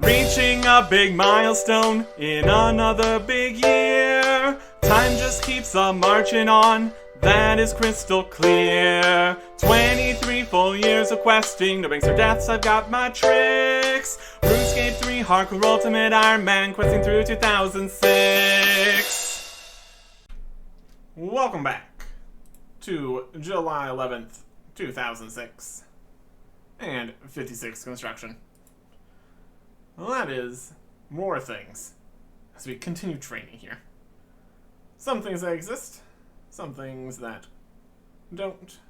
Reaching a big milestone in another big year. Time just keeps on marching on, that is crystal clear. 23 full years of questing, no banks or deaths, I've got my tricks. RuneScape 3 Hardcore Ultimate Ironman, questing through 2006. Welcome back to July 11th, 2006. And 56 construction. Well, that is more things as we continue training here. Some things that exist, some things that don't,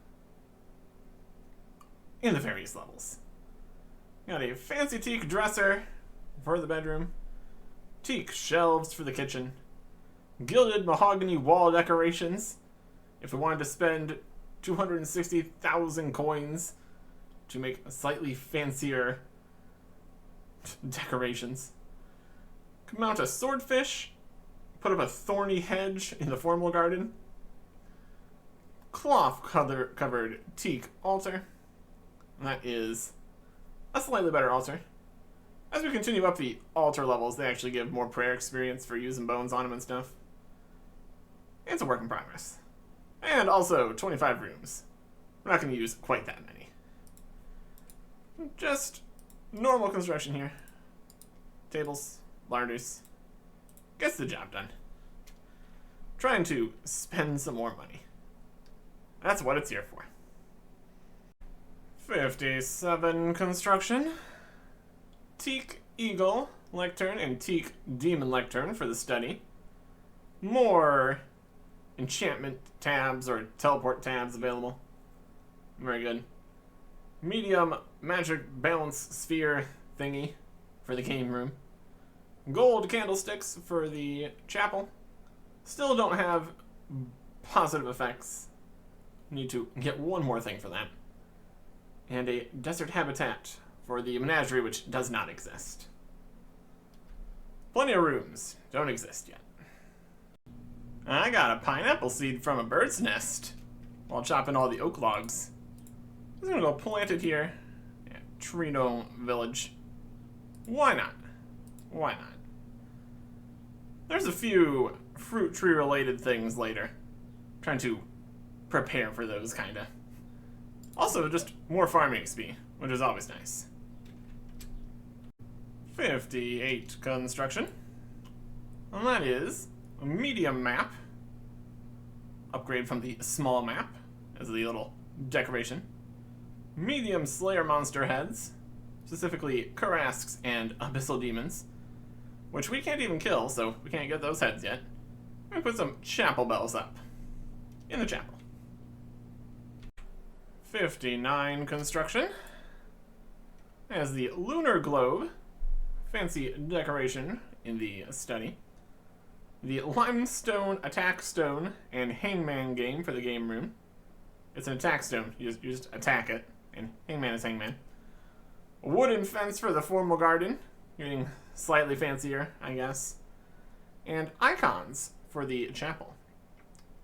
in the various levels. Got a fancy teak dresser for the bedroom, teak shelves for the kitchen, gilded mahogany wall decorations if we wanted to spend 260,000 coins to make slightly fancier decorations. Could mount a swordfish, put up a thorny hedge in the formal garden, cloth covered teak altar. And that is a slightly better altar. As we continue up the altar levels, they actually give more prayer experience for using bones on them and stuff. It's a work in progress. And also 25 rooms. We're not going to use quite that many. Just normal construction here. Tables, larders. Gets the job done. Trying to spend some more money. That's what it's here for. 57 construction. Teak Eagle lectern and Teak Demon lectern for the study. More enchantment tabs or teleport tabs available. Very good. Medium magic balance sphere thingy for the game room. Gold candlesticks for the chapel. Still don't have positive effects. Need to get one more thing for that. And a desert habitat for the menagerie, which does not exist. Plenty of rooms. Don't exist yet. I got a pineapple seed from a bird's nest while chopping all the oak logs. I'm gonna go plant it here at Trino Village. Why not? Why not? There's a few fruit tree related things later. Trying to prepare for those, kinda. Also, just more farming XP, which is always nice. 58 construction. And that is a medium map. Upgrade from the small map as the little decoration. Medium Slayer monster heads, specifically Karasks and Abyssal Demons, which we can't even kill, so we can't get those heads yet. I'm gonna put some chapel bells up in the chapel. 59 construction. As the lunar globe, fancy decoration in the study. The limestone attack stone and hangman game for the game room. It's an attack stone, you just attack it. And hangman is hangman. A wooden fence for the formal garden. Getting slightly fancier, I guess. And icons for the chapel.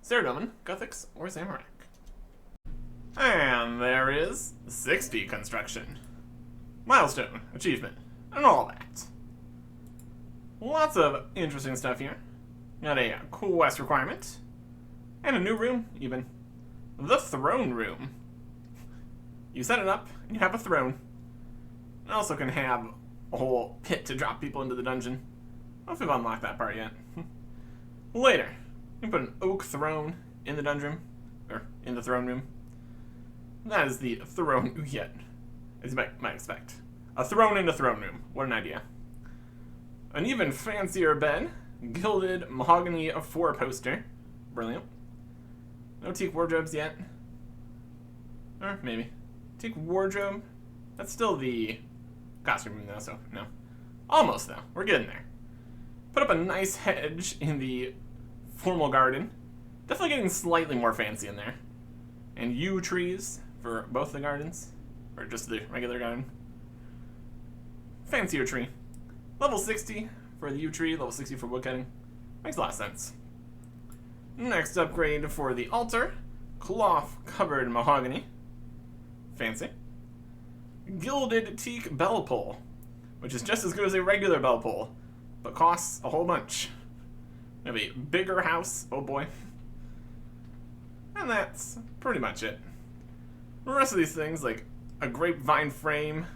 Ceradomin, Gothics, or Zamorak. And there is 60 construction. Milestone, achievement, and all that. Lots of interesting stuff here. Got a quest requirement. And a new room, even. The throne room. You set it up, and you have a throne. You also can have a whole pit to drop people into the dungeon. I don't know if we've unlocked that part yet. Later, you can put an oak throne in the dungeon, or in the throne room. That is the throne you get, as you might expect. A throne in a throne room. What an idea. An even fancier bed, gilded mahogany 4-poster. Brilliant. No teak wardrobes yet. Or maybe. Teak wardrobe. That's still the costume room though, so no. Almost though. We're getting there. Put up a nice hedge in the formal garden. Definitely getting slightly more fancy in there. And yew trees for both the gardens. Or just the regular garden. Fancier tree. Level 60 for the yew tree, level 60 for woodcutting. Makes a lot of sense. Next upgrade for the altar. Cloth covered mahogany. Fancy. Gilded teak bell pull which is just as good as a regular bell pull, but costs a whole bunch. We have a bigger house, oh boy. And that's pretty much it. The rest of these things, like a grapevine frame,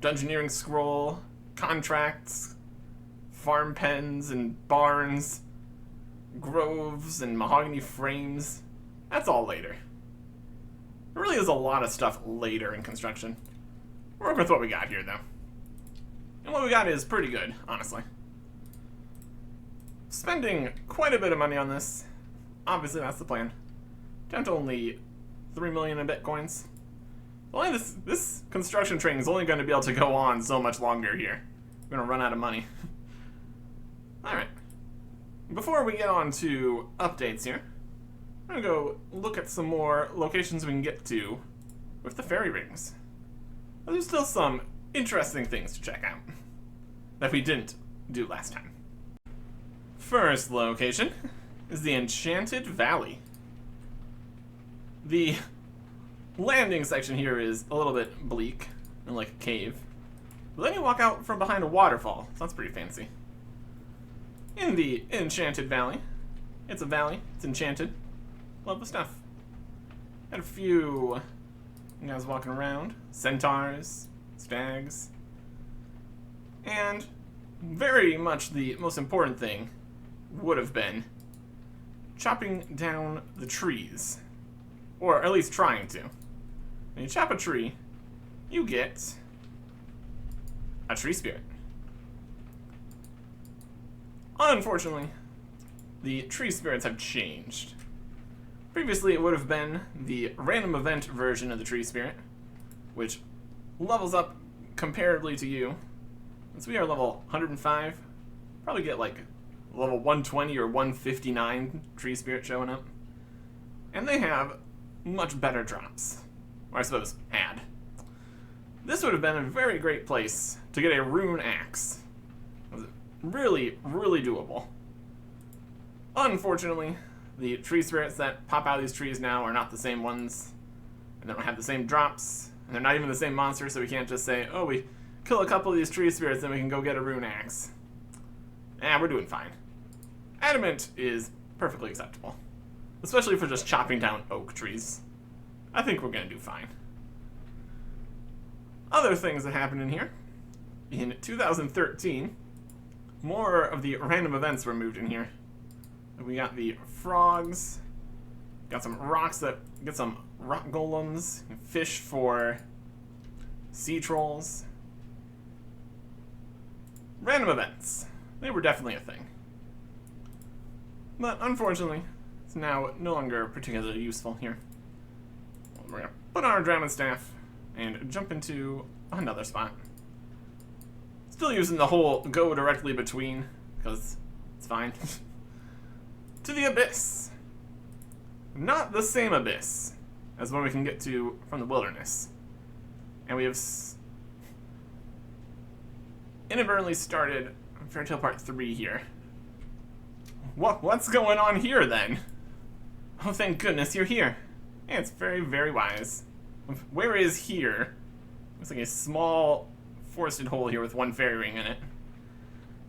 dungeoneering scroll, contracts, farm pens and barns, groves and mahogany frames, that's all later. There really is a lot of stuff later in construction. We're working with what we got here, though. And what we got is pretty good, honestly. Spending quite a bit of money on this. Obviously, that's the plan. Down to only 3 million in bitcoins. Only this construction train is only going to be able to go on so much longer here. We're going to run out of money. Alright. Before we get on to updates here, I'm going to go look at some more locations we can get to with the fairy rings. There's still some interesting things to check out that we didn't do last time. First location is the Enchanted Valley. The landing section here is a little bit bleak and like a cave. But then you walk out from behind a waterfall, so that's pretty fancy. In the Enchanted Valley, it's a valley, it's enchanted. Love the stuff. Had a few guys walking around, centaurs, stags, and very much the most important thing would have been chopping down the trees, or at least trying to. When you chop a tree, you get a tree spirit. Unfortunately, the tree spirits have changed. Previously, it would have been the random event version of the tree spirit, which levels up comparably to you. Since we are level 105, probably get like level 120 or 159 tree spirit showing up. And they have much better drops, or I suppose had. This would have been a very great place to get a rune axe. It was really, really doable. Unfortunately, the tree spirits that pop out of these trees now are not the same ones, and they don't have the same drops, and they're not even the same monsters, so we can't just say, oh, we kill a couple of these tree spirits, then we can go get a rune axe. We're doing fine. Adamant is perfectly acceptable, especially for just chopping down oak trees. I think we're gonna do fine. Other things that happened in here. In 2013, more of the random events were moved in here. We got the frogs, got some rocks that get some rock golems, fish for sea trolls. Random events. They were definitely a thing. But unfortunately, it's now no longer particularly useful here. We're gonna put on our Dragon Staff and jump into another spot. Still using the whole go directly between, because it's fine. To the Abyss. Not the same Abyss as one we can get to from the Wilderness. And we have inadvertently started Fairy Tale Part 3 here. What's going on here then? Oh, thank goodness you're here. Yeah, it's very, very wise. Where is here? Looks like a small forested hole here with one fairy ring in it.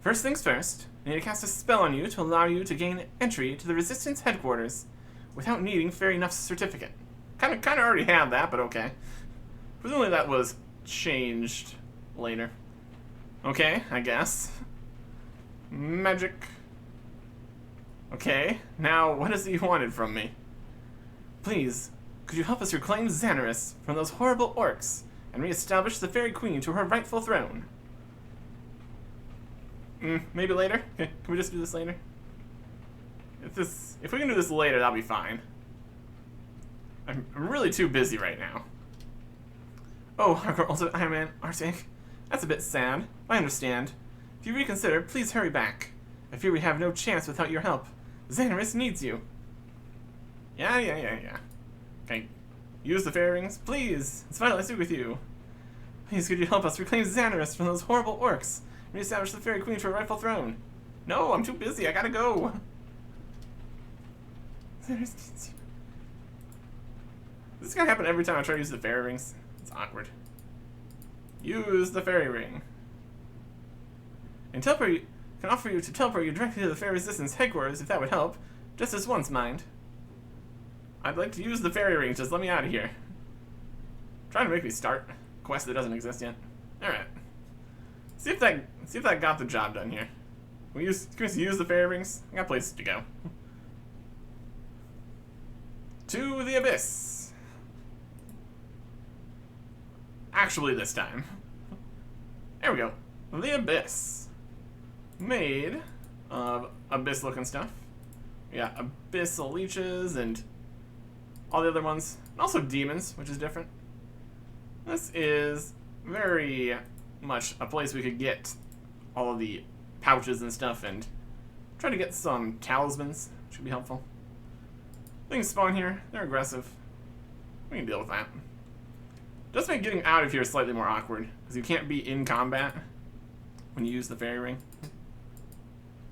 First things first, I need to cast a spell on you to allow you to gain entry to the Resistance headquarters without needing Fairy Nuff's certificate. Kind of already had that, but okay. Presumably that was changed later. Okay, I guess. Magic. Okay, now what is it you wanted from me? Please, could you help us reclaim Xanaris from those horrible orcs and reestablish the Fairy Queen to her rightful throne? Maybe later? Okay, can we just do this later? If we can do this later, that'll be fine. I'm really too busy right now. Oh, our girls at Ironman, Artic. That's a bit sad. I understand. If you reconsider, please hurry back. I fear we have no chance without your help. Xanaris needs you. Yeah. Okay, use the fairy rings, please. It's finally through with you. Please, could you help us reclaim Xanaris from those horrible orcs? Reestablish the Fairy Queen to her rightful throne. No, I'm too busy. I gotta go. Xanaris needs you. This is gonna happen every time I try to use the fairy rings. It's awkward. Use the fairy ring. and can offer you to teleport you directly to the Fair Resistance headquarters if that would help. Just this once, mind. I'd like to use the fairy ring. Just let me out of here. Trying to make me start a quest that doesn't exist yet. All right. See if that got the job done here. Can we use the fairy rings? I got places to go. To the abyss. Actually, this time. There we go. The abyss. Made of abyss-looking stuff. We got abyssal leeches and all the other ones. And also demons, which is different. This is very much a place we could get all of the pouches and stuff and try to get some talismans, which would be helpful. Things spawn here. They're aggressive. We can deal with that. Does make getting out of here slightly more awkward, because you can't be in combat when you use the fairy ring.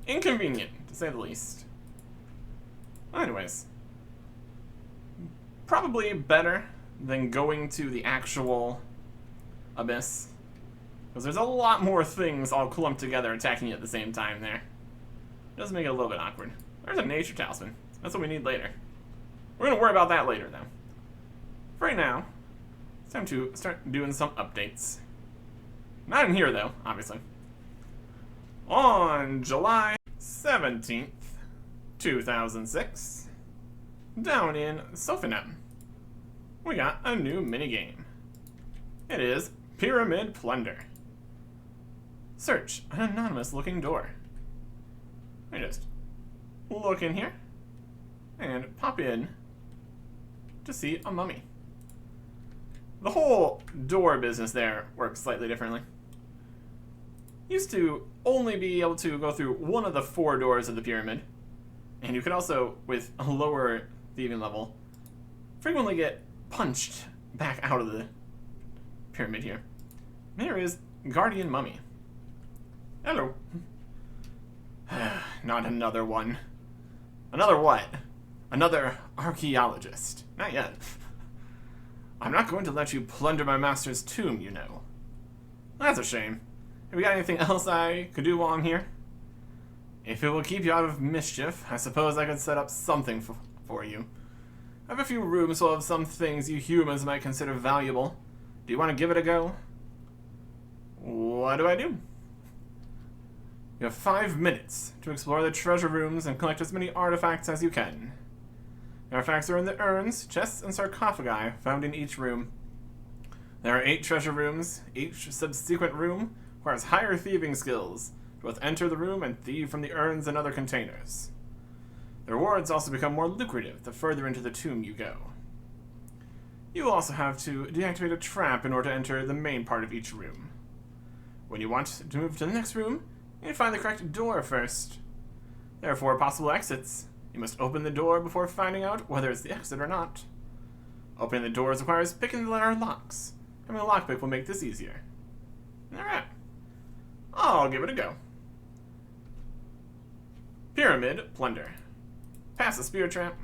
Inconvenient, to say the least. Anyways. Probably better than going to the actual abyss. Because there's a lot more things all clumped together attacking you at the same time there. It does make it a little bit awkward. There's a nature talisman. That's what we need later. We're going to worry about that later, though. For right now, it's time to start doing some updates. Not in here, though, obviously. On July 17th, 2006, down in Sophianem, we got a new minigame. It is Pyramid Plunder. Search an anonymous-looking door. Let me just look in here and pop in to see a mummy. The whole door business there works slightly differently. Used to only be able to go through one of the 4 doors of the pyramid, and you could also, with a lower thieving level, frequently get punched back out of the pyramid here. There is Guardian Mummy. Hello. Not another one. Another what? Another archaeologist. Not yet. I'm not going to let you plunder my master's tomb, you know. That's a shame. Have we got anything else I could do while I'm here? If it will keep you out of mischief, I suppose I could set up something for you. I have a few rooms full of some things you humans might consider valuable. Do you want to give it a go? What do I do? You have 5 minutes to explore the treasure rooms and collect as many artifacts as you can. The artifacts are in the urns, chests, and sarcophagi found in each room. There are 8 treasure rooms. Each subsequent room requires higher thieving skills to both enter the room and thieve from the urns and other containers. The rewards also become more lucrative the further into the tomb you go. You will also have to deactivate a trap in order to enter the main part of each room. When you want to move to the next room, you need to find the correct door first. There are 4 possible exits. You must open the door before finding out whether it's the exit or not. Opening the doors requires picking the letter locks. Having a lockpick will make this easier. Alright. I'll give it a go. Pyramid Plunder. Pass the spear trap.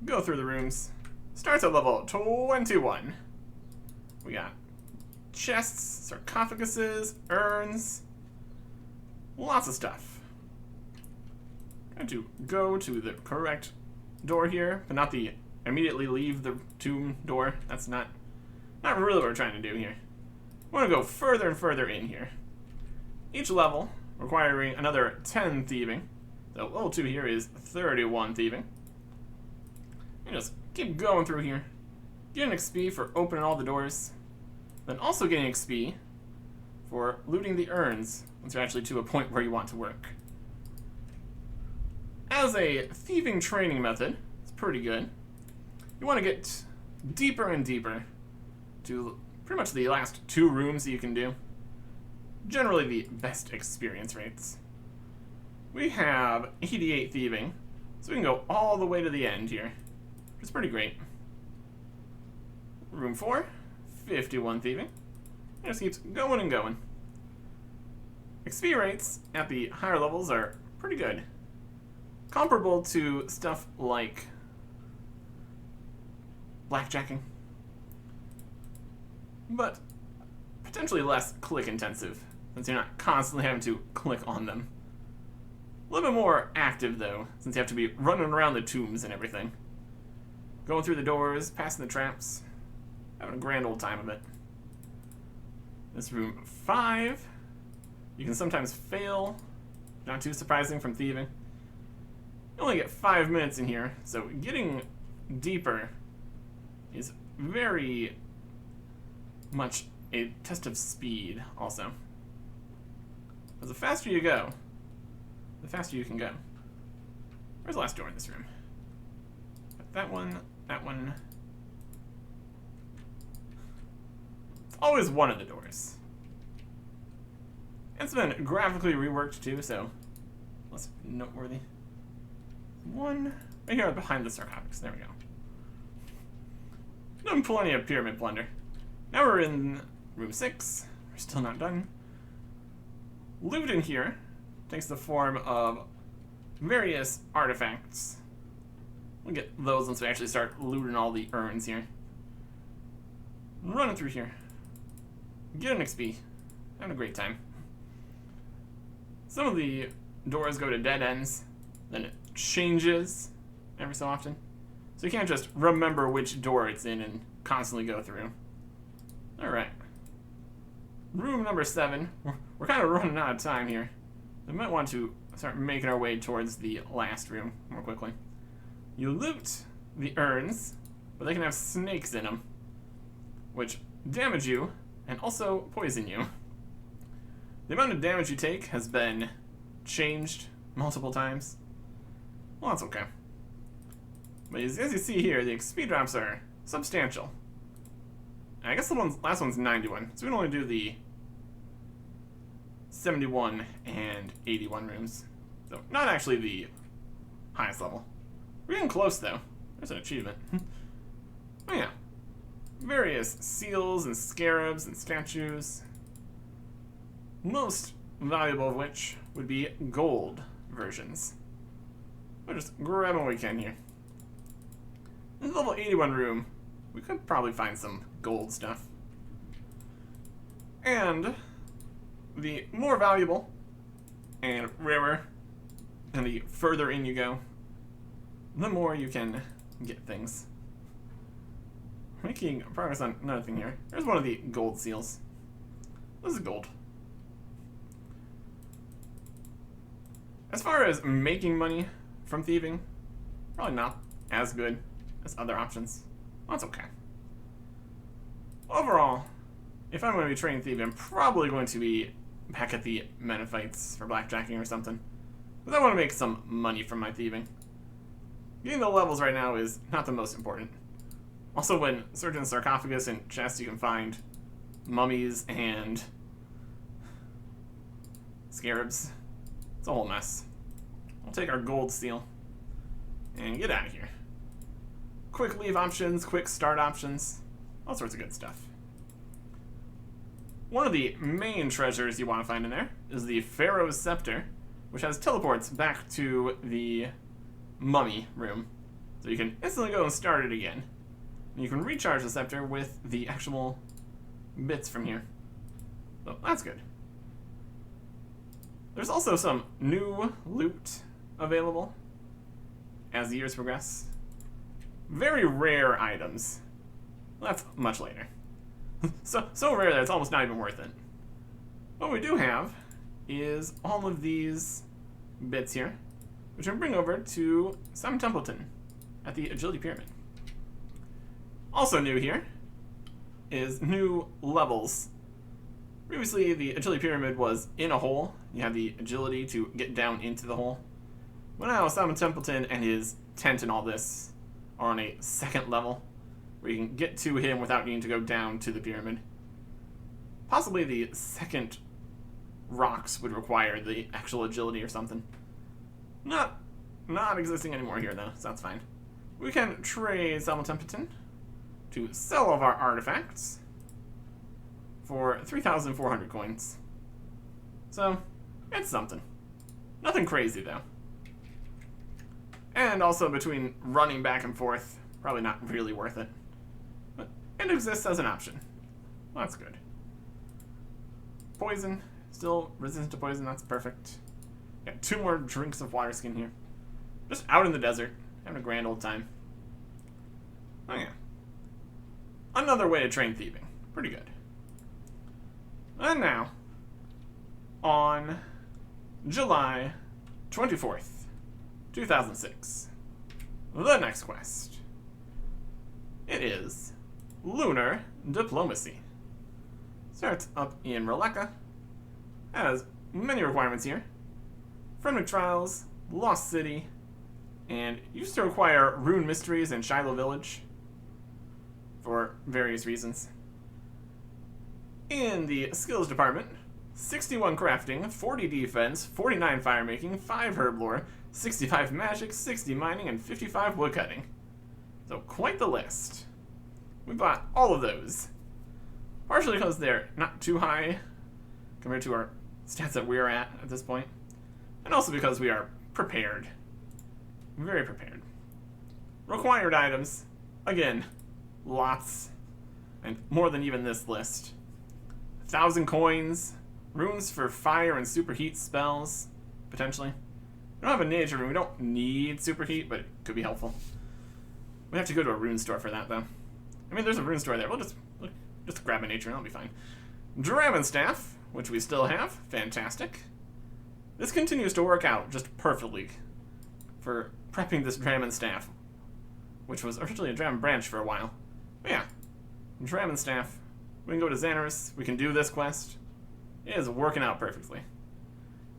Go through the rooms. Starts at level 21. We got chests, sarcophaguses, urns. Lots of stuff. Going to go to the correct door here, but not the immediately leave the tomb door. That's not really what we're trying to do here. We want to go further and further in here. Each level requiring another 10 thieving. So level 2 here is 31 thieving. And just keep going through here. Getting XP for opening all the doors. Then also getting XP for looting the urns once you're actually to a point where you want to work. As a thieving training method, it's pretty good. You want to get deeper and deeper to pretty much the last 2 rooms that you can do. Generally the best experience rates. We have 88 thieving, so we can go all the way to the end here, which is pretty great. Room 4, 51 thieving. It just keeps going and going. XP rates at the higher levels are pretty good. Comparable to stuff like blackjacking, but potentially less click intensive since you're not constantly having to click on them. A little bit more active, though, since you have to be running around the tombs and everything. Going through the doors, passing the traps, having a grand old time of it. This room 5, you can sometimes fail, not too surprising from thieving. You only get 5 minutes in here, so getting deeper is very much a test of speed also. As the faster you go, the faster you can go. Where's the last door in this room? That one, that one. It's always one of the doors. It's been graphically reworked too, so less noteworthy. One right here behind the sarcophagus. There we go. Done plenty of pyramid plunder. Now we're in room 6. We're still not done. Loot in here takes the form of various artifacts. We'll get those once we actually start looting all the urns here. Running through here. Get an XP. Having a great time. Some of the doors go to dead ends, then it changes every so often. So you can't just remember which door it's in and constantly go through. Alright. Room number 7. We're kind of running out of time here. We might want to start making our way towards the last room more quickly. You loot the urns, but they can have snakes in them, which damage you and also poison you. The amount of damage you take has been changed multiple times. Well, that's okay. But as you see here, the XP drops are substantial. And I guess the last one's 91, so we can only do the 71 and 81 rooms. So not actually the highest level. We're getting close though. There's an achievement. Oh yeah. Various seals and scarabs and statues. Most valuable of which would be gold versions. We'll just grab what we can here. In the level 81 room, we could probably find some gold stuff. And the more valuable and rarer, and the further in you go, the more you can get things. Making progress on another thing here. Here's one of the gold seals. This is gold. As far as making money from thieving, probably not as good as other options. Well, that's okay. Overall, if I'm going to be training thieving, I'm probably going to be back at the Menophites for blackjacking or something. Because I want to make some money from my thieving. Getting the levels right now is not the most important. Also, when searching sarcophagus and chests, you can find mummies and scarabs. It's a whole mess. We'll take our gold seal and get out of here. Quick leave options, quick start options, all sorts of good stuff. One of the main treasures you want to find in there is the Pharaoh's Scepter, which has teleports back to the mummy room. So you can instantly go and start it again. And you can recharge the scepter with the actual bits from here. So that's good. There's also some new loot available as the years progress. Very rare items. Well, that's much later. so rare that it's almost not even worth it. What we do have is all of these bits here, which we bring over to Sam Templeton at the Agility Pyramid. Also new here is new levels. Previously, the Agility Pyramid was in a hole. You had the agility to get down into the hole. But now Simon Templeton and his tent and all this are on a second level, where you can get to him without needing to go down to the pyramid. Possibly the second rocks would require the actual agility or something. Not existing anymore here though, so that's fine. We can trade Simon Templeton to sell all of our artifacts for 3,400 coins. So, it's something. Nothing crazy though. And also between running back and forth, probably not really worth it. But it exists as an option. Well, that's good. Poison, Still resistant to poison, that's perfect. Got 2 more drinks of water skin here. Just out in the desert, having a grand old time. Oh yeah. Another way to train thieving. Pretty good. And now, on July 24th, 2006, the next quest. It is Lunar Diplomacy. Starts up in Roleka. Has many requirements here. Friendly Trials, Lost City, and used to require Rune Mysteries in Shiloh Village for various reasons. In the skills department, 61 crafting, 40 defense, 49 firemaking, 5 herb lore, 65 magic, 60 mining, and 55 woodcutting. So quite the list. We bought all of those. Partially because they're not too high compared to our stats that we're at this point. And also because we are prepared. Very prepared. Required items. Again, lots. And more than even this list. 1,000 coins. Runes for fire and superheat spells. Potentially. We don't have a nature rune. We don't need superheat, but it could be helpful. We have to go to a rune store for that, though. I mean, there's a rune store there. We'll just grab a nature and that'll be fine. Dragon Staff, which we still have. Fantastic. This continues to work out just perfectly for prepping this Dragon Staff, which was originally a Dragon Branch for a while. But yeah, Dragon Staff. We can go to Xanaris. We can do this quest. It is working out perfectly.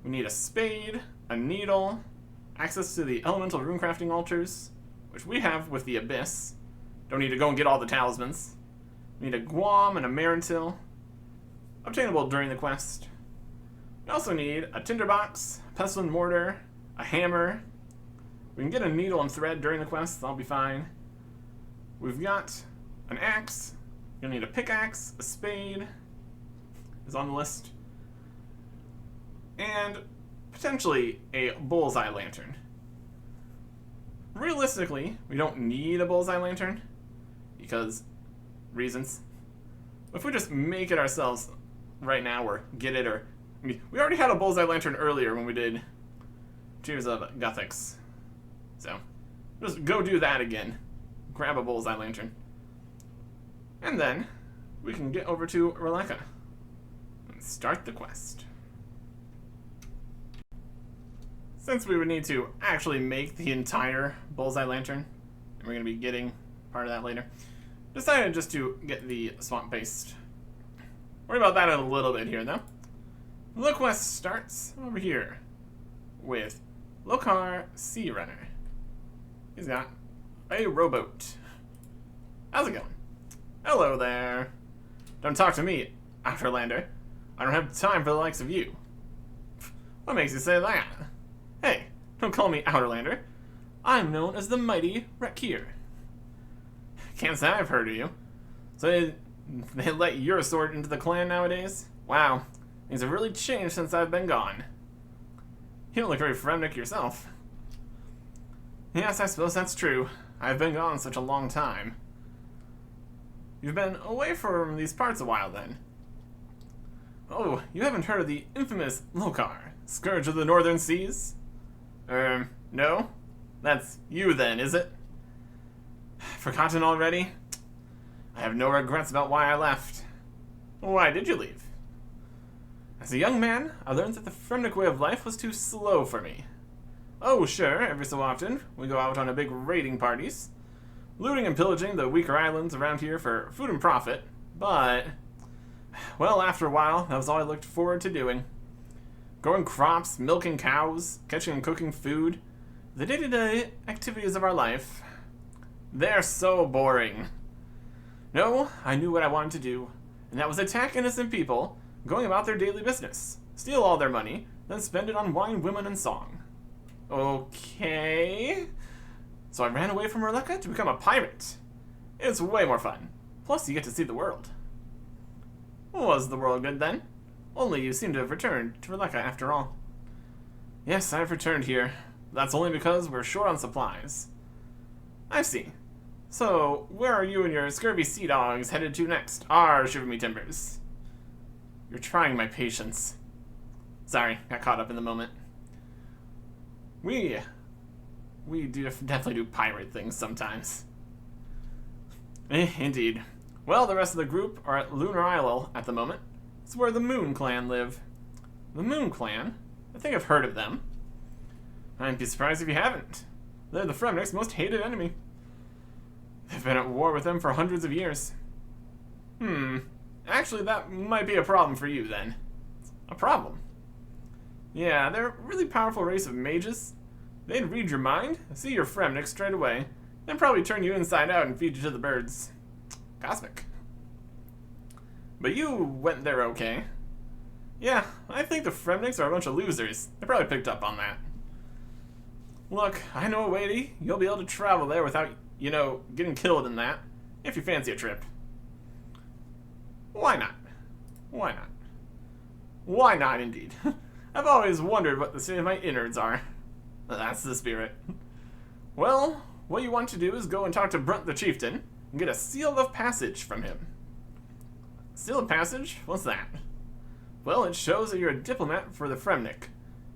We need a spade, a needle, access to the elemental runecrafting altars, which we have with the Abyss. Don't need to go and get all the talismans. We need a Guam and a Marintil, obtainable during the quest. We also need a tinderbox, a pestle and mortar, a hammer. We can get a needle and thread during the quest, that'll be fine. We've got an axe. You'll need a pickaxe, a spade is on the list, and potentially a bullseye lantern. Realistically, we don't need a bullseye lantern because reasons. If we just make it ourselves right now or get it, or I mean, we already had a bullseye lantern earlier when we did Tears of Guthix. So just go do that again. Grab a bullseye lantern. And then we can get over to Roleka and start the quest. Since we would need to actually make the entire bullseye lantern, and we're going to be getting part of that later, decided just to get the swamp paste. Worry about that in a little bit here, though. The quest starts over here with Lokar Sea Runner. He's got a rowboat. How's it going? Hello there. Don't talk to me, Outerlander. I don't have time for the likes of you. What makes you say that? Hey, don't call me Outerlander. I'm known as the mighty Rakir. Can't say I've heard of you. So they let your sword into the clan nowadays? Wow, things have really changed since I've been gone. You don't look very frenetic yourself. Yes, I suppose that's true. I've been gone such a long time. You've been away from these parts a while, then. Oh, you haven't heard of the infamous Lokar, Scourge of the Northern Seas? No? That's you then, is it? Forgotten already? I have no regrets about why I left. Why did you leave? As a young man, I learned that the frenetic way of life was too slow for me. Oh, sure, every so often, we go out on a big raiding parties, looting and pillaging the weaker islands around here for food and profit, but, well, after a while, that was all I looked forward to doing. Growing crops, milking cows, catching and cooking food, the day-to-day activities of our life, they're so boring. No, I knew what I wanted to do, and that was attack innocent people going about their daily business, steal all their money, then spend it on wine, women, and song. Okay. So I ran away from Roleka to become a pirate. It's way more fun. Plus, you get to see the world. Was the world good then? Only you seem to have returned to Roleka after all. Yes, I've returned here. That's only because we're short on supplies. I see. So, where are you and your scurvy sea dogs headed to next? Shiver me timbers. You're trying my patience. Sorry, got caught up in the moment. We do definitely do pirate things sometimes. Indeed. Well, the rest of the group are at Lunar Isle at the moment. It's where the Moon Clan live. The Moon Clan? I think I've heard of them. I'd be surprised if you haven't. They're the Fremnick's most hated enemy. They've been at war with them for hundreds of years. Actually, that might be a problem for you, then. A problem? Yeah, they're a really powerful race of mages. They'd read your mind, see your Fremnick straight away, then probably turn you inside out and feed you to the birds. Cosmic. But you went there okay. Yeah, I think the Fremnicks are a bunch of losers. They probably picked up on that. Look, I know a way you'll be able to travel there without, getting killed in that, if you fancy a trip. Why not? Why not? Why not, indeed? I've always wondered what the state of my innards are. That's the spirit. Well, what you want to do is go and talk to Brunt the Chieftain and get a seal of passage from him. Seal of passage? What's that? Well, it shows that you're a diplomat for the Fremnick,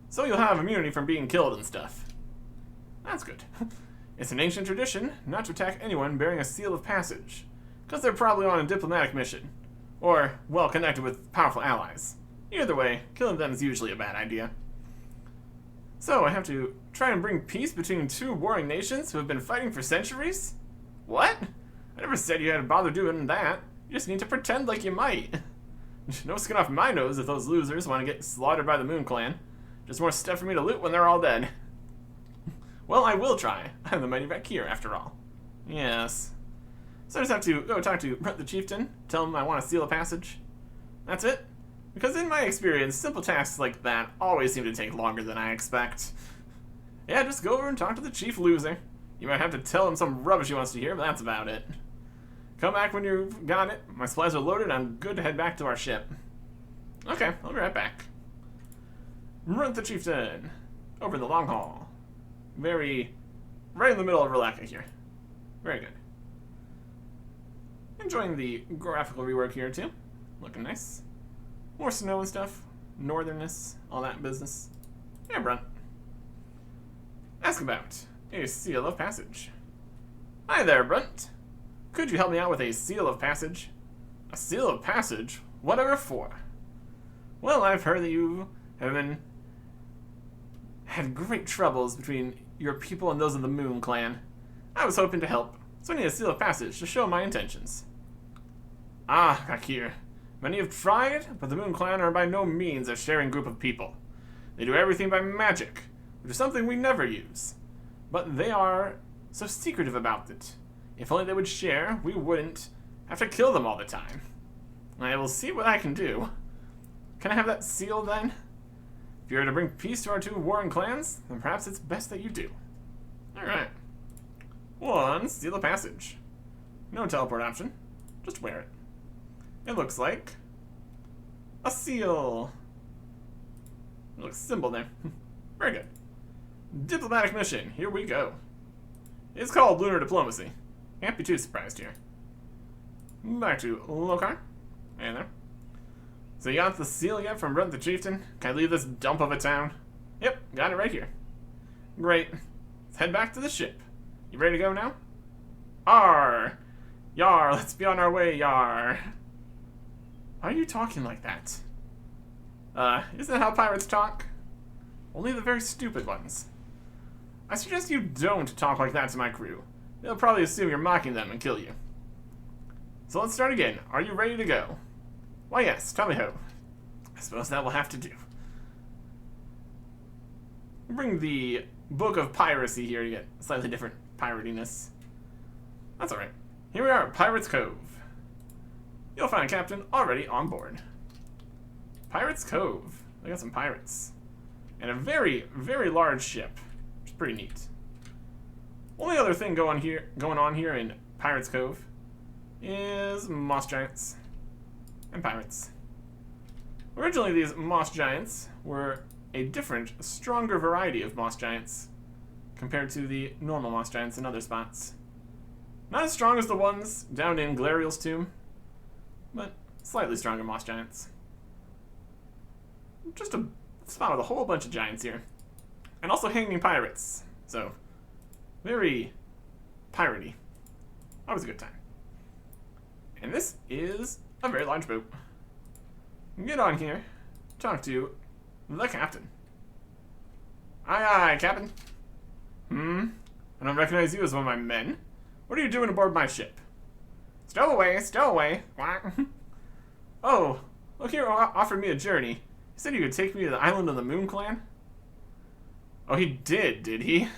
so you'll have immunity from being killed and stuff. That's good. It's an ancient tradition not to attack anyone bearing a seal of passage, because they're probably on a diplomatic mission, or well connected with powerful allies. Either way, killing them is usually a bad idea. So, I have to try and bring peace between two warring nations who have been fighting for centuries? What? I never said you had to bother doing that. You just need to pretend like you might. No skin off my nose if those losers want to get slaughtered by the Moon Clan. Just more stuff for me to loot when they're all dead. Well, I will try. I'm the mighty Vakir, after all. Yes. So I just have to go talk to Brunt the Chieftain, tell him I want a seal of passage. That's it. Because in my experience, simple tasks like that always seem to take longer than I expect. Yeah, just go over and talk to the chief loser. You might have to tell him some rubbish he wants to hear, but that's about it. Come back when you've got it. My supplies are loaded and I'm good to head back to our ship. Okay, I'll be right back. Brunt the Chieftain. Over in the long hall. Right in the middle of Relaka here. Very good. Enjoying the graphical rework here too. Looking nice. More snow and stuff. Northernness. All that business. Yeah, Brunt. Ask about a seal of passage. Hi there, Brunt. Could you help me out with a seal of passage? A seal of passage? Whatever for? Well, I've heard that you have had great troubles between your people and those of the Moon Clan. I was hoping to help, so I need a seal of passage to show my intentions. Ah, Vakir. Many have tried, but the Moon Clan are by no means a sharing group of people. They do everything by magic, which is something we never use. But they are so secretive about it. If only they would share, we wouldn't have to kill them all the time. I will see what I can do. Can I have that seal then? If you're to bring peace to our two warring clans, then perhaps it's best that you do. Alright. One seal of passage. No teleport option. Just wear it. It looks like a seal. It looks simple there. Very good. Diplomatic mission. Here we go. It's called Lunar Diplomacy. Can't be too surprised here. Back to Lokar. Hey there. So you got the seal yet from Brunt the Chieftain? Can I leave this dump of a town? Yep, got it right here. Great. Let's head back to the ship. You ready to go now? Arr! Yar, let's be on our way, yar. Why are you talking like that? Isn't that how pirates talk? Only the very stupid ones. I suggest you don't talk like that to my crew. They'll probably assume you're mocking them and kill you. So let's start again. Are you ready to go? Why yes, tell me how. I suppose that will have to do. Bring the Book of Piracy here to get slightly different piratiness. That's alright. Here we are at Pirate's Cove. You'll find a captain already on board. Pirate's Cove. They got some pirates. And a very, very large ship. Which is pretty neat. Only other thing going on here in Pirate's Cove is moss giants and pirates. Originally, these moss giants were a different, stronger variety of moss giants compared to the normal moss giants in other spots. Not as strong as the ones down in Glariel's tomb, but slightly stronger moss giants. Just a spotted a whole bunch of giants here. And also hanging pirates. So, very piratey. Always a good time. And this is a very large boat. Get on here. Talk to the captain. Aye, aye, Captain. I don't recognize you as one of my men. What are you doing aboard my ship? Stow away, stow away. Oh, look here, offered me a journey. He said he could take me to the island of the Moon Clan. Oh, he did he?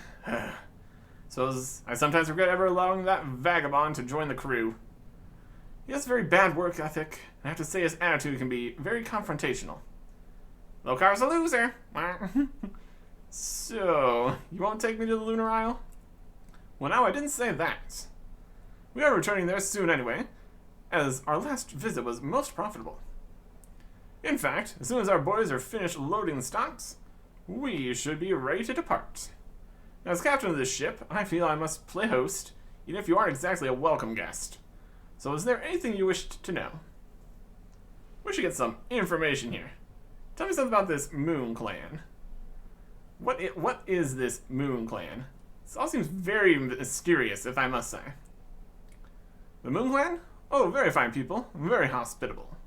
Suppose I sometimes regret ever allowing that vagabond to join the crew. He has very bad work ethic, and I have to say his attitude can be very confrontational. Lokar's a loser. So, you won't take me to the Lunar Isle? Well, now I didn't say that. We are returning there soon anyway, as our last visit was most profitable. In fact, as soon as our boys are finished loading the stocks, we should be ready to depart. As captain of this ship, I feel I must play host, even if you aren't exactly a welcome guest. So is there anything you wished to know? We should get some information here. Tell me something about this Moon Clan. What is this Moon Clan? This all seems very mysterious, if I must say. The Moon Clan? Oh, very fine people, very hospitable.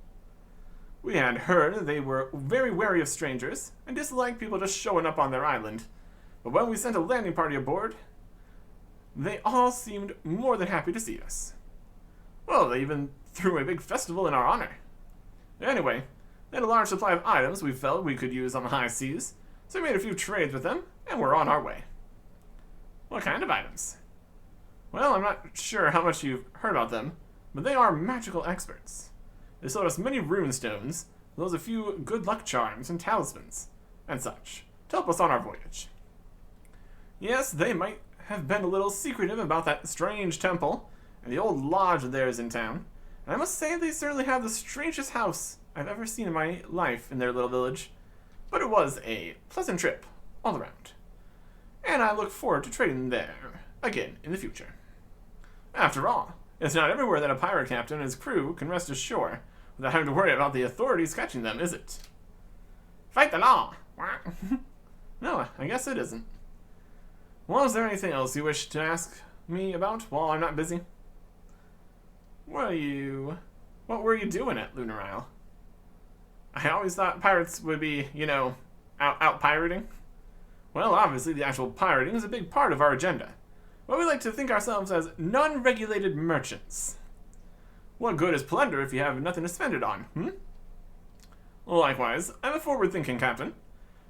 We had heard they were very wary of strangers, and disliked people just showing up on their island. But when we sent a landing party aboard, they all seemed more than happy to see us. Well, they even threw a big festival in our honor. Anyway, they had a large supply of items we felt we could use on the high seas, so we made a few trades with them, and we're on our way. What kind of items? Well, I'm not sure how much you've heard about them, but they are magical experts. They sold us many rune stones, as well as a few good luck charms and talismans, and such, to help us on our voyage. Yes, they might have been a little secretive about that strange temple, and the old lodge of theirs in town, and I must say they certainly have the strangest house I've ever seen in my life in their little village. But it was a pleasant trip, all around. And I look forward to trading there again in the future. After all, it's not everywhere that a pirate captain and his crew can rest ashore without having to worry about the authorities catching them, is it? Fight the law! No, I guess it isn't. Well, is there anything else you wish to ask me about while I'm not busy? What were you doing at Lunar Isle? I always thought pirates would be, out pirating. Well, obviously the actual pirating is a big part of our agenda, but we like to think ourselves as non-regulated merchants. What good is plunder if you have nothing to spend it on, Likewise, I'm a forward-thinking captain,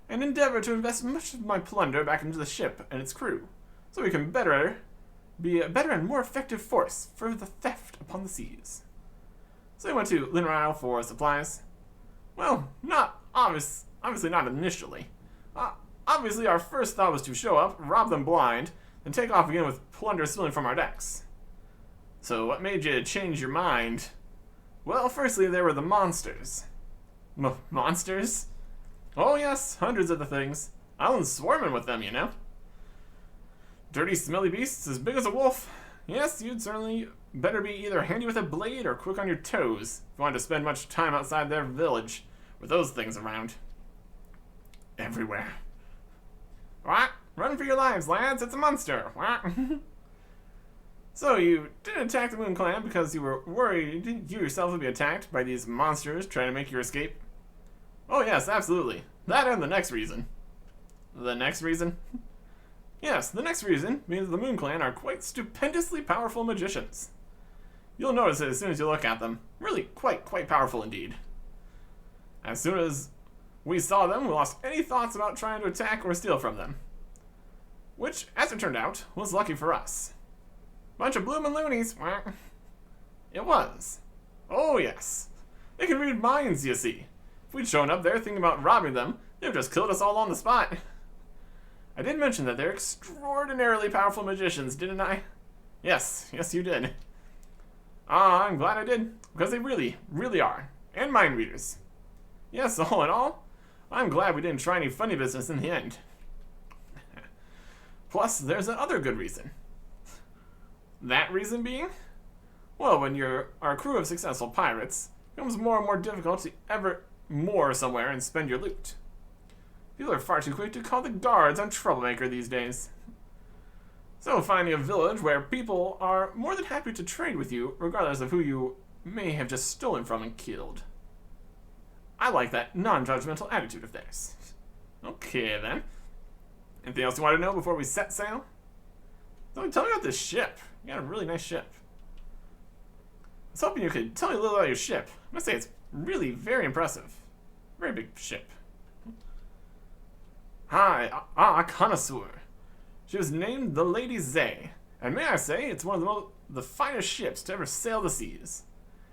and endeavor to invest much of my plunder back into the ship and its crew, so we can be a better and more effective force for the theft upon the seas. So we went to Lunar Isle for supplies. Well, obviously not initially. Obviously our first thought was to show up, rob them blind, and take off again with plunder spilling from our decks. So what made you change your mind? Well, firstly there were the monsters. Monsters? Oh yes, hundreds of the things. Island's swarming with them, Dirty, smelly beasts as big as a wolf. Yes, you'd certainly better be either handy with a blade or quick on your toes if you wanted to spend much time outside their village with those things around. Everywhere. What? Run for your lives, lads, it's a monster. What? So you didn't attack the Moon Clan because you were worried you yourself would be attacked by these monsters trying to make your escape? Oh yes, absolutely. That and the next reason. The next reason? Yes, the next reason means the Moon Clan are quite stupendously powerful magicians. You'll notice it as soon as you look at them. Really quite powerful indeed. As soon as we saw them, we lost any thoughts about trying to attack or steal from them. Which, as it turned out, was lucky for us. Bunch of bloomin' loonies. It was. Oh yes. They can read minds, you see. If we'd shown up there thinking about robbing them, they'd have just killed us all on the spot. I did mention that they're extraordinarily powerful magicians, didn't I? Yes, you did. I'm glad I did, because they really are. And mind readers. Yes, all in all, I'm glad we didn't try any funny business in the end. Plus, there's another good reason. That reason being? Well, when you're our crew of successful pirates, it becomes more and more difficult to ever moor somewhere and spend your loot. People are far too quick to call the guards on troublemaker these days. So finding a village where people are more than happy to trade with you, regardless of who you may have just stolen from and killed. I like that non-judgmental attitude of theirs. Okay, then. Anything else you want to know before we set sail? So tell me about this ship. You got a really nice ship. I was hoping you could tell me a little about your ship. I must say it's really very impressive. Very big ship. Hi, connoisseur. She was named the Lady Zay, and may I say, it's one of the finest ships to ever sail the seas.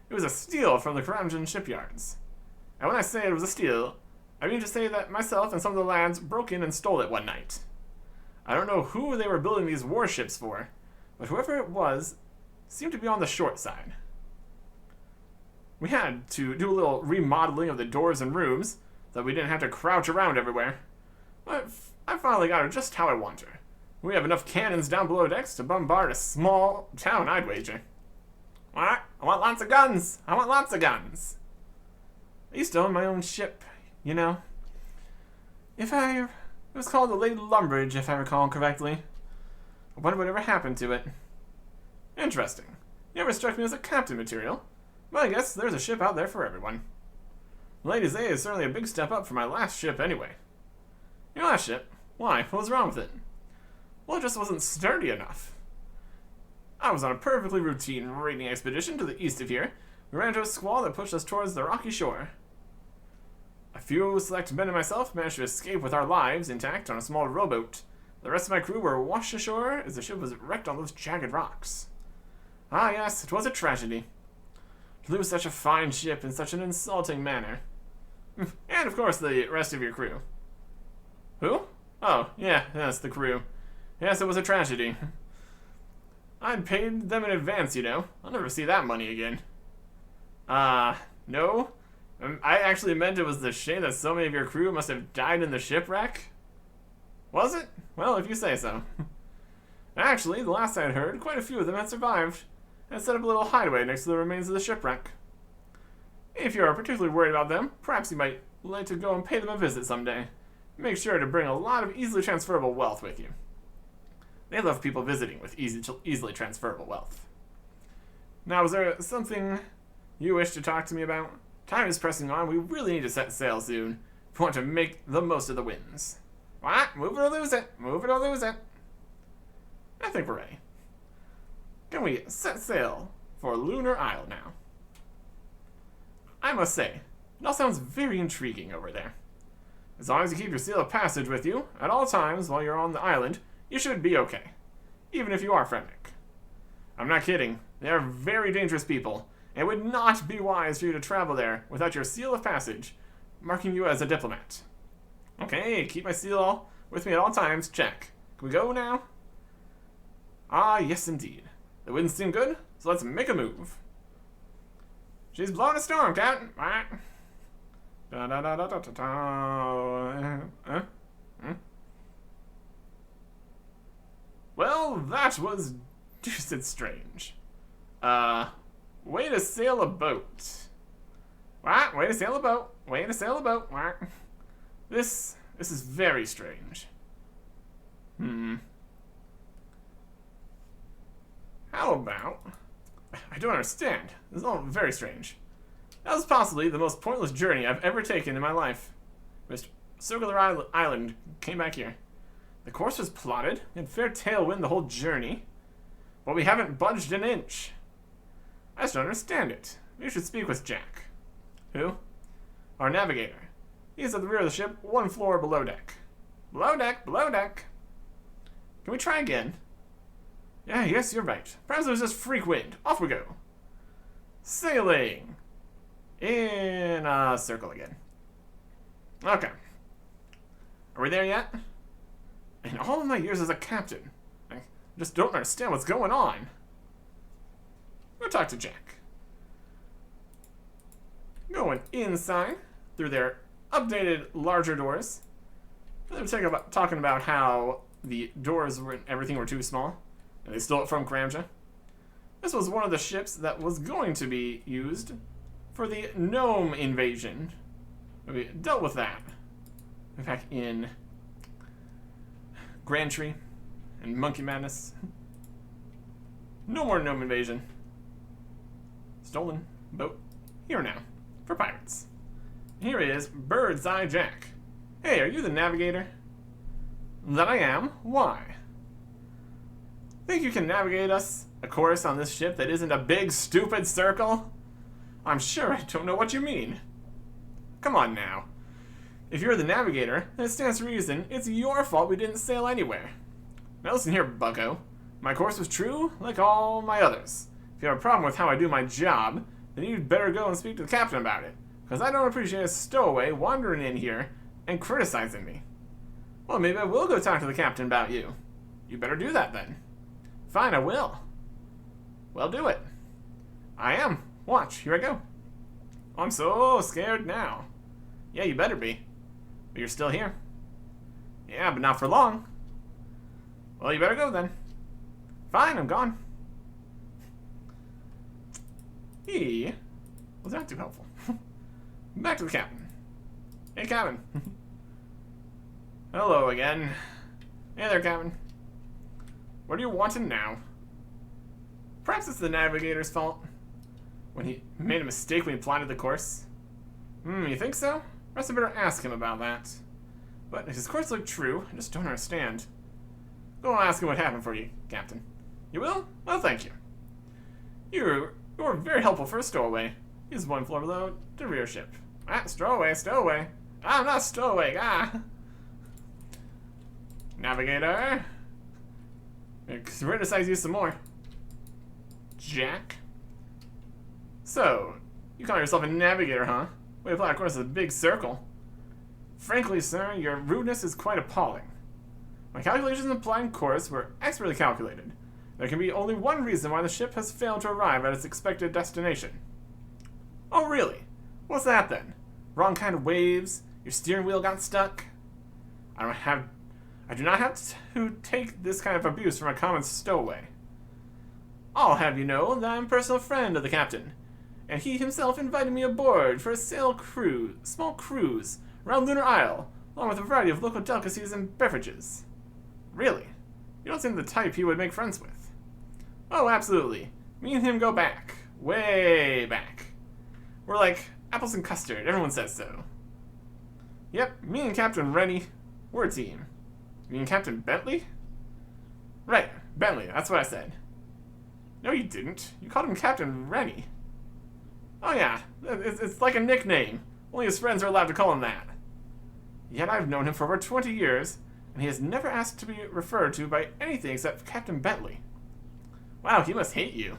It was a steal from the Kramjan shipyards. And when I say it was a steal, I mean to say that myself and some of the lads broke in and stole it one night. I don't know who they were building these warships for, but whoever it was seemed to be on the short side. We had to do a little remodeling of the doors and rooms, so that we didn't have to crouch around everywhere. But I finally got her just how I want her. We have enough cannons down below decks to bombard a small town, I'd wager. What? I want lots of guns! I want lots of guns! I used to own my own ship, you know. It was called the Lady Lumbridge, if I recall correctly. I wonder whatever happened to it. Interesting. You never struck me as a captain material, but I guess there's a ship out there for everyone. Lady Zay is certainly a big step up from my last ship anyway. Your last ship? Why? What was wrong with it? Well, it just wasn't sturdy enough. I was on a perfectly routine raiding expedition to the east of here. We ran into a squall that pushed us towards the rocky shore. A few select men and myself managed to escape with our lives intact on a small rowboat. The rest of my crew were washed ashore as the ship was wrecked on those jagged rocks. Ah yes, it was a tragedy. To lose such a fine ship in such an insulting manner. And of course the rest of your crew. Who? Oh, yes, the crew. Yes, it was a tragedy. I'd paid them in advance, you know. I'll never see that money again. No? I actually meant it was the shame that so many of your crew must have died in the shipwreck. Was it? Well, if you say so. Actually, the last I'd heard, quite a few of them had survived, and set up a little hideaway next to the remains of the shipwreck. If you are particularly worried about them, perhaps you might like to go and pay them a visit someday. Make sure to bring a lot of easily transferable wealth with you. They love people visiting with easily transferable wealth. Now, is there something you wish to talk to me about? Time is pressing on. We really need to set sail soon if we want to make the most of the winds. What? Move it or lose it. Move it or lose it. I think we're ready. Can we set sail for Lunar Isle now? I must say, it all sounds very intriguing over there. As long as you keep your seal of passage with you at all times while you're on the island, you should be okay, even if you are Fremnik. I'm not kidding. They are very dangerous people, and it would not be wise for you to travel there without your seal of passage, marking you as a diplomat. Okay, keep my seal with me at all times. Check. Can we go now? Ah, yes indeed. The winds seem good, so let's make a move. She's blowing a storm, Captain. Da da da da da da. Well, that was deuced strange. Way to sail a boat. What? Way to sail a boat. Way to sail a boat. What? This is very strange. How about... I don't understand. This is all very strange. That was possibly the most pointless journey I've ever taken in my life. Mr. Circular Island came back here. The course was plotted, in fair tailwind the whole journey, but we haven't budged an inch. I just don't understand it. You should speak with Jack. Who? Our navigator. He's at the rear of the ship, one floor below deck. Below deck, below deck. Can we try again? Yeah, yes, you're right. Perhaps it was just freak wind. Off we go. Sailing. In a circle again. Okay. Are we there yet? In all of my years as a captain, I just don't understand what's going on. We'll talk to Jack. Going inside through their updated larger doors. They were talking about how the doors and everything were too small, and they stole it from Kramja. This was one of the ships that was going to be used for the gnome invasion. We dealt with that. We're back in Grand Tree and Monkey Madness. No more gnome invasion. Stolen boat. Here now. For pirates. Here is Bird's Eye Jack. Hey, are you the navigator? That I am. Why? Think you can navigate us a course on this ship that isn't a big, stupid circle? I'm sure I don't know what you mean. Come on now. If you're the navigator, then it stands to reason it's your fault we didn't sail anywhere. Now listen here, bucko. My course was true, like all my others. If you have a problem with how I do my job, then you'd better go and speak to the captain about it, because I don't appreciate a stowaway wandering in here and criticizing me. Well, maybe I will go talk to the captain about you. You better do that then. Fine, I will. Well, do it. I am. Watch, here I go. I'm so scared now. Yeah, you better be. But you're still here. Yeah, but not for long. Well, you better go then. Fine, I'm gone. He was not too helpful. Back to the captain. Hey, captain. Hello again. Hey there, captain. What are you wanting now? Perhaps it's the navigator's fault. When he made a mistake when he plotted the course. You think so? Perhaps I better ask him about that. But if his course looked true, I just don't understand. Go and ask him what happened for you, Captain. You will? Well, thank you. You're very helpful for a stowaway. He's one floor below the rear ship. Ah, stowaway, stowaway. I'm not stowaway, Navigator. Criticize you some more. Jack? So, you call yourself a navigator, huh? Way to plot a course is a big circle. Frankly, sir, your rudeness is quite appalling. My calculations in plotting course were expertly calculated. There can be only one reason why the ship has failed to arrive at its expected destination. Oh, really? What's that then? Wrong kind of waves? Your steering wheel got stuck? I do not have to take this kind of abuse from a common stowaway. I'll have you know that I'm a personal friend of the captain, and he himself invited me aboard for a small cruise around Lunar Isle, along with a variety of local delicacies and beverages. Really? You don't seem the type he would make friends with. Oh, absolutely. Me and him go back. Way back. We're like apples and custard. Everyone says so. Yep, me and Captain Rennie, we're a team. You mean Captain Bentley? Right, Bentley, that's what I said. No, you didn't. You called him Captain Rennie. Oh yeah, it's like a nickname. Only his friends are allowed to call him that. Yet I've known him for over 20 years, and he has never asked to be referred to by anything except Captain Bentley. Wow, he must hate you.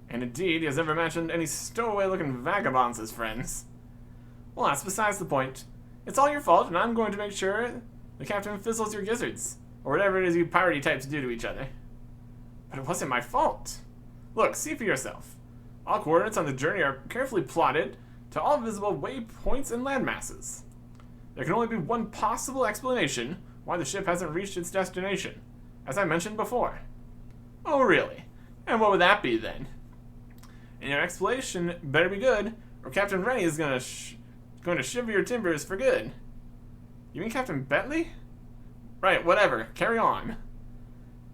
And indeed, he has never mentioned any stowaway-looking vagabonds as friends. Well, that's besides the point. It's all your fault, and I'm going to make sure the captain fizzles your gizzards, or whatever it is you piratey types do to each other. But it wasn't my fault. Look, see for yourself. All coordinates on the journey are carefully plotted to all visible waypoints and landmasses. There can only be one possible explanation why the ship hasn't reached its destination, as I mentioned before. Oh, really? And what would that be, then? And your explanation better be good, or Captain Rennie is going to shiver your timbers for good. You mean Captain Bentley? Right, whatever. Carry on.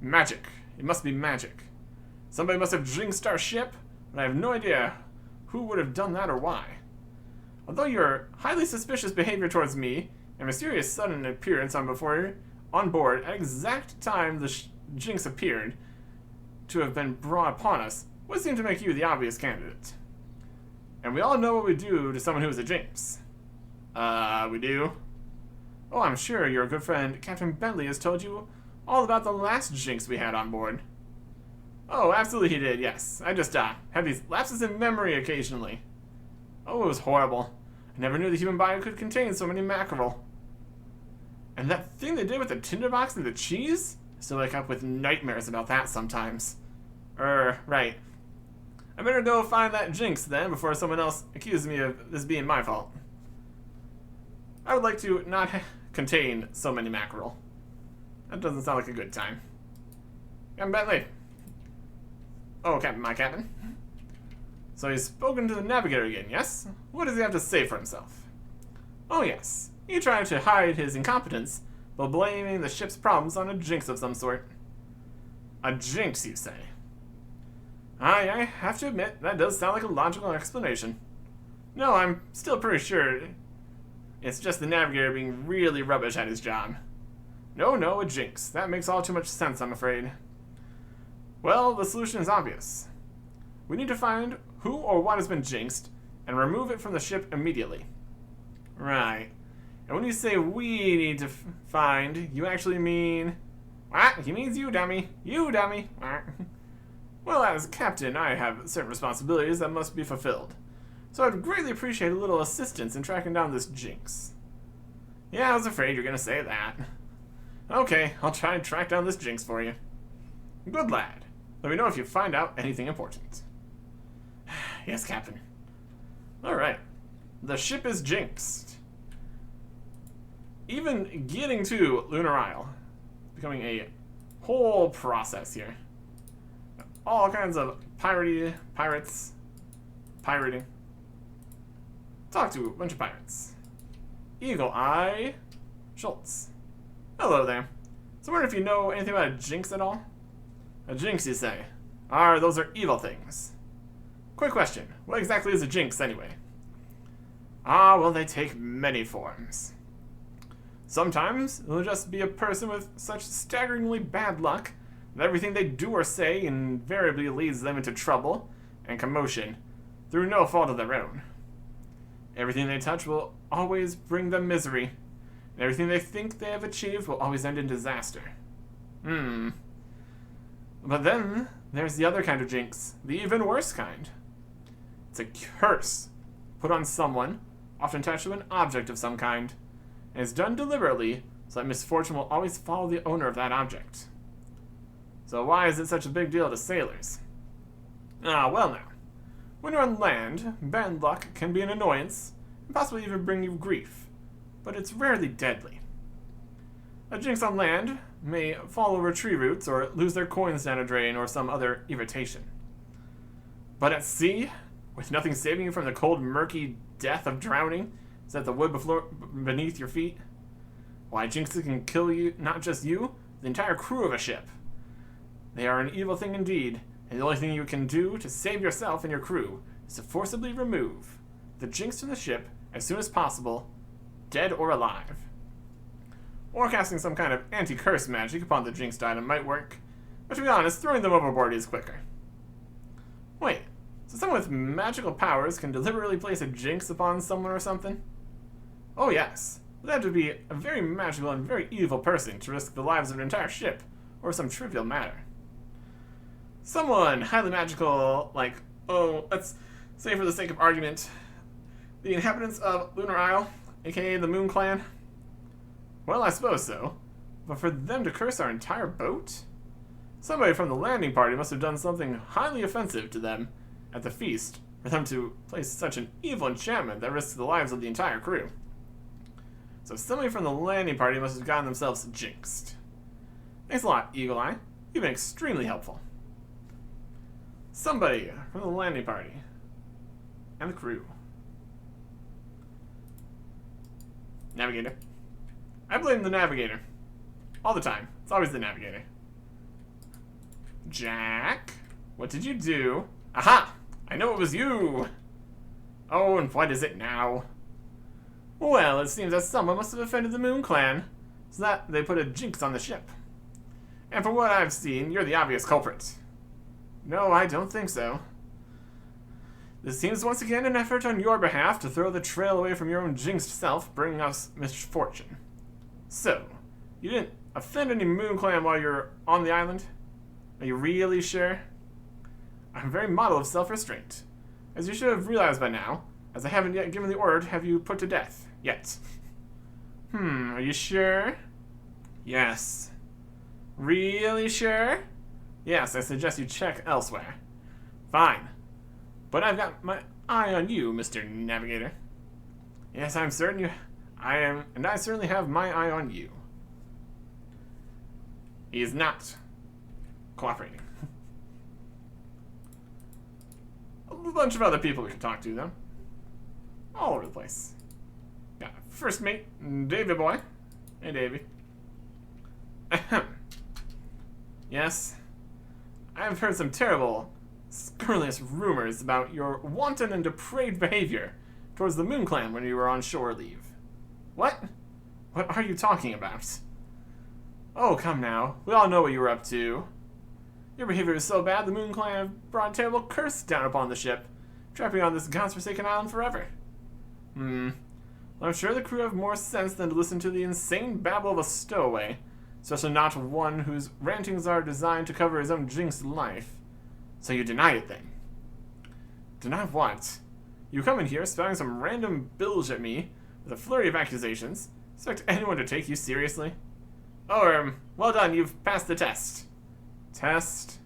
Magic. It must be magic. Somebody must have jinxed our ship, but I have no idea who would have done that or why. Although your highly suspicious behavior towards me and mysterious sudden appearance on board at exact time the jinx appeared to have been brought upon us would seem to make you the obvious candidate. And we all know what we do to someone who is a jinx. We do? Oh, I'm sure your good friend Captain Bentley has told you all about the last jinx we had on board. Oh, absolutely he did, yes. I just have these lapses in memory occasionally. Oh, it was horrible. I never knew the human body could contain so many mackerel. And that thing they did with the tinderbox and the cheese? I still wake up with nightmares about that sometimes. Right. I better go find that jinx then before someone else accuses me of this being my fault. I would like to not contain so many mackerel. That doesn't sound like a good time. Captain Bentley. Oh, my captain. So he's spoken to the navigator again, yes? What does he have to say for himself? Oh, yes. He tried to hide his incompetence by blaming the ship's problems on a jinx of some sort. A jinx, you say? I have to admit, that does sound like a logical explanation. No, I'm still pretty sure it's just the navigator being really rubbish at his job. No, a jinx. That makes all too much sense, I'm afraid. Well, the solution is obvious. We need to find who or what has been jinxed and remove it from the ship immediately. Right. And when you say we need to find, you actually mean... What? He means you, dummy. You, dummy. Well, as captain, I have certain responsibilities that must be fulfilled. So I'd greatly appreciate a little assistance in tracking down this jinx. Yeah, I was afraid you were going to say that. Okay, I'll try and track down this jinx for you. Good lad. Let me know if you find out anything important. Yes, Captain. Alright. The ship is jinxed. Even getting to Lunar Isle, becoming a whole process here. All kinds of pirates, pirating. Talk to a bunch of pirates. Eagle Eye Schultz. Hello there. So I wonder if you know anything about a jinx at all? A jinx, you say? Those are evil things. Quick question. What exactly is a jinx, anyway? Well, they take many forms. Sometimes it'll just be a person with such staggeringly bad luck that everything they do or say invariably leads them into trouble and commotion through no fault of their own. Everything they touch will always bring them misery, and everything they think they have achieved will always end in disaster. But then there's the other kind of jinx, the even worse kind. It's a curse put on someone, often attached to an object of some kind, and is done deliberately so that misfortune will always follow the owner of that object. So why is it such a big deal to sailors? Well now. When you're on land, bad luck can be an annoyance, and possibly even bring you grief, but it's rarely deadly. A jinx on land may fall over tree roots or lose their coins down a drain or some other irritation. But at sea, with nothing saving you from the cold, murky death of drowning, is that the wood beneath your feet? Why, jinxes can kill you, not just you, the entire crew of a ship. They are an evil thing indeed, and the only thing you can do to save yourself and your crew is to forcibly remove the jinx from the ship as soon as possible, dead or alive. Or casting some kind of anti-curse magic upon the jinxed item might work, but to be honest, throwing them overboard is quicker. Wait, so someone with magical powers can deliberately place a jinx upon someone or something? Oh yes, but that would be a very magical and very evil person to risk the lives of an entire ship, or some trivial matter. Someone highly magical, like, let's say for the sake of argument, the inhabitants of Lunar Isle, aka the Moon Clan? Well, I suppose so. But for them to curse our entire boat? Somebody from the landing party must have done something highly offensive to them at the feast for them to place such an evil enchantment that risks the lives of the entire crew. So somebody from the landing party must have gotten themselves jinxed. Thanks a lot, Eagle Eye. You've been extremely helpful. Somebody from the landing party and the crew. Navigator. I blame the navigator. All the time. It's always the navigator. Jack, what did you do? Aha! I know it was you! Oh, and what is it now? Well, it seems that someone must have offended the Moon Clan, so that they put a jinx on the ship. And from what I've seen, you're the obvious culprit. No, I don't think so. This seems once again an effort on your behalf to throw the trail away from your own jinxed self, bringing us misfortune. So, you didn't offend any Moon Clan while you're on the island? Are you really sure? I'm a very model of self-restraint, as you should have realized by now, as I haven't yet given the order to have you put to death. Yet. Are you sure? Yes. Really sure? Yes, I suggest you check elsewhere. Fine. But I've got my eye on you, Mr. Navigator. Yes, I'm certain and I certainly have my eye on you. He is not cooperating. A bunch of other people we can talk to, though. All over the place. Got first mate, Davy boy. Hey, Davy. Ahem. Yes, I've heard some terrible, scurrilous rumors about your wanton and depraved behavior towards the Moon Clan when you were on shore leave. What? What are you talking about? Oh, come now. We all know what you were up to. Your behavior was so bad, the Moon Clan brought a terrible curse down upon the ship, trapping you on this godforsaken island forever. Well, I'm sure the crew have more sense than to listen to the insane babble of a stowaway, especially not one whose rantings are designed to cover his own jinxed life. So you deny it then? Deny what? You come in here spouting some random bilge at me with a flurry of accusations. Expect anyone to take you seriously? Oh, well done, you've passed the test. Test?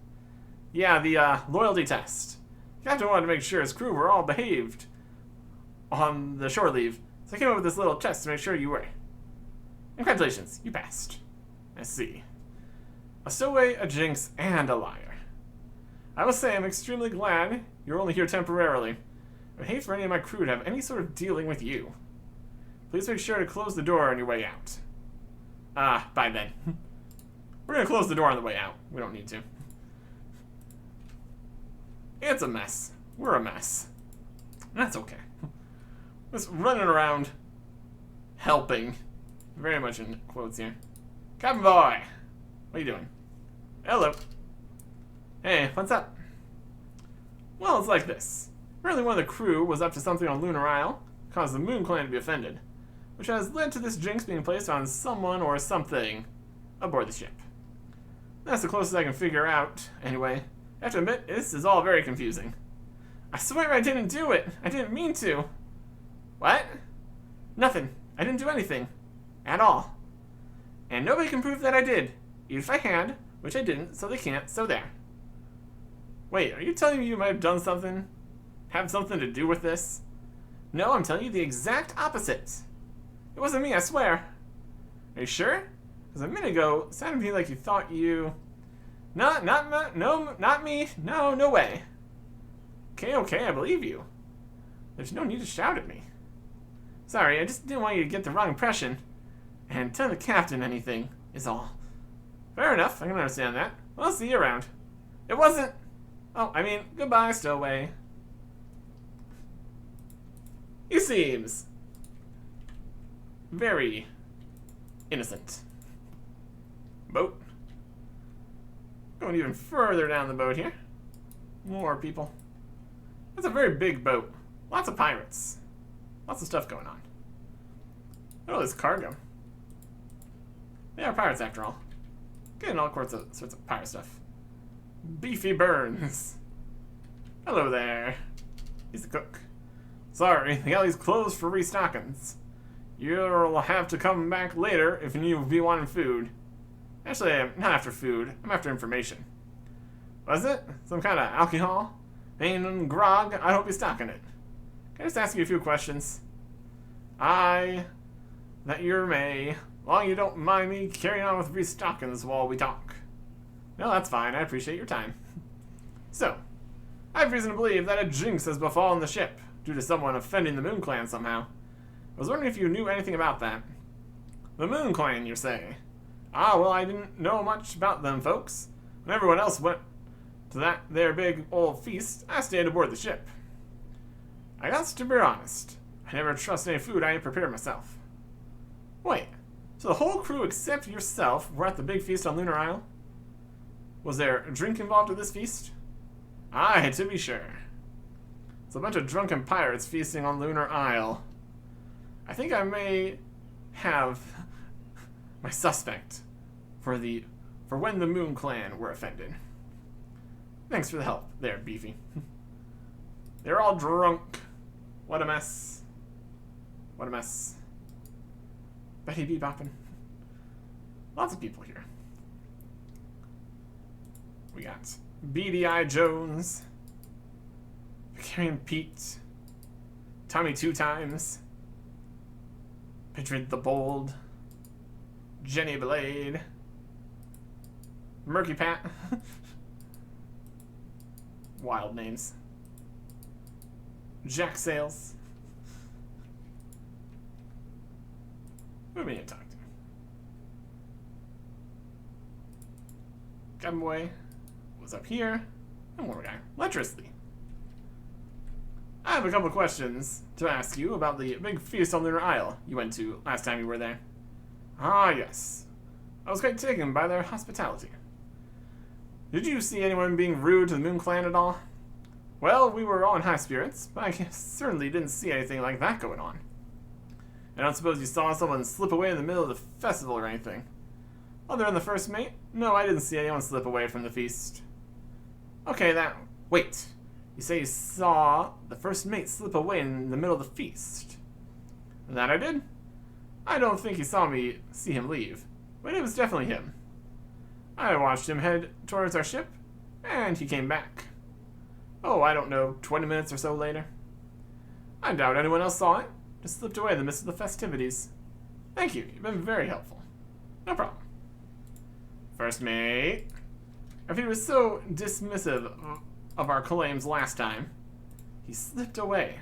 Yeah, the loyalty test. Captain wanted to make sure his crew were all behaved on the shore leave, so I came up with this little test to make sure you were. Congratulations, you passed. I see. A stowaway, a jinx, and a liar. I must say I'm extremely glad you're only here temporarily. I would hate for any of my crew to have any sort of dealing with you. Please make sure to close the door on your way out. Bye then. We're gonna close the door on the way out. We don't need to. It's a mess. We're a mess. That's okay. Just running around, helping. Very much in quotes here. Captain boy! What are you doing? Hello. Hey, what's up? Well, it's like this. Apparently one of the crew was up to something on Lunar Isle, caused the Moon Clan to be offended, which has led to this jinx being placed on someone or something aboard the ship. That's the closest I can figure out, anyway. I have to admit, this is all very confusing. I swear I didn't do it! I didn't mean to! What? Nothing. I didn't do anything. At all. And nobody can prove that I did. Even if I had, which I didn't, so they can't, so there. Wait, are you telling me you might have done something? Have something to do with this? No, I'm telling you the exact opposite. It wasn't me, I swear. Are you sure? Because a minute ago, it sounded to me like you thought you... No, not me. No way. Okay, I believe you. There's no need to shout at me. Sorry, I just didn't want you to get the wrong impression. And tell the captain anything, is all. Fair enough, I can understand that. Well, I'll see you around. It wasn't... Oh, I mean, goodbye, stowaway. He seems... very... innocent. Boat. Going even further down the boat here. More people. That's a very big boat. Lots of pirates. Lots of stuff going on. Oh, there's cargo. They are pirates after all. Getting all sorts of pirate stuff. Beefy Burns. Hello there. He's the cook. Sorry, the galley's closed for restockings. You'll have to come back later if you be wanting food. Actually, I'm not after food. I'm after information. Was it? Some kind of alcohol? Ain't grog? I hope you're stocking it. Can I just ask you a few questions? That you may. Long you don't mind me carrying on with restockings while we talk. No, that's fine. I appreciate your time. So, I have reason to believe that a jinx has befallen the ship due to someone offending the Moon Clan somehow. I was wondering if you knew anything about that. The Moon Clan, you say? Well, I didn't know much about them folks. When everyone else went to that their big old feast, I stayed aboard the ship. I got to be honest. I never trust any food I ain't prepared myself. Wait, so the whole crew except yourself were at the big feast on Lunar Isle? Was there a drink involved at this feast? Aye, to be sure. It's a bunch of drunken pirates feasting on Lunar Isle. I think I may have my suspect for when the Moon Clan were offended. Thanks for the help there, Beefy. They're all drunk. What a mess. What a mess. Betty Beboppin'. Lots of people here. We got BDI Jones, Vicarian Pete, Tommy Two Times, Patriot the Bold, Jenny Blade, Murky Pat. Wild names. Jack Sales. Who do we need to talk to? Cabin boy was up here. And one more guy. Lecherously. I have a couple of questions to ask you about the big feast on Lunar Isle you went to last time you were there. Ah, yes. I was quite taken by their hospitality. Did you see anyone being rude to the Moon Clan at all? Well, we were all in high spirits, but I certainly didn't see anything like that going on. I don't suppose you saw someone slip away in the middle of the festival or anything. Other than the first mate? No, I didn't see anyone slip away from the feast. Okay, wait. You say you saw the first mate slip away in the middle of the feast? That I did? I don't think you saw me see him leave, but it was definitely him. I watched him head towards our ship, and he came back. Oh, I don't know, 20 minutes or so later. I doubt anyone else saw it. Just slipped away in the midst of the festivities. Thank you, you've been very helpful. No problem. First mate. If he was so dismissive of our claims last time, he slipped away.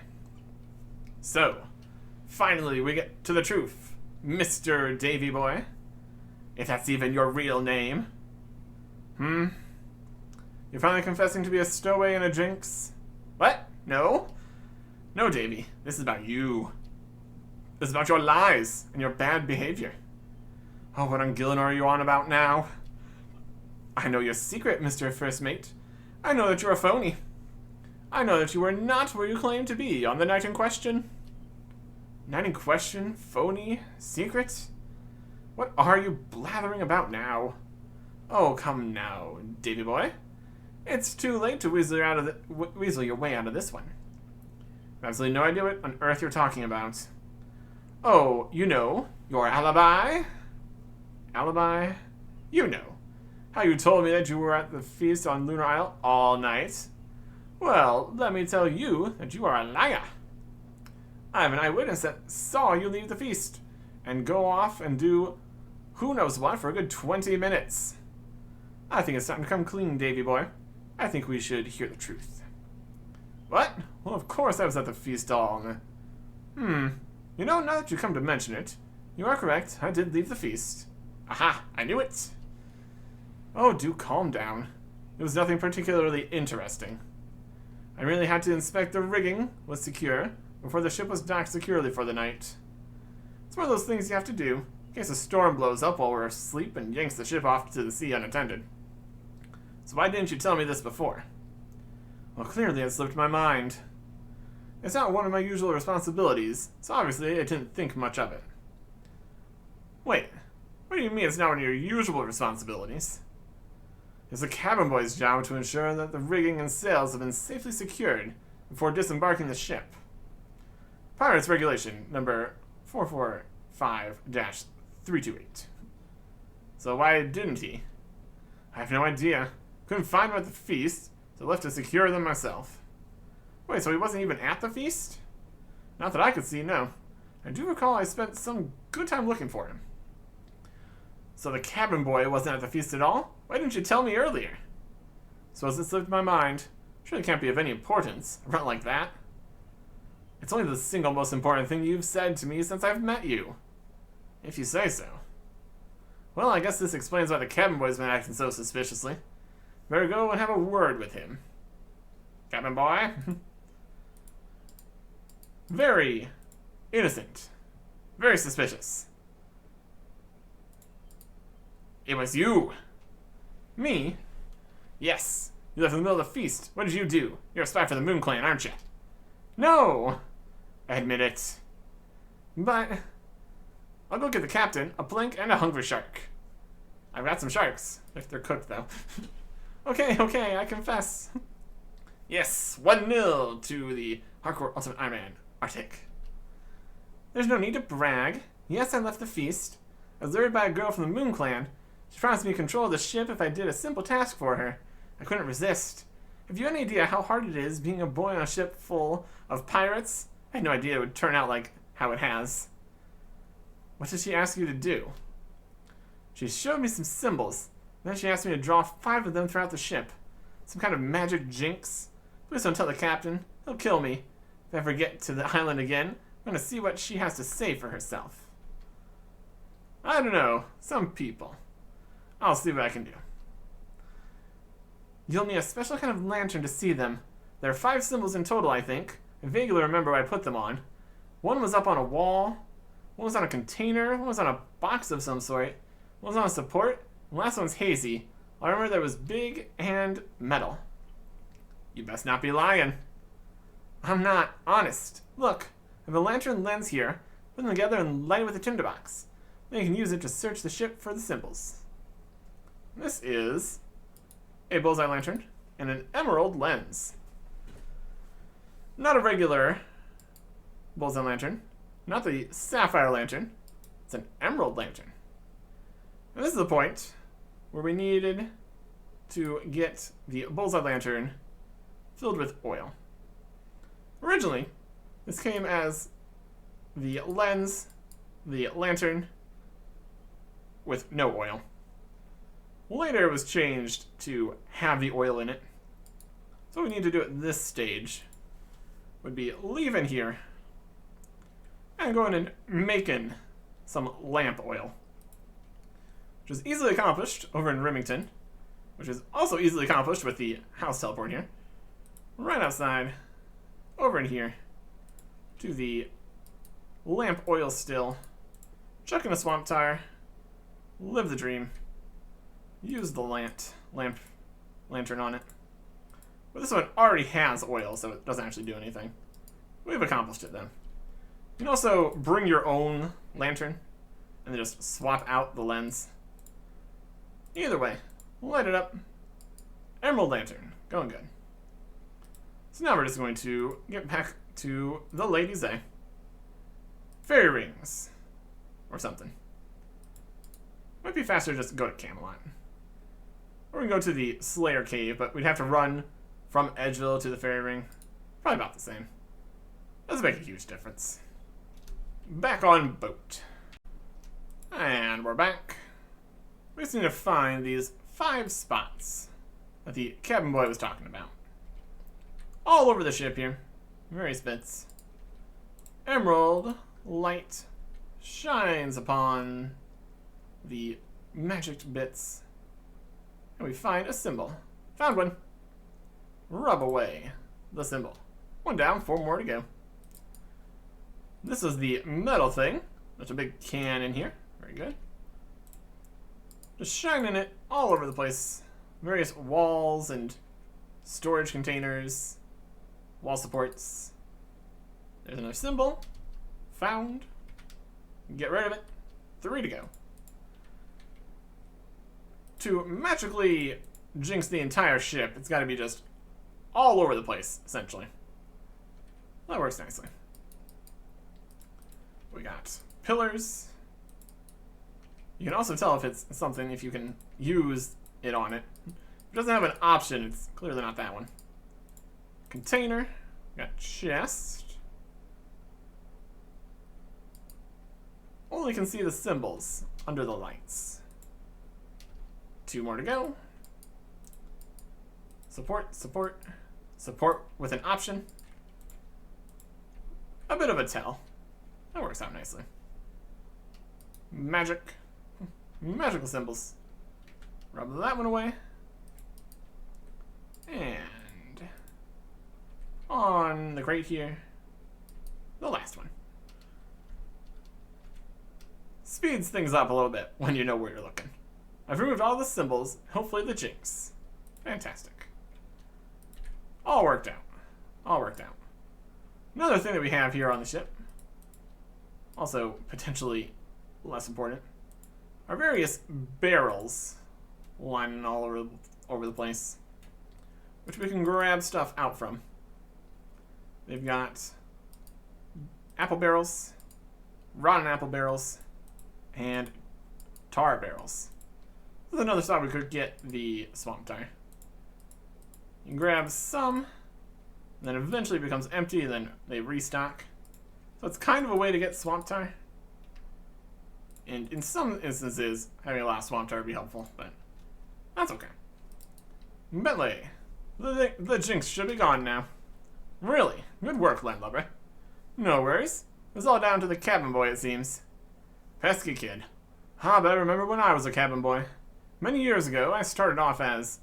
So, finally we get to the truth, Mr. Davy Boy. If that's even your real name. You're finally confessing to be a stowaway and a jinx? What? No? No, Davy. This is about you. This is about your lies and your bad behavior. Oh, what on Gillen are you on about now? I know your secret, Mr. First Mate. I know that you're a phony. I know that you were not where you claimed to be on the night in question. Night in question? Phony? Secret? What are you blathering about now? Oh, come now, Davy boy. It's too late to weasel your way out of this one. I have absolutely no idea what on earth you're talking about. Oh, you know, your alibi? Alibi? You know. How you told me that you were at the feast on Lunar Isle all night. Well, let me tell you that you are a liar. I have an eyewitness that saw you leave the feast and go off and do who knows what for a good 20 minutes. I think it's time to come clean, Davy boy. I think we should hear the truth. What? Well, of course I was at the feast all. You know, now that you come to mention it, you are correct. I did leave the feast. Aha! I knew it! Oh, do calm down. It was nothing particularly interesting. I really had to inspect the rigging was secure before the ship was docked securely for the night. It's one of those things you have to do in case a storm blows up while we're asleep and yanks the ship off to the sea unattended. So why didn't you tell me this before? Well, clearly it slipped my mind. It's not one of my usual responsibilities, so obviously I didn't think much of it. Wait, what do you mean it's not one of your usual responsibilities? It's the cabin boy's job to ensure that the rigging and sails have been safely secured before disembarking the ship. Pirates Regulation number 445-328. So why didn't he? I have no idea. Couldn't find him at the feast, so left to secure them myself. Wait, so he wasn't even at the feast? Not that I could see, no. I do recall I spent some good time looking for him. So the cabin boy wasn't at the feast at all? Why didn't you tell me earlier? Suppose it slipped my mind. Surely can't be of any importance. A run like that. It's only the single most important thing you've said to me since I've met you. If you say so. Well, I guess this explains why the cabin boy's been acting so suspiciously. Better go and have a word with him. Cabin boy? Very innocent. Very suspicious. It was you. Me? Yes. You left in the middle of the feast. What did you do? You're a spy for the Moon Clan, aren't you? No! I admit it. But I'll go get the captain, a plank, and a hungry shark. I've got some sharks, if they're cooked, though. Okay, I confess. Yes, 1-0 to the hardcore Ultimate Ironman, Artic. There's no need to brag. Yes, I left the feast. I was lured by a girl from the Moon Clan. She promised me control of the ship if I did a simple task for her. I couldn't resist. Have you any idea how hard it is being a boy on a ship full of pirates? I had no idea it would turn out like how it has. What did she ask you to do? She showed me some symbols. Then she asked me to draw 5 of them throughout the ship. Some kind of magic jinx. Please don't tell the captain. He'll kill me. If I ever get to the island again, I'm going to see what she has to say for herself. I don't know. Some people. I'll see what I can do. You'll need a special kind of lantern to see them. There are 5 symbols in total, I think. I vaguely remember what I put them on. One was up on a wall. One was on a container. One was on a box of some sort. One was on a support. The last one's hazy. I remember that was big and metal. You best not be lying. I'm not. Honest. Look. I have a lantern lens here. Put them together and light it with a tinderbox. Then you can use it to search the ship for the symbols. This is a bullseye lantern and an emerald lens. Not a regular bullseye lantern. Not the sapphire lantern. It's an emerald lantern. And this is the point where we needed to get the bullseye lantern filled with oil. Originally, this came as the lens, the lantern, with no oil. Later it was changed to have the oil in it. So what we need to do at this stage would be leave in here and go in and make in some lamp oil, which is easily accomplished over in Remington, which is also easily accomplished with the house teleport here. Right outside, over in here, to the lamp oil still, chuck in a swamp tire, live the dream, use the lantern on it. But this one already has oil, so it doesn't actually do anything. We've accomplished it then. You can also bring your own lantern and then just swap out the lens. Either way, light it up. Emerald lantern, going good. So now we're just going to get back to the Ladies' A. Fairy rings. Or something. Might be faster to just go to Camelot. Or we can go to the Slayer Cave, but we'd have to run from Edgeville to the fairy ring. Probably about the same. Doesn't make a huge difference. Back on boat. And we're back. We just need to find these 5 spots that the cabin boy was talking about. All over the ship here. Various bits. Emerald light shines upon the magic bits. And we find a symbol. Found one. Rub away the symbol. 1 down, 4 more to go. This is the metal thing. There's a big can in here. Very good. Just shining it all over the place. Various walls and storage containers. Wall supports. There's another symbol. Found. Get rid of it. 3 to go. To magically jinx the entire ship, it's got to be just all over the place, essentially. That works nicely. We got pillars. You can also tell if it's something if you can use it on it. If it doesn't have an option, it's clearly not that one. Container. We got chest. Only can see the symbols under the lights. 2 more to go. Support, support, support with an option. A bit of a tell. That works out nicely. Magic. Magical symbols. Rub that one away. And on the crate here, the last one. Speeds things up a little bit when you know where you're looking. I've removed all the symbols, hopefully the jinx. Fantastic. All worked out. All worked out. Another thing that we have here on the ship, also potentially less important, are various barrels lining all over the place, which we can grab stuff out from. They've got apple barrels, rotten apple barrels, and tar barrels. This is another spot we could get the swamp tire. You can grab some, and then eventually it becomes empty, and then they restock. So it's kind of a way to get swamp tire. And in some instances, having a lot of swamp tire would be helpful, but that's okay. Bentley, the jinx should be gone now. Really? Good work, landlubber. No worries. It's all down to the cabin boy, it seems. Pesky kid. Ah, but I remember when I was a cabin boy. Many years ago, I started off as...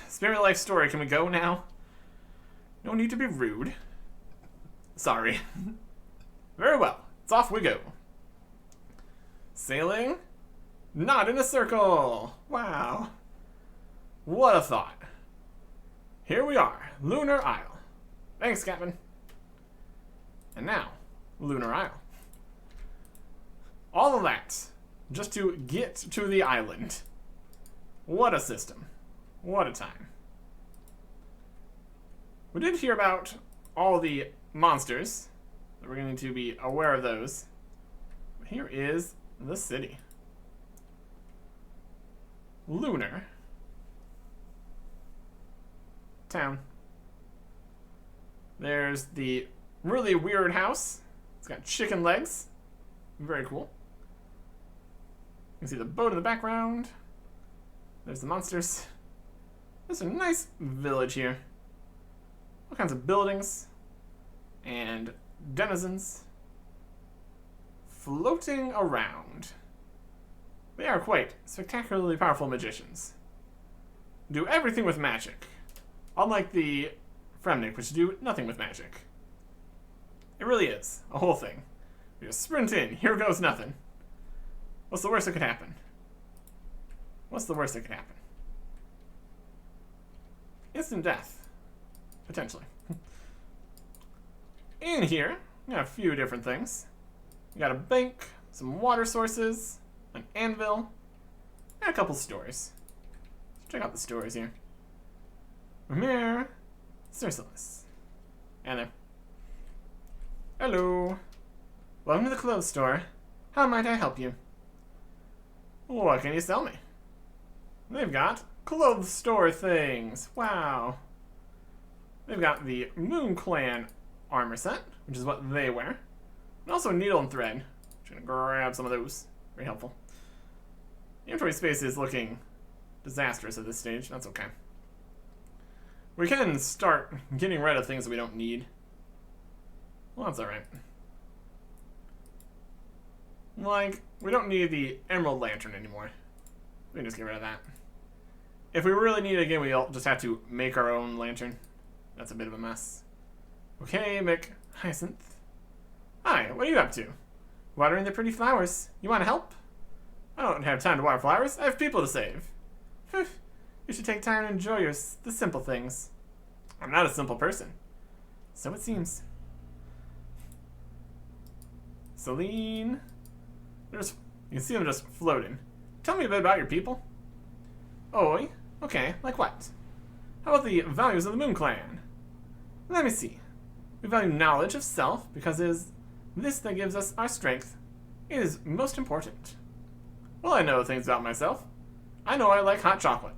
Spirit life story, can we go now? No need to be rude. Sorry. Very well, it's off we go. Sailing? Not in a circle! Wow. What a thought. Here we are, Lunar Isle. Thanks, Captain. And now, Lunar Isle. All of that, just to get to the island. What a system. What a time. We did hear about all the monsters. We're going to be aware of those. Here is the city. Lunar Town. There's the really weird house. It's got chicken legs. Very cool. You can see the boat in the background. There's the monsters. There's a nice village here. All kinds of buildings and denizens floating around. They are quite spectacularly powerful magicians. Do everything with magic. Unlike the Fremnik, which do nothing with magic. It really is a whole thing. You just sprint in, here goes nothing. What's the worst that could happen? What's the worst that could happen? Instant death. Potentially. In here, we got a few different things. We got a bank, some water sources, an anvil, and a couple stores. Let's check out the stores here. Ramir, Cercilis. And there. Hello. Welcome to the clothes store. How might I help you? What can you sell me? They've got clothes store things. Wow. They've got the Moon Clan armor set, which is what they wear. And also needle and thread. Just gonna grab some of those. Very helpful. The inventory space is looking disastrous at this stage. That's okay. We can start getting rid of things that we don't need. Well, that's alright. Like, we don't need the Emerald Lantern anymore. We can just get rid of that. If we really need it again, we'll just have to make our own lantern. That's a bit of a mess. Okay, Mick. Hyacinth. Hi, what are you up to? Watering the pretty flowers. You want to help? I don't have time to water flowers. I have people to save. You should take time to enjoy the simple things. I'm not a simple person. So it seems. Celine. You can see them just floating. Tell me a bit about your people. Oh, okay, like what? How about the values of the Moon Clan? Let me see. We value knowledge of self because it is this that gives us our strength. It is most important. Well, I know things about myself. I know I like hot chocolate.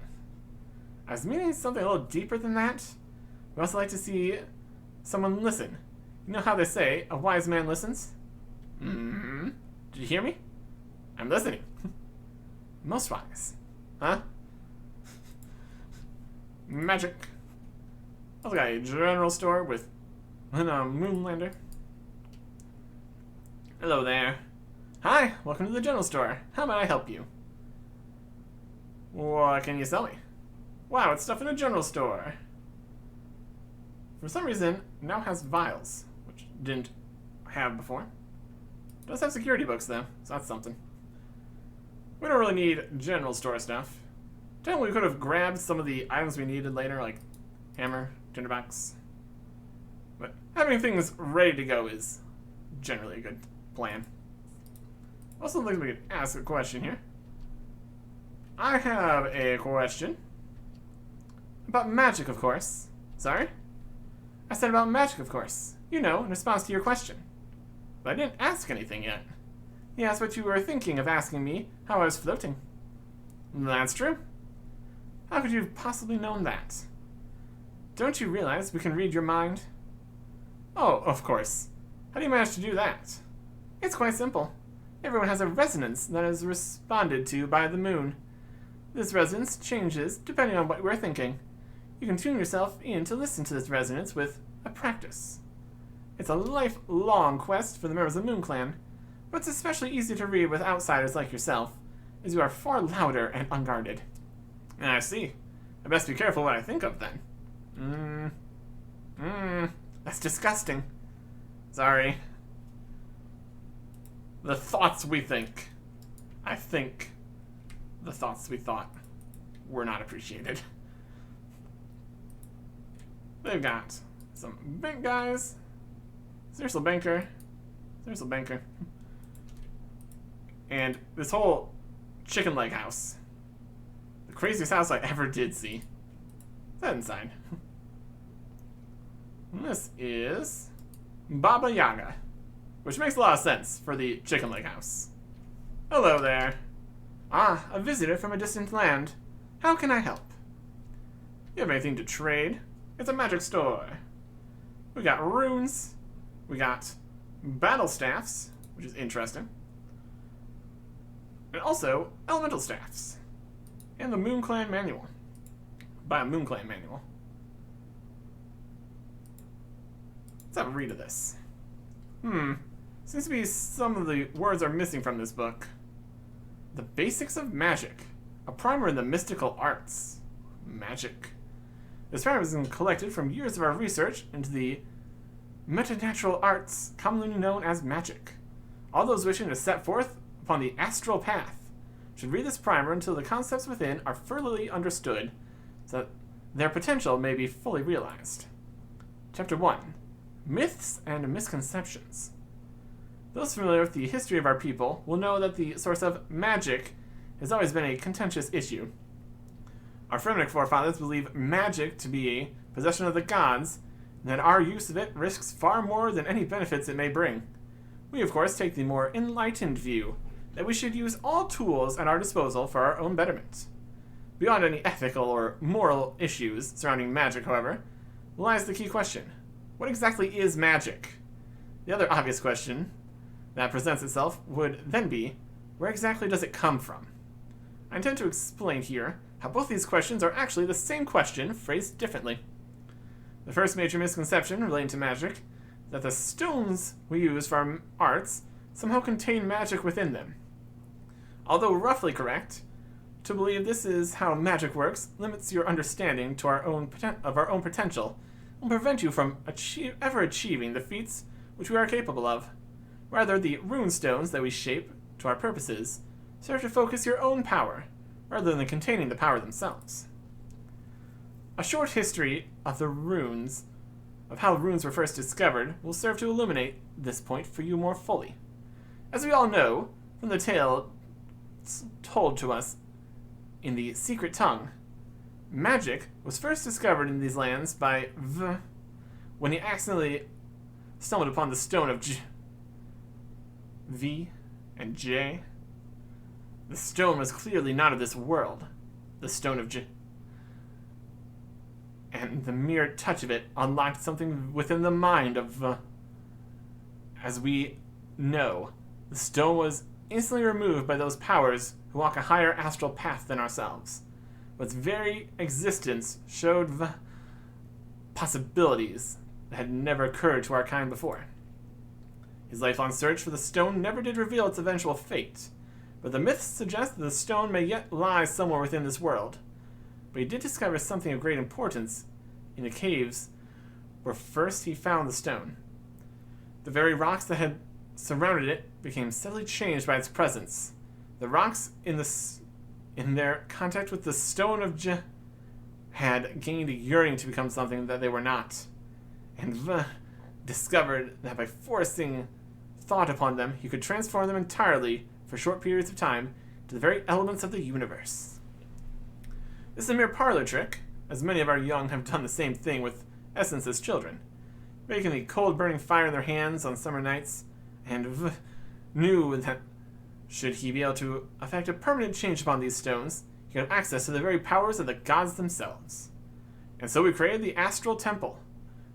I was meaning something a little deeper than that. We also like to see someone listen. You know how they say, a wise man listens? Mm-hmm. Did you hear me? I'm listening. Most wise. Huh? Magic. Also got a general store with a Moonlander. Hello there. Hi, welcome to the general store. How may I help you? What can you sell me? Wow, it's stuff in a general store. For some reason, it now has vials, which it didn't have before. It does have security books though, so that's something. We don't really need general store stuff. Technically, we could have grabbed some of the items we needed later, like hammer, tinderbox. But having things ready to go is generally a good plan. Also, looks like we could ask a question here. I have a question. About magic, of course. Sorry? I said about magic, of course. You know, in response to your question. But I didn't ask anything yet. You asked what you were thinking of asking me, how I was floating. That's true. How could you have possibly known that? Don't you realize we can read your mind? Oh, of course. How do you manage to do that? It's quite simple. Everyone has a resonance that is responded to by the moon. This resonance changes depending on what we're thinking. You can tune yourself in to listen to this resonance with a practice. It's a lifelong quest for the members of the Moon Clan, but it's especially easy to read with outsiders like yourself, as you are far louder and unguarded. I see. I best be careful what I think of, then. That's disgusting. Sorry. The thoughts we think. I think the thoughts we thought were not appreciated. They've got some bank guys. Seriously, banker. Seriously, banker. And this whole chicken leg house. The craziest house I ever did see. What's that inside? And this is Baba Yaga, which makes a lot of sense for the chicken leg house. Hello there. Ah, a visitor from a distant land. How can I help? You have anything to trade? It's a magic store. We got runes. We got battle staffs, which is interesting. And also elemental staffs. And the Moon Clan manual. Buy a Moon Clan manual. Let's have a read of this. Seems to be some of the words are missing from this book. The basics of magic. A primer in the mystical arts. Magic. This primer has been collected from years of our research into the metanatural arts, commonly known as magic. All those wishing to set forth upon the astral path should read this primer until the concepts within are thoroughly understood, so that their potential may be fully realized. Chapter 1. Myths and Misconceptions. Those familiar with the history of our people will know that the source of magic has always been a contentious issue. Our Fremennik forefathers believe magic to be a possession of the gods, and that our use of it risks far more than any benefits it may bring. We, of course, take the more enlightened view that we should use all tools at our disposal for our own betterment. Beyond any ethical or moral issues surrounding magic, however, lies the key question. What exactly is magic? The other obvious question that presents itself would then be, where exactly does it come from? I intend to explain here how both these questions are actually the same question, phrased differently. The first major misconception relating to magic is that the stones we use for our arts somehow contain magic within them. Although roughly correct, to believe this is how magic works limits your understanding to our own potential and prevent you from ever achieving the feats which we are capable of. Rather, the rune stones that we shape to our purposes serve to focus your own power, rather than containing the power themselves. A short history of the runes, of how runes were first discovered, will serve to illuminate this point for you more fully. As we all know, from the tale told to us in the secret tongue, magic was first discovered in these lands by when he accidentally stumbled upon the stone of V and J. The stone was clearly not of this world, the stone of and the mere touch of it unlocked something within the mind of As we know, the stone was instantly removed by those powers who walk a higher astral path than ourselves. But its very existence showed possibilities that had never occurred to our kind before. His lifelong search for the stone never did reveal its eventual fate, but the myths suggest that the stone may yet lie somewhere within this world. But he did discover something of great importance in the caves where first he found the stone. The very rocks that had surrounded it became steadily changed by its presence. The rocks in their contact with the stone of had gained a yearning to become something that they were not, and discovered that by forcing thought upon them, he could transform them entirely for short periods of time to the very elements of the universe. This is a mere parlor trick, as many of our young have done the same thing with essence as children, making the cold burning fire in their hands on summer nights, and knew that should he be able to effect a permanent change upon these stones, he could have access to the very powers of the gods themselves. And so we created the Astral Temple.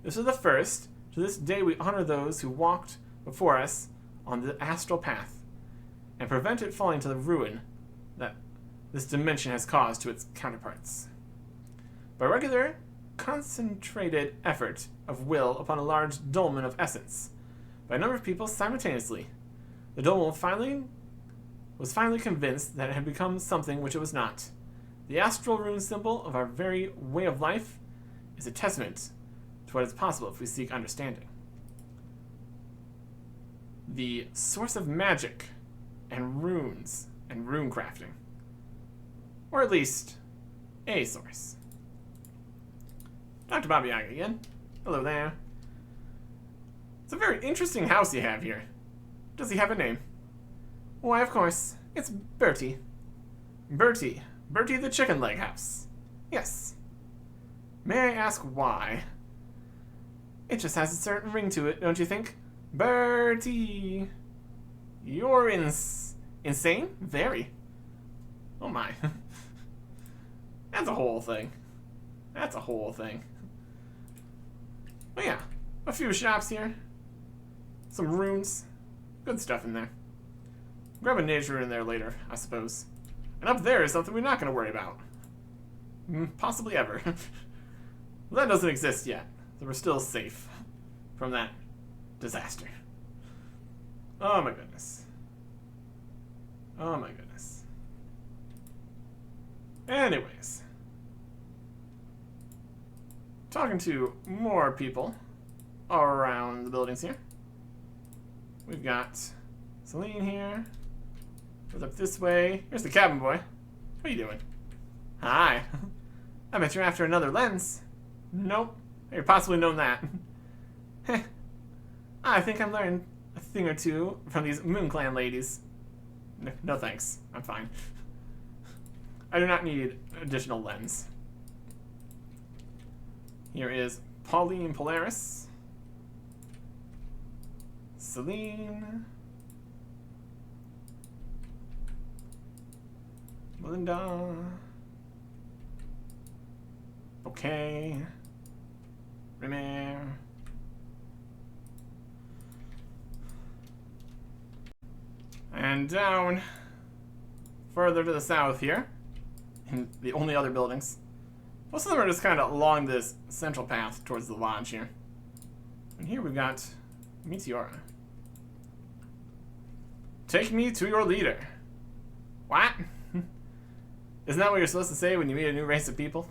This is the first. To this day we honor those who walked before us on the astral path, and prevent it falling to the ruin that this dimension has caused to its counterparts. By regular, concentrated effort of will upon a large dolmen of essence, by a number of people simultaneously, The dome was finally convinced that it had become something which it was not. The astral rune symbol of our very way of life is a testament to what is possible if we seek understanding. The source of magic and runes and rune crafting. Or at least, a source. Dr. Baba Yaga again. Hello there. It's a very interesting house you have here. Does he have a name? Why, of course, it's Bertie. Bertie the chicken leg house. Yes. May I ask why? It just has a certain ring to it, don't you think? Bertie! You're insane? Very. Oh my. That's a whole thing. That's a whole thing. But yeah, a few shops here. Some runes. Good stuff in there. Grab a nature in there later, I suppose. And up there is something we're not going to worry about. Possibly ever. Well, that doesn't exist yet. So we're still safe from that disaster. Oh my goodness. Oh my goodness. Anyways. Talking to more people around the buildings here. We've got Celine here. Goes up this way. Here's the cabin boy. What are you doing? Hi. I bet you're after another lens. Nope. You've possibly known that. I think I'm learning a thing or two from these Moon Clan ladies. No thanks. I'm fine. I do not need additional lens. Here is Pauline Polaris. Celine. Melinda. Okay. Remer. And down further to the south here, in the only other buildings. Most of them are just kind of along this central path towards the lodge here. And here we've got Meteora. Take me to your leader. What? Isn't that what you're supposed to say when you meet a new race of people?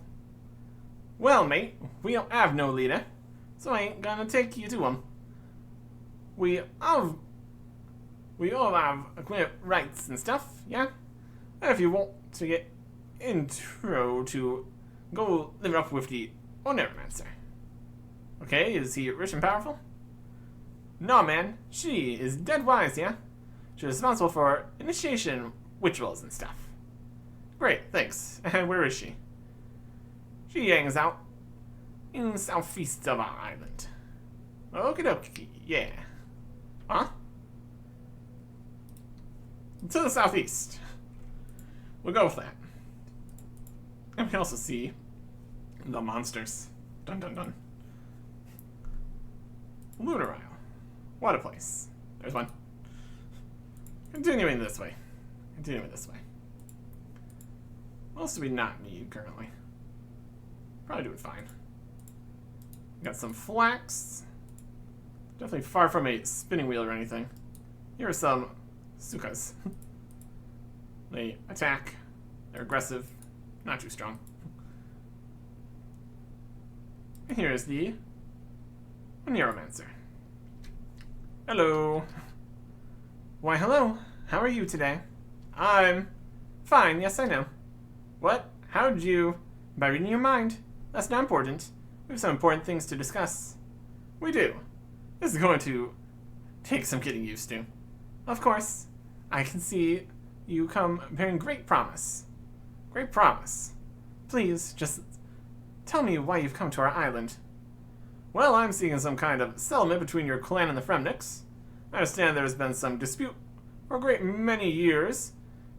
Well, mate, we don't have no leader, so I ain't gonna take you to him. We all have equipment rights and stuff, yeah? And if you want to get intro to go live up with the Neuromancer. Okay, is he rich and powerful? No, man, she is dead wise, yeah? She's responsible for initiation rituals and stuff. Great, thanks. And where is she? She hangs out in the southeast of our island. Okie dokie, yeah. Huh? To the southeast. We'll go with that. And we can also see the monsters. Dun dun dun. Lunar Isle. What a place. There's one. Continuing this way. Continuing this way. What else do we not need currently? Probably doing fine. Got some flax. Definitely far from a spinning wheel or anything. Here are some sukas. They attack. They're aggressive. Not too strong. And here is the Neuromancer. Hello. Why, hello. How are you today? I'm fine, yes I know. What? How did you? By reading your mind. That's not important. We have some important things to discuss. We do. This is going to take some getting used to. Of course. I can see you come bearing great promise. Great promise. Please, just tell me why you've come to our island. Well, I'm seeing some kind of settlement between your clan and the Fremniks. I understand there's been some dispute for a great many years.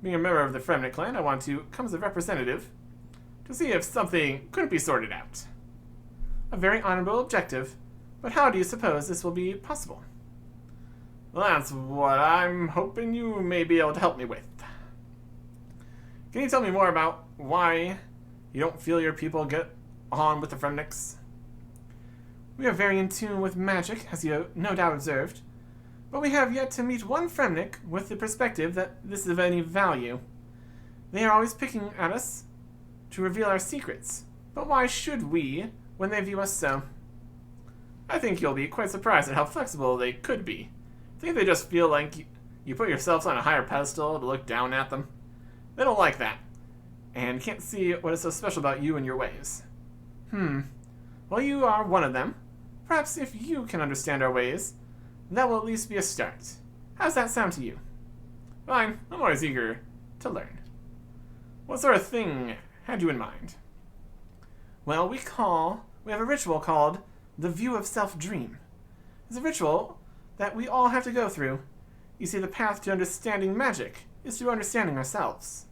Being a member of the Fremnik clan, I want to come as a representative to see if something couldn't be sorted out. A very honorable objective, but how do you suppose this will be possible? Well, that's what I'm hoping you may be able to help me with. Can you tell me more about why you don't feel your people get on with the Fremniks? We are very in tune with magic, as you no doubt observed. But we have yet to meet one Fremnik with the perspective that this is of any value. They are always picking at us to reveal our secrets. But why should we when they view us so? I think you'll be quite surprised at how flexible they could be. I think they just feel like you put yourselves on a higher pedestal to look down at them. They don't like that, and can't see what is so special about you and your ways. Well, you are one of them. Perhaps if you can understand our ways, that will at least be a start. How's that sound to you? Fine, I'm always eager to learn. What sort of thing had you in mind? Well, we have a ritual called the View of Self-Dream. It's a ritual that we all have to go through. You see, the path to understanding magic is through understanding ourselves.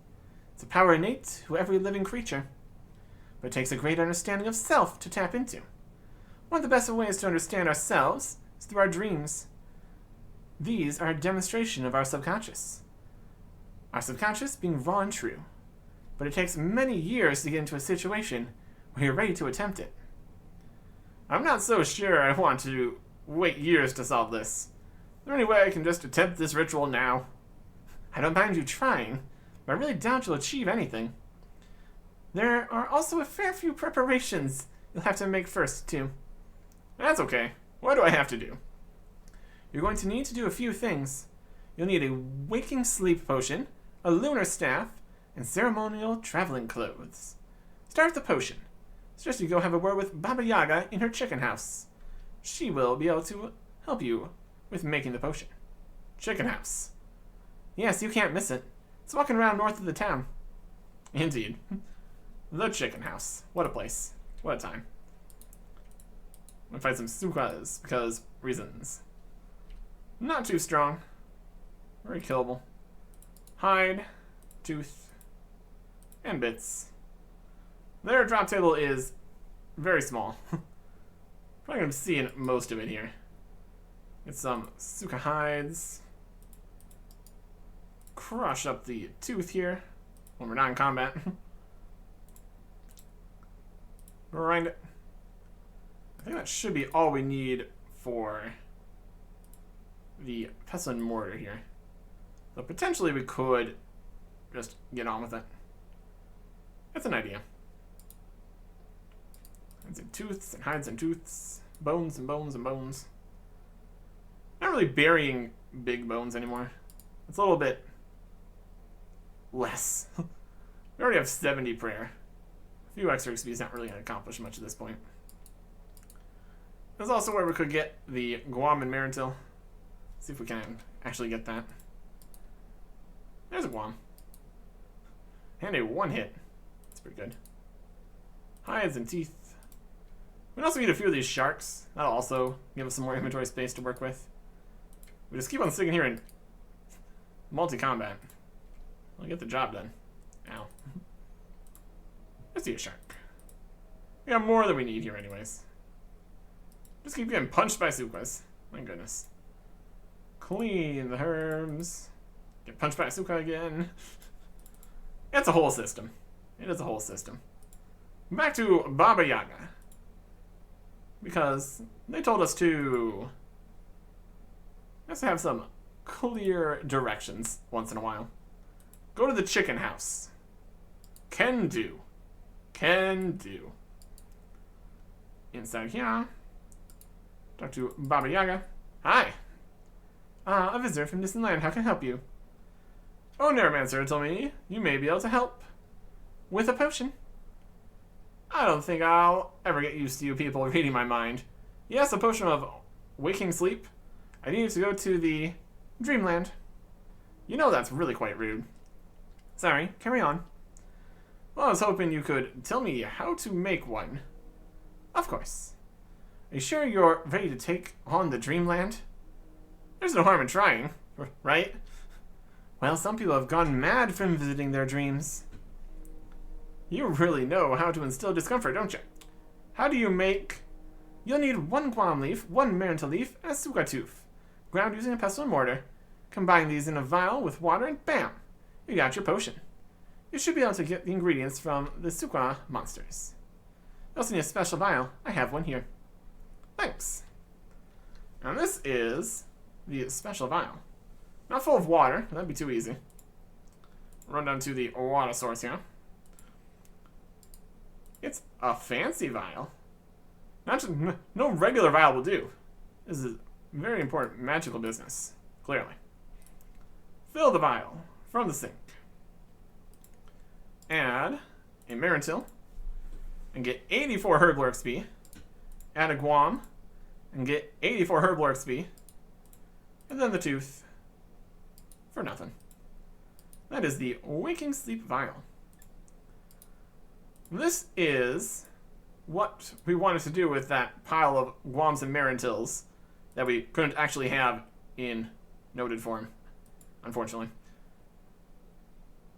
It's a power innate to every living creature, but it takes a great understanding of self to tap into. One of the best ways to understand ourselves is through our dreams. These are a demonstration of our subconscious. Our subconscious being raw and true, but it takes many years to get into a situation where you're ready to attempt it. I'm not so sure I want to wait years to solve this. Is there any way I can just attempt this ritual now? I don't mind you trying, but I really doubt you'll achieve anything. There are also a fair few preparations you'll have to make first, too. That's okay. What do I have to do? You're going to need to do a few things. You'll need a waking sleep potion, a lunar staff, and ceremonial traveling clothes. Start with the potion. Suggest you go have a word with Baba Yaga in her chicken house. She will be able to help you with making the potion. Chicken house. Yes, you can't miss it. It's walking around north of the town. Indeed. The chicken house. What a place. What a time. I'm gonna fight some Sukas because reasons. Not too strong. Very killable. Hide, tooth, and bits. Their drop table is very small. Probably gonna see in most of it here. Get some Suka hides. Crush up the tooth here when we're not in combat. Grind it. I think that should be all we need for the pestle and mortar here. So potentially we could just get on with it. That's an idea. Hides and tooths and hides and tooths. Bones and bones and bones. Not really burying big bones anymore. It's a little bit less. We already have 70 prayer. A few extra XP is not really going to accomplish much at this point. There's also where we could get the Guam and Marintil. See if we can actually get that. There's a Guam. And a one hit. That's pretty good. Hides and teeth. We also need a few of these sharks. That'll also give us some more inventory space to work with. We just keep on sticking here in multi-combat. We'll get the job done. Ow. Let's see a shark. We got more than we need here anyways. Just keep getting punched by Sukas. My goodness. Clean the herbs. Get punched by a Suka again. It's a whole system. It is a whole system. Back to Baba Yaga. Because they told us to have some clear directions once in a while. Go to the chicken house. Can do. Can do. Inside here. Talk to Baba Yaga. Hi. A visitor from distant land. How can I help you? Oh, Neuromancer told me you may be able to help with a potion. I don't think I'll ever get used to you people reading my mind. Yes, a potion of waking sleep. I need to go to the dreamland. You know that's really quite rude. Sorry, carry on. Well, I was hoping you could tell me how to make one. Of course. Are you sure you're ready to take on the dreamland? There's no harm in trying, right? Well, some people have gone mad from visiting their dreams. You really know how to instill discomfort, don't you? How do you make... You'll need 1 guam leaf, 1 marinta leaf, and a suka tooth. Ground using a pestle and mortar. Combine these in a vial with water and bam! You got your potion. You should be able to get the ingredients from the suka monsters. You also need a special vial. I have one here. Thanks. And this is the special vial. Not full of water, that'd be too easy. Run down to the water source here. It's a fancy vial. No regular vial will do. This is very important magical business, clearly. Fill the vial from the sink. Add a Marintil and get 84 Herblore XP. Add a Guam and get 84 Herblore XP. And then the tooth for nothing. That is the Waking Sleep Vial. This is what we wanted to do with that pile of Guams and Marintils that we couldn't actually have in noted form, unfortunately.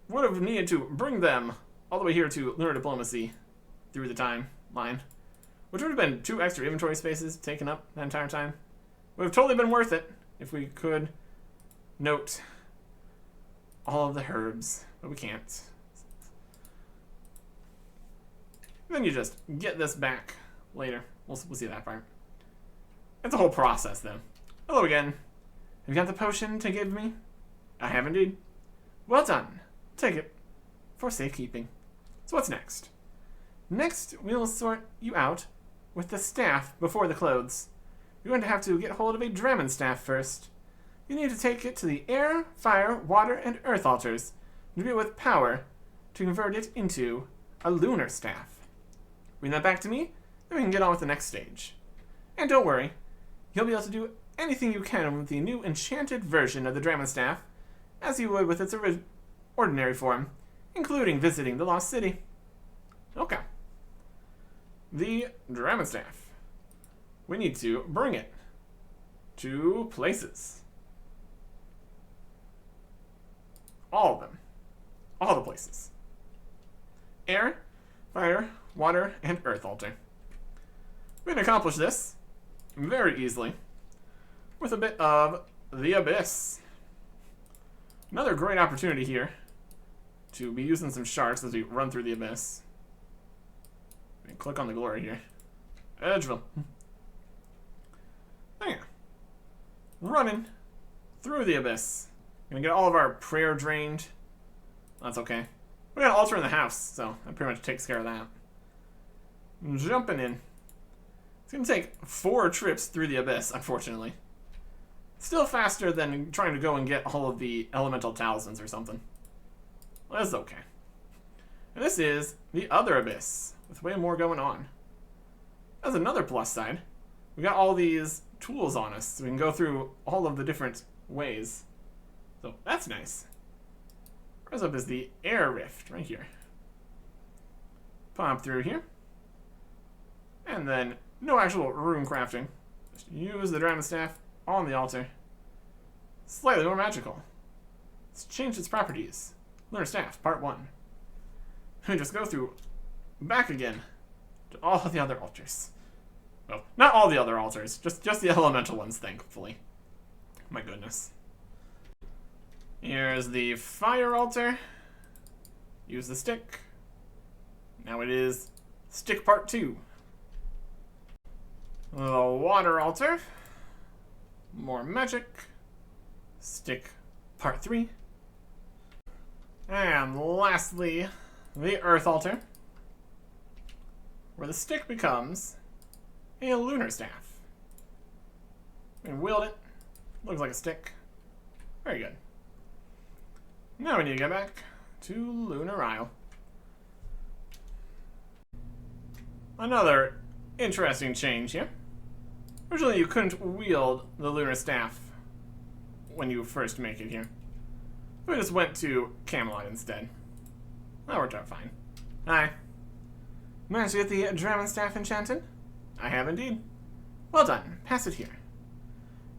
Would have needed to bring them all the way here to Lunar Diplomacy through the timeline, which would have been 2 extra inventory spaces taken up that entire time. Would have totally been worth it if we could note all of the herbs, but we can't. Then you just get this back later. We'll see that part. It's a whole process, though. Hello again. Have you got the potion to give me? I have indeed. Well done. Take it for safekeeping. So what's next? Next, we'll sort you out with the staff before the clothes. You're going to have to get hold of a Dramen staff first. You need to take it to the air, fire, water, and earth altars and be with power to convert it into a lunar staff. Bring that back to me, then we can get on with the next stage. And don't worry, you'll be able to do anything you can with the new enchanted version of the Dramen staff, as you would with its ordinary form, including visiting the Lost City. Okay. The Dramen staff. We need to bring it to places. All of them. All the places. Air, fire, water, and earth altar. We can accomplish this very easily with a bit of the Abyss. Another great opportunity here to be using some sharks as we run through the Abyss. We can click on the glory here. Edgeville. Oh yeah. Running through the Abyss. Gonna get all of our prayer drained. That's okay. We got an altar in the house, so that pretty much takes care of that. Jumping in. It's gonna take 4 trips through the Abyss, unfortunately. Still faster than trying to go and get all of the elemental talismans or something. Well, that's okay. And this is the other Abyss, with way more going on. That's another plus side. We got all these tools on us, so we can go through all of the different ways. So that's nice. First up is the Air Rift, right here. Pop through here. And then, no actual rune crafting. Just use the Dramen staff on the altar. Slightly more magical. Let's change its properties. Lunar Staff, Part 1. We just go through, back again, to all of the other altars. Well, not all the other altars, just the elemental ones, thankfully. My goodness. Here's the fire altar. Use the stick. Now it is stick part 2. The water altar. More magic. Stick part 3. And lastly, the earth altar, where the stick becomes a lunar staff. We can wield it. Looks like a stick. Very good. Now we need to get back to Lunar Isle. Another interesting change here. Originally you couldn't wield the lunar staff when you first make it here. We just went to Camelot instead. That worked out fine. Hi. Managed to get the Dramen staff enchanted? I have indeed. Well done. Pass it here.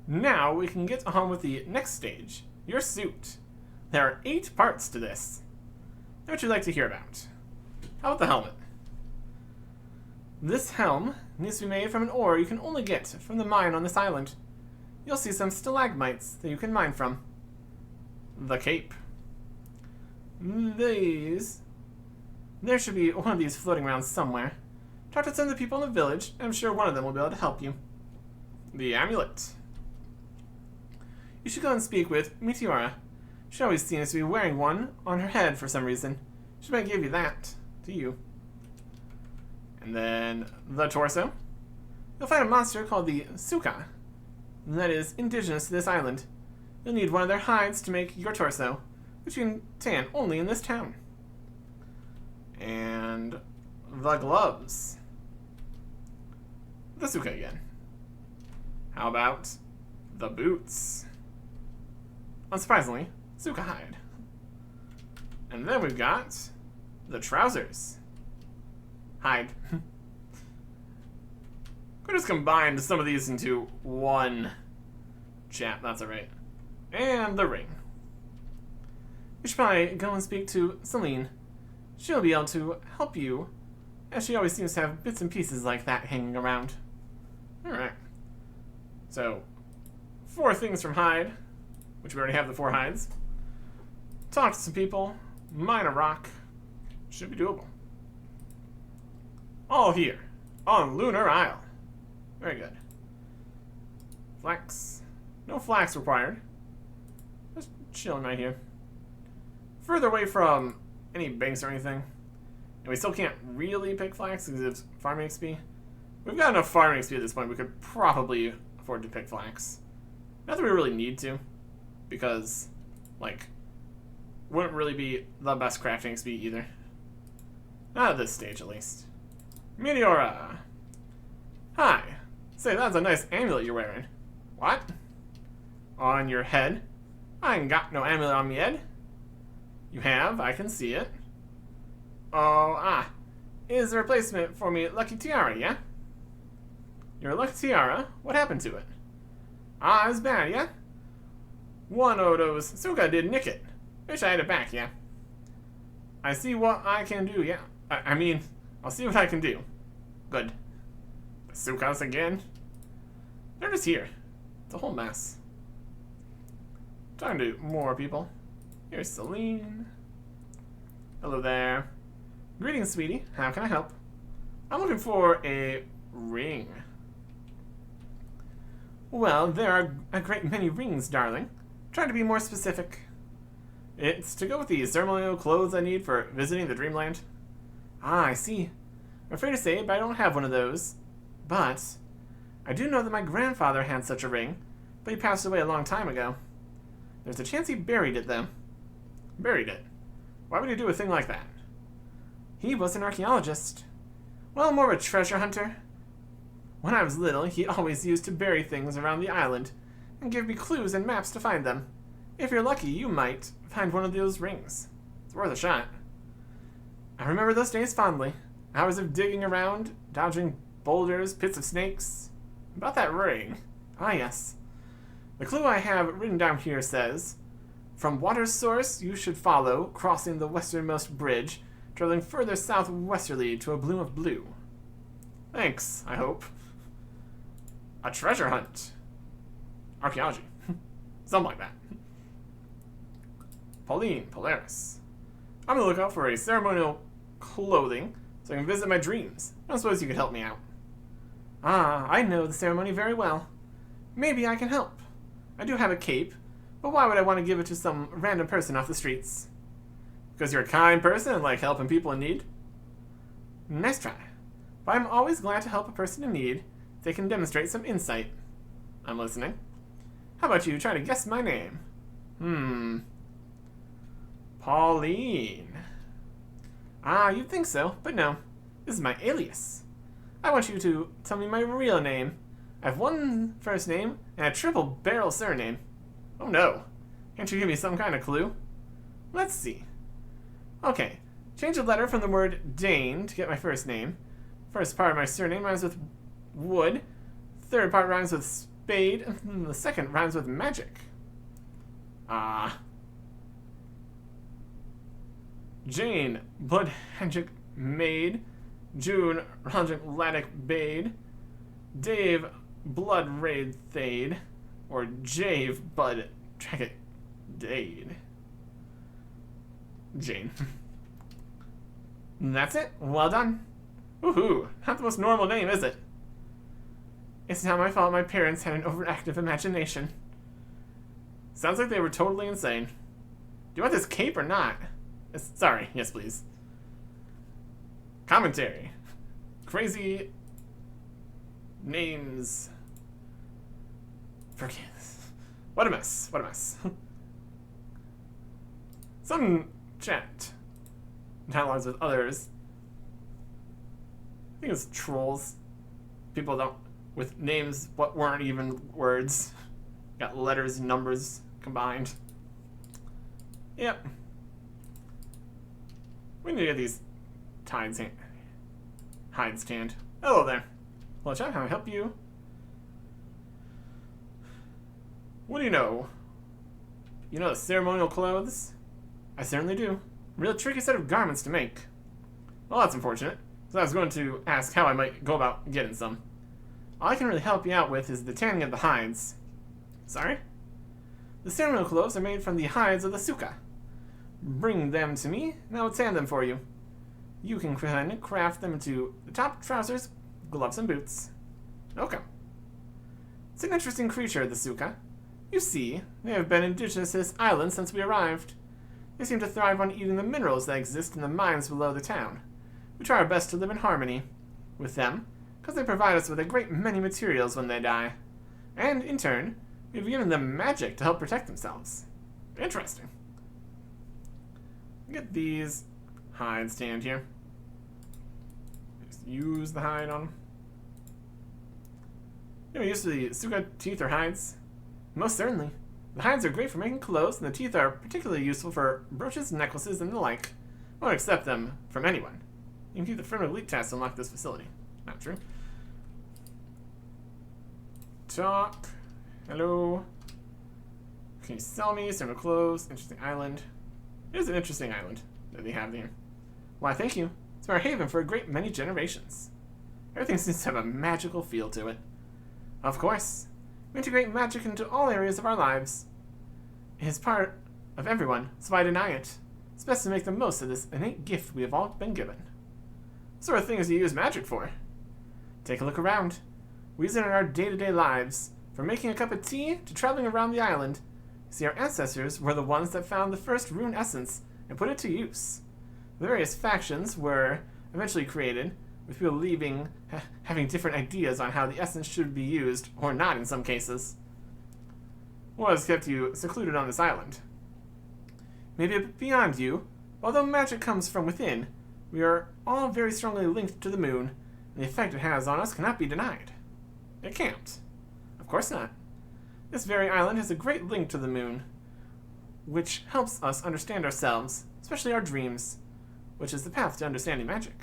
Now we can get on with the next stage, your suit. There are 8 parts to this. What would you like to hear about? How about the helmet? This helm needs to be made from an ore you can only get from the mine on this island. You'll see some stalagmites that you can mine from. The cape. There should be one of these floating around somewhere. Talk to some of the people in the village, and I'm sure one of them will be able to help you. The amulet. You should go and speak with Meteora. She always seems to be wearing one on her head for some reason. She might give you that to you. And then the torso. You'll find a monster called the Suka that is indigenous to this island. You'll need one of their hides to make your torso, which you can tan only in this town. And the gloves. The Suka again. How about the boots? Unsurprisingly, Suka hide. And then we've got the trousers. Hide. Could just combined some of these into one chap, that's alright. And the ring. You should probably go and speak to Celine. She'll be able to help you, as she always seems to have bits and pieces like that hanging around. Alright. So, 4 things from Hyde, which we already have the 4 hides. Talk to some people, mine a rock. Should be doable. All here, on Lunar Isle. Very good. Flax. No flax required. Just chilling right here. Further away from any banks or anything. And we still can't really pick flax because it's farming XP. We've got enough farming XP at this point. We could probably afford to pick flax. Not that we really need to. Because, like, wouldn't really be the best crafting XP either. Not at this stage, at least. Meteora! Hi! Say, that's a nice amulet you're wearing. What? On your head? I ain't got no amulet on me head. You have, I can see it. Oh, is a replacement for me lucky tiara, yeah? Your lucky tiara? What happened to it? It was bad, yeah? One of those Suka did nick it. Wish I had it back, yeah? I see what I can do, yeah? I mean, I'll see what I can do. Good. The Sukas again? They're just here. It's a whole mess. Talking to more people. Here's Celine. Hello there. Greetings, sweetie. How can I help? I'm looking for a ring. Well, there are a great many rings, darling. Try to be more specific. It's to go with the ceremonial clothes I need for visiting the Dreamland. I see. I'm afraid to say, but I don't have one of those. But I do know that my grandfather had such a ring, but he passed away a long time ago. There's a chance he buried it, though. Buried it? Why would he do a thing like that? He was an archaeologist. Well, more of a treasure hunter. When I was little, he always used to bury things around the island and give me clues and maps to find them. If you're lucky, you might find one of those rings. It's worth a shot. I remember those days fondly. Hours of digging around, dodging boulders, pits of snakes. About that ring. Ah, yes. The clue I have written down here says, from water source you should follow, crossing the westernmost bridge, traveling further southwesterly to a bloom of blue. Thanks, I hope. A treasure hunt. Archaeology. Something like that. Pauline, Polaris. I'm on the lookout for a ceremonial clothing so I can visit my dreams. I suppose you could help me out. I know the ceremony very well. Maybe I can help. I do have a cape, but why would I want to give it to some random person off the streets? Because you're a kind person and like helping people in need? Nice try. But I'm always glad to help a person in need if they can demonstrate some insight. I'm listening. How about you try to guess my name? Pauline. You'd think so, but no. This is my alias. I want you to tell me my real name. I have one first name and a triple barrel surname. Oh no. Can't you give me some kind of clue? Let's see. Okay. Change a letter from the word Dane to get my first name. First part of my surname rhymes with wood. Third part rhymes with spade. And the second rhymes with magic. Jane, Blood Hedgic Maid. June, Ranjik Laddick Bade. Dave, Blood Raid Thade. Or Jave, Bud Tracket Dade. Jane. That's it. Well done. Woohoo. Not the most normal name, is it? It's not my fault my parents had an overactive imagination. Sounds like they were totally insane. Do you want this cape or not? Sorry, yes please. Commentary. Crazy names. Forget. What a mess. What a mess. Some chat dialogues with others. I think it's trolls. People don't with names what weren't even words. Got letters and numbers combined. Yep. We need to get these hide stand. Hello there. Hello, chat. How can I help you? What do you know? You know the ceremonial clothes? I certainly do. Real tricky set of garments to make. Well, that's unfortunate. So I was going to ask how I might go about getting some. All I can really help you out with is the tanning of the hides. Sorry? The ceremonial clothes are made from the hides of the suka. Bring them to me, and I will tan them for you. You can craft them into the top, trousers, gloves, and boots. Okay. It's an interesting creature, the suka. You see, they have been indigenous to this island since we arrived. They seem to thrive on eating the minerals that exist in the mines below the town. We try our best to live in harmony with them, because they provide us with a great many materials when they die. And, in turn, we've given them magic to help protect themselves. Interesting. Get these hides stand here. Just use the hide on them. You know, use the suka teeth or hides? Most certainly. The hides are great for making clothes, and the teeth are particularly useful for brooches, necklaces, and the like. I won't accept them from anyone. You can keep the firm elite test to unlock this facility. Not true. Talk. Hello. Can you sell me some clothes? Interesting island. It is an interesting island that they have here. Why, thank you. It's been our haven for a great many generations. Everything seems to have a magical feel to it. Of course. We integrate magic into all areas of our lives. It is part of everyone, so I deny it. It's best to make the most of this innate gift we have all been given. What sort of things do you use magic for? Take a look around. We use it in our day-to-day lives, from making a cup of tea to traveling around the island. See, our ancestors were the ones that found the first rune essence and put it to use. The various factions were eventually created, with people having different ideas on how the essence should be used, or not in some cases. What has kept you secluded on this island? Maybe a bit beyond you, although magic comes from within, we are all very strongly linked to the moon, and the effect it has on us cannot be denied. It can't. Of course not. This very island has a great link to the moon, which helps us understand ourselves, especially our dreams, which is the path to understanding magic.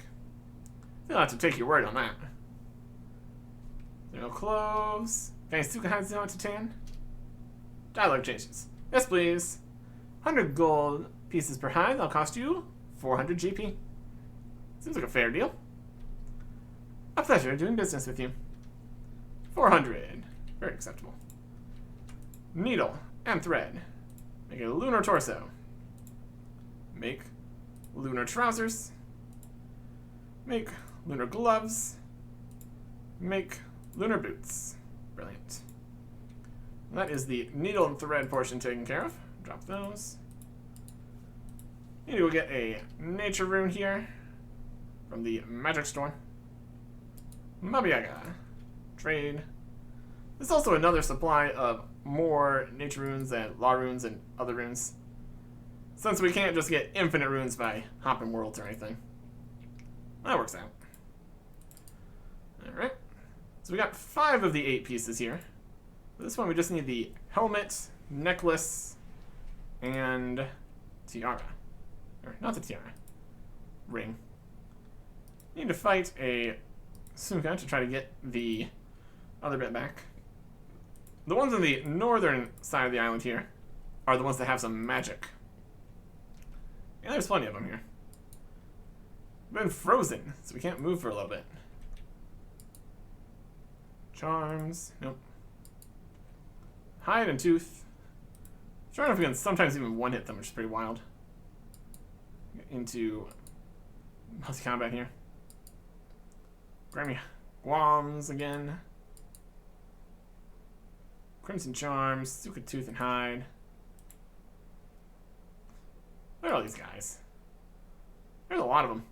You'll have to take your word on that. No clothes. Any suka hides you want to tan? Dialogue changes. Yes, please. 100 gold pieces per hide. That'll cost you 400 GP. Seems like a fair deal. A pleasure doing business with you. 400. Very acceptable. Needle and thread. Make a lunar torso. Make lunar trousers. Make lunar gloves. Make lunar boots. Brilliant. And that is the needle and thread portion taken care of. Drop those. Need to go get a nature rune here from the magic store. Mabiaga. Trade. There's also another supply of more nature runes and law runes and other runes, since we can't just get infinite runes by hopping worlds or anything. That works out. Alright. So we got 5 of the 8 pieces here. For this one we just need the helmet, necklace, and tiara. Or not the tiara. Ring. Need to fight a suka to try to get the other bit back. The ones on the northern side of the island here are the ones that have some magic. And there's plenty of them here. Been frozen, so we can't move for a little bit. Charms. Nope. Hide and tooth. I'm trying to know if we can sometimes even one-hit them, which is pretty wild. Get into multi-combat here. Grab me Guams again. Crimson Charms, Suka Tooth and Hide. all these guys. There's a lot of them.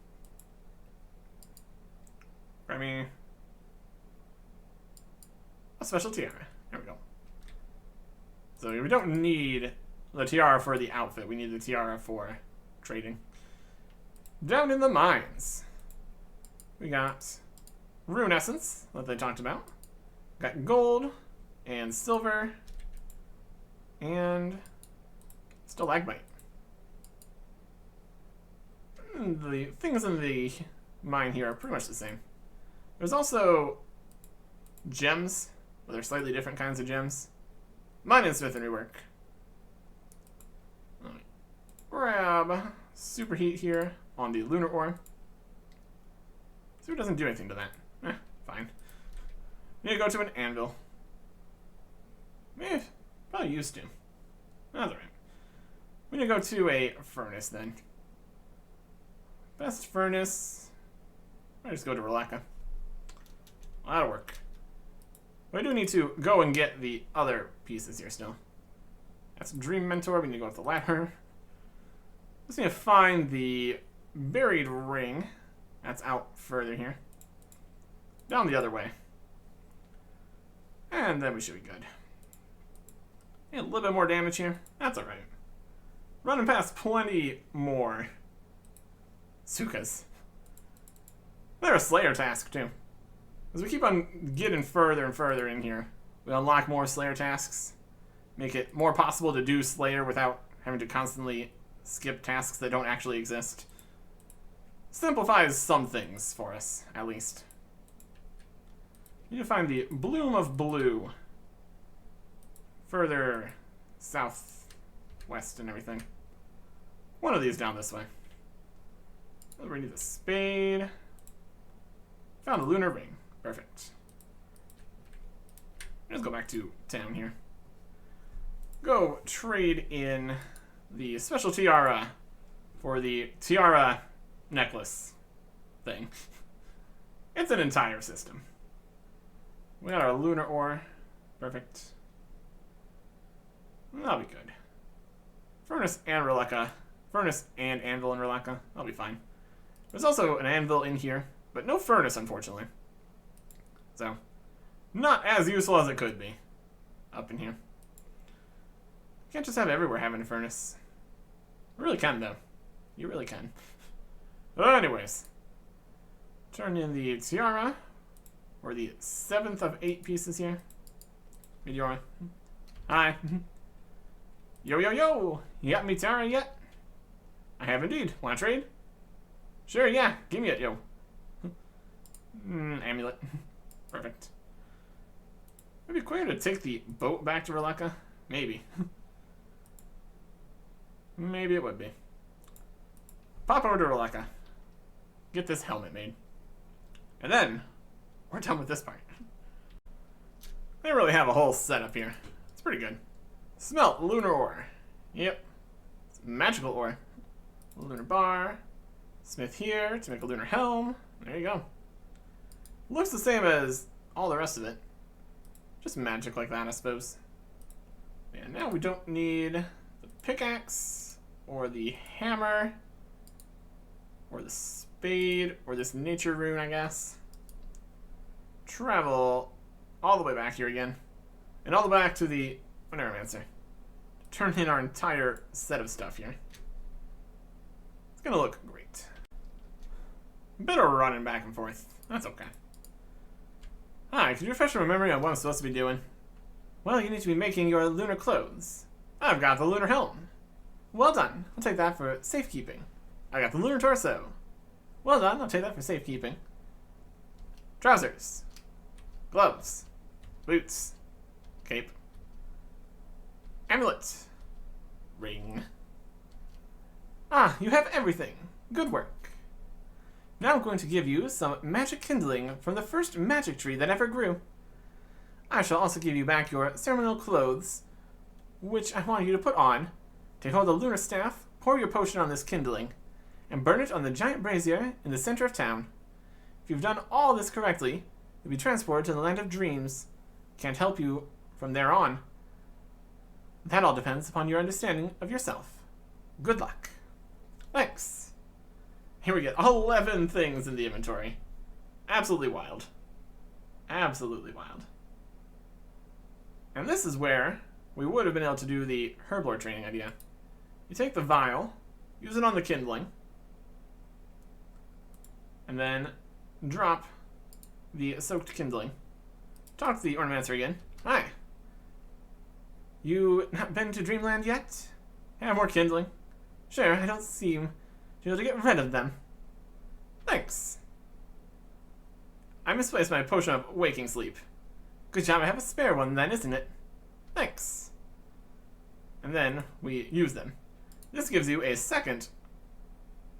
Grab me a special tiara. There we go. So we don't need the tiara for the outfit. We need the tiara for trading. Down in the mines, we got rune essence that they talked about. Got gold and silver and stalagmite. The things in the mine here are pretty much the same. There's also gems, but they're slightly different kinds of gems. Mine and smith and rework. Grab superheat here on the lunar ore. See, it doesn't do anything to that. Fine. Need to go to an anvil. Probably used to. That's alright. We need to go to a furnace then. Best furnace. I just go to Relaka. Well, that'll work. But I do need to go and get the other pieces here still. That's Dream Mentor. We need to go up the ladder. Just need to find the buried ring. That's out further here. Down the other way. And then we should be good. A little bit more damage here. That's alright. Running past plenty more Sukas. They're a Slayer task too. As we keep on getting further and further in here, we unlock more Slayer tasks. Make it more possible to do Slayer without having to constantly skip tasks that don't actually exist. Simplifies some things for us, at least. You need to find the Bloom of Blue. Further southwest and everything. One of these down this way. We need the spade. Found a lunar ring. Perfect. Let's go back to town here. Go trade in the special tiara for the tiara necklace thing. It's an entire system. We got our lunar ore. Perfect. That'll be good. Furnace and Relaka. Furnace and anvil in Relaka. That'll be fine. There's also an anvil in here, but no furnace, unfortunately. So, not as useful as it could be up in here. You can't just have everywhere having a furnace. You really can, though. You really can. But anyways, turn in the tiara, or the 7th of 8 pieces here. Meteora. Hi. Yo, yo, yo! You got me tiara yet? I have indeed. Want to trade? Sure, yeah. Give me it, yo. Amulet. Perfect. Maybe quicker to take the boat back to Relaka? Maybe. Maybe it would be. Pop over to Relaka. Get this helmet made. And then, we're done with this part. They really have a whole setup here. It's pretty good. Smelt lunar ore. Yep. It's magical ore. Lunar bar. Smith here to make a lunar helm. There you go. Looks the same as all the rest of it. Just magic like that, I suppose. And now we don't need the pickaxe, or the hammer, or the spade, or this nature rune, I guess. Travel all the way back here again. And all the way back to the Neuromancer. Turn in our entire set of stuff here. It's gonna look great. A bit of running back and forth. That's okay. Hi, could you refresh my memory on what I'm supposed to be doing? Well, you need to be making your lunar clothes. I've got the lunar helm. Well done. I'll take that for safekeeping. I got the lunar torso. Well done. I'll take that for safekeeping. Trousers. Gloves. Boots. Cape. Amulet. Ring. Ah, you have everything. Good work. Now I'm going to give you some magic kindling from the first magic tree that ever grew. I shall also give you back your ceremonial clothes, which I want you to put on. Take hold of the lunar staff, pour your potion on this kindling, and burn it on the giant brazier in the center of town. If you've done all this correctly, you'll be transported to the land of dreams. Can't help you from there on. That all depends upon your understanding of yourself. Good luck. Thanks. Here we get 11 things in the inventory. Absolutely wild. Absolutely wild. And this is where we would have been able to do the herblore training idea. You take the vial, use it on the kindling, and then drop the soaked kindling. Talk to the ornamencer again. Hi. You not been to Dreamland yet? Have more kindling? Sure, I don't seem to be able to get rid of them. Thanks. I misplaced my potion of waking sleep. Good job, I have a spare one then, isn't it? Thanks. And then we use them. This gives you a second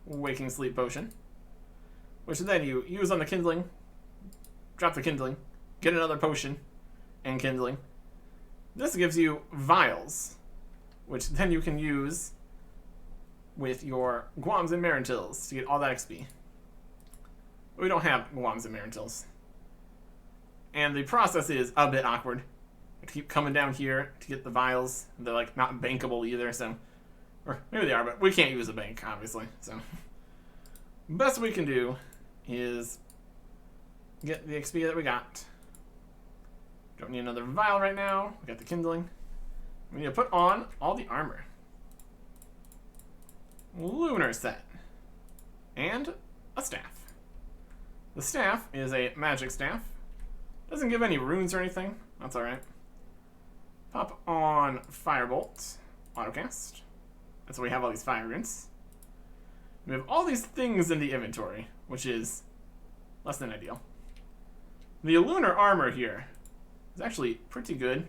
waking sleep potion, which then you use on the kindling, drop the kindling, get another potion, and kindling. This gives you vials, which then you can use with your Guams and Marintils to get all that XP. We don't have Guams and Marintils. And the process is a bit awkward. You have to keep coming down here to get the vials. They're like not bankable either, so... Or maybe they are, but we can't use a bank, obviously, so... Best we can do is get the XP that we got. Don't need another vial right now. We got the kindling. We need to put on all the armor. Lunar set. And a staff. The staff is a magic staff. Doesn't give any runes or anything. That's alright. Pop on Firebolt. Autocast. That's why we have all these fire runes. We have all these things in the inventory, which is less than ideal. The lunar armor here is actually pretty good.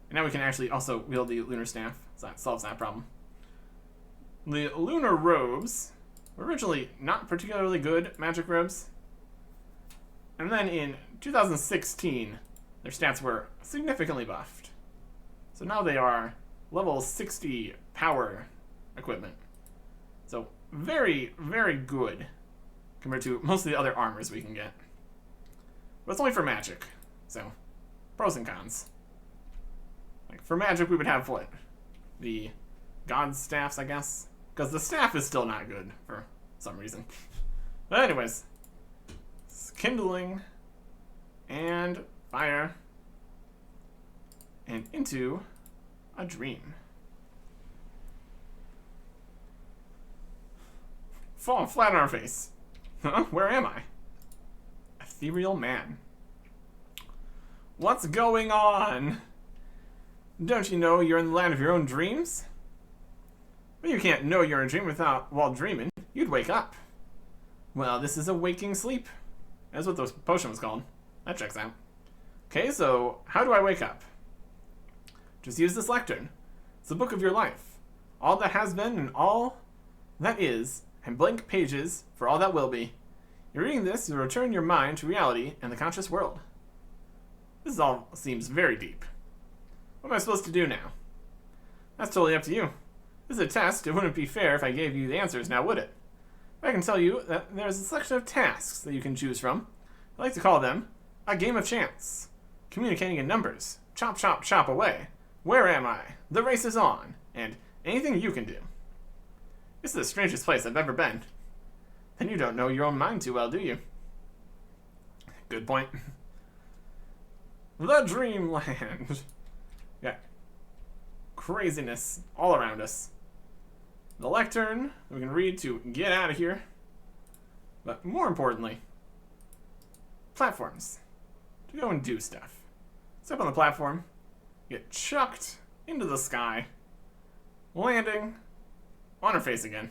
And now we can actually also wield the lunar staff, so that solves that problem. The lunar robes were originally not particularly good magic robes. And then in 2016, their stats were significantly buffed. So now they are level 60 power equipment. So very, very good compared to most of the other armors we can get. But it's only for magic, so pros and cons. Like for magic, we would have what? The god staffs, I guess? Because the staff is still not good for some reason. But anyways, kindling and fire and into a dream. Fall flat on our face. Huh? Where am I? Ethereal man. What's going on? Don't you know you're in the land of your own dreams? But you can't know you're in a dream while dreaming. You'd wake up. Well, this is a waking sleep. That's what the potion was called. That checks out. Okay, so how do I wake up? Just use this lectern. It's the book of your life. All that has been and all that is, and blank pages for all that will be. You're reading this, you'll return your mind to reality and the conscious world. This all seems very deep. What am I supposed to do now? That's totally up to you. This is a test. It wouldn't be fair if I gave you the answers now, would it? I can tell you that there's a selection of tasks that you can choose from. I like to call them a game of chance. Communicating in numbers. Chop, chop, chop away. Where am I? The race is on. And anything you can do. This is the strangest place I've ever been. Then you don't know your own mind too well, do you? Good point. The Dreamland. Yeah. Craziness all around us. The lectern we can read to get out of here. But more importantly, platforms to go and do stuff. Step on the platform, get chucked into the sky, landing on our face again.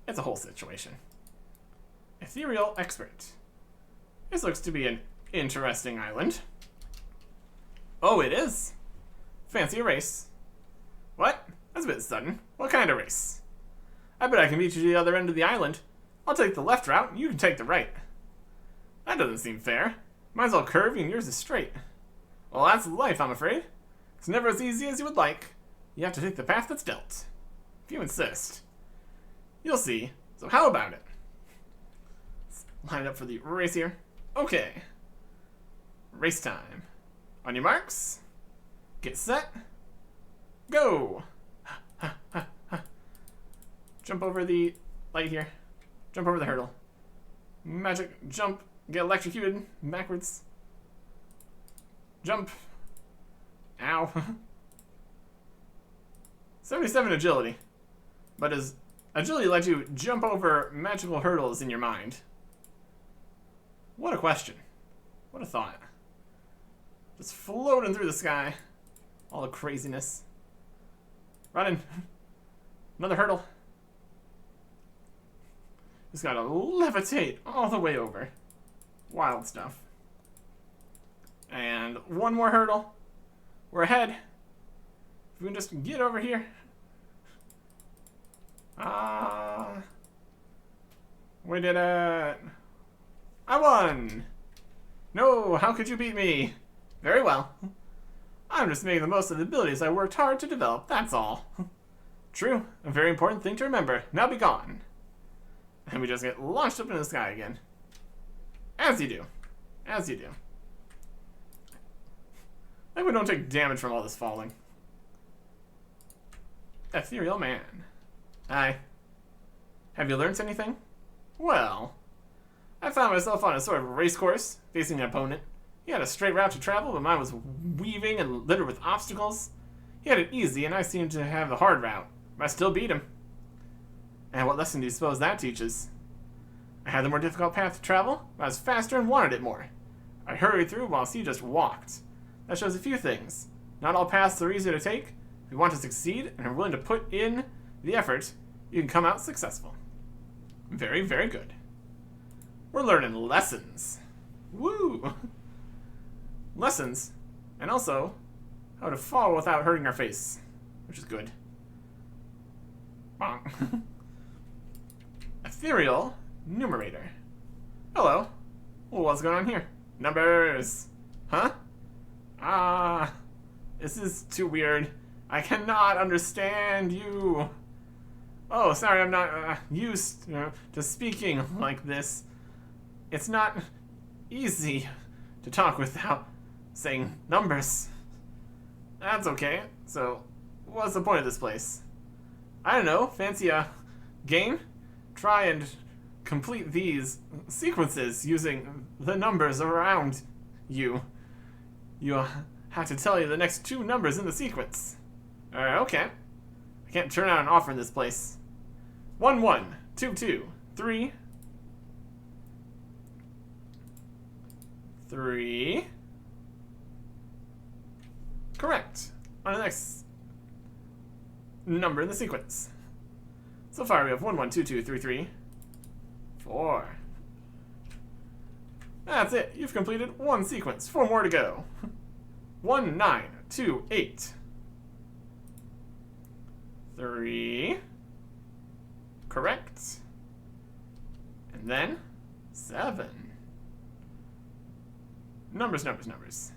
It's a whole situation. Ethereal expert. This looks to be an interesting island. Oh, it is. Fancy a race. What? That's a bit sudden. What kind of race? I bet I can meet you to the other end of the island. I'll take the left route, and you can take the right. That doesn't seem fair. Mine's all curvy and yours is straight. Well, that's life, I'm afraid. It's never as easy as you would like. You have to take the path that's dealt. If you insist. You'll see. So how about it? Let's line up for the race here. Okay. Race time. On your marks. Get set. Go. Jump over the light here. Jump over the hurdle. Magic jump. Get electrocuted backwards. Jump. Ow. 77 agility. But does agility let you jump over magical hurdles in your mind? What a question. What a thought. Just floating through the sky. All the craziness. Running. Another hurdle. Just gotta levitate all the way over. Wild stuff. And one more hurdle. We're ahead. If we can just get over here. We did it. I won. No, how could you beat me? Very well. I'm just making the most of the abilities I worked hard to develop, that's all. True, a very important thing to remember. Now be gone. And we just get launched up into the sky again. As you do. As you do. I hope we don't take damage from all this falling. Ethereal man. Hi. Have you learned anything? Well, I found myself on a sort of race course, facing an opponent. He had a straight route to travel, but mine was weaving and littered with obstacles. He had it easy, and I seemed to have the hard route, but I still beat him. And what lesson do you suppose that teaches? I had the more difficult path to travel, but I was faster and wanted it more. I hurried through whilst he just walked. That shows a few things. Not all paths are easy to take. If you want to succeed and are willing to put in the effort, you can come out successful. Very, very good. We're learning lessons. Woo! Lessons, and also how to fall without hurting our face, which is good. Bonk. Ethereal numerator. Hello. What's going on here? Numbers. Huh? This is too weird. I cannot understand you. Oh, sorry, I'm not used to speaking like this. It's not easy to talk without saying numbers. That's okay. So, what's the point of this place? I don't know. Fancy a game? Try and complete these sequences using the numbers around you. You have to tell you the next two numbers in the sequence. Okay. I can't turn out an offer in this place. 1 1 2 2 3 3. Correct. On the next number in the sequence. So far we have 1 1 2 2 3 3 4. That's it. You've completed one sequence. 4 more to go. 1 9 2 8 3. Correct. And then 7. Numbers, numbers, numbers.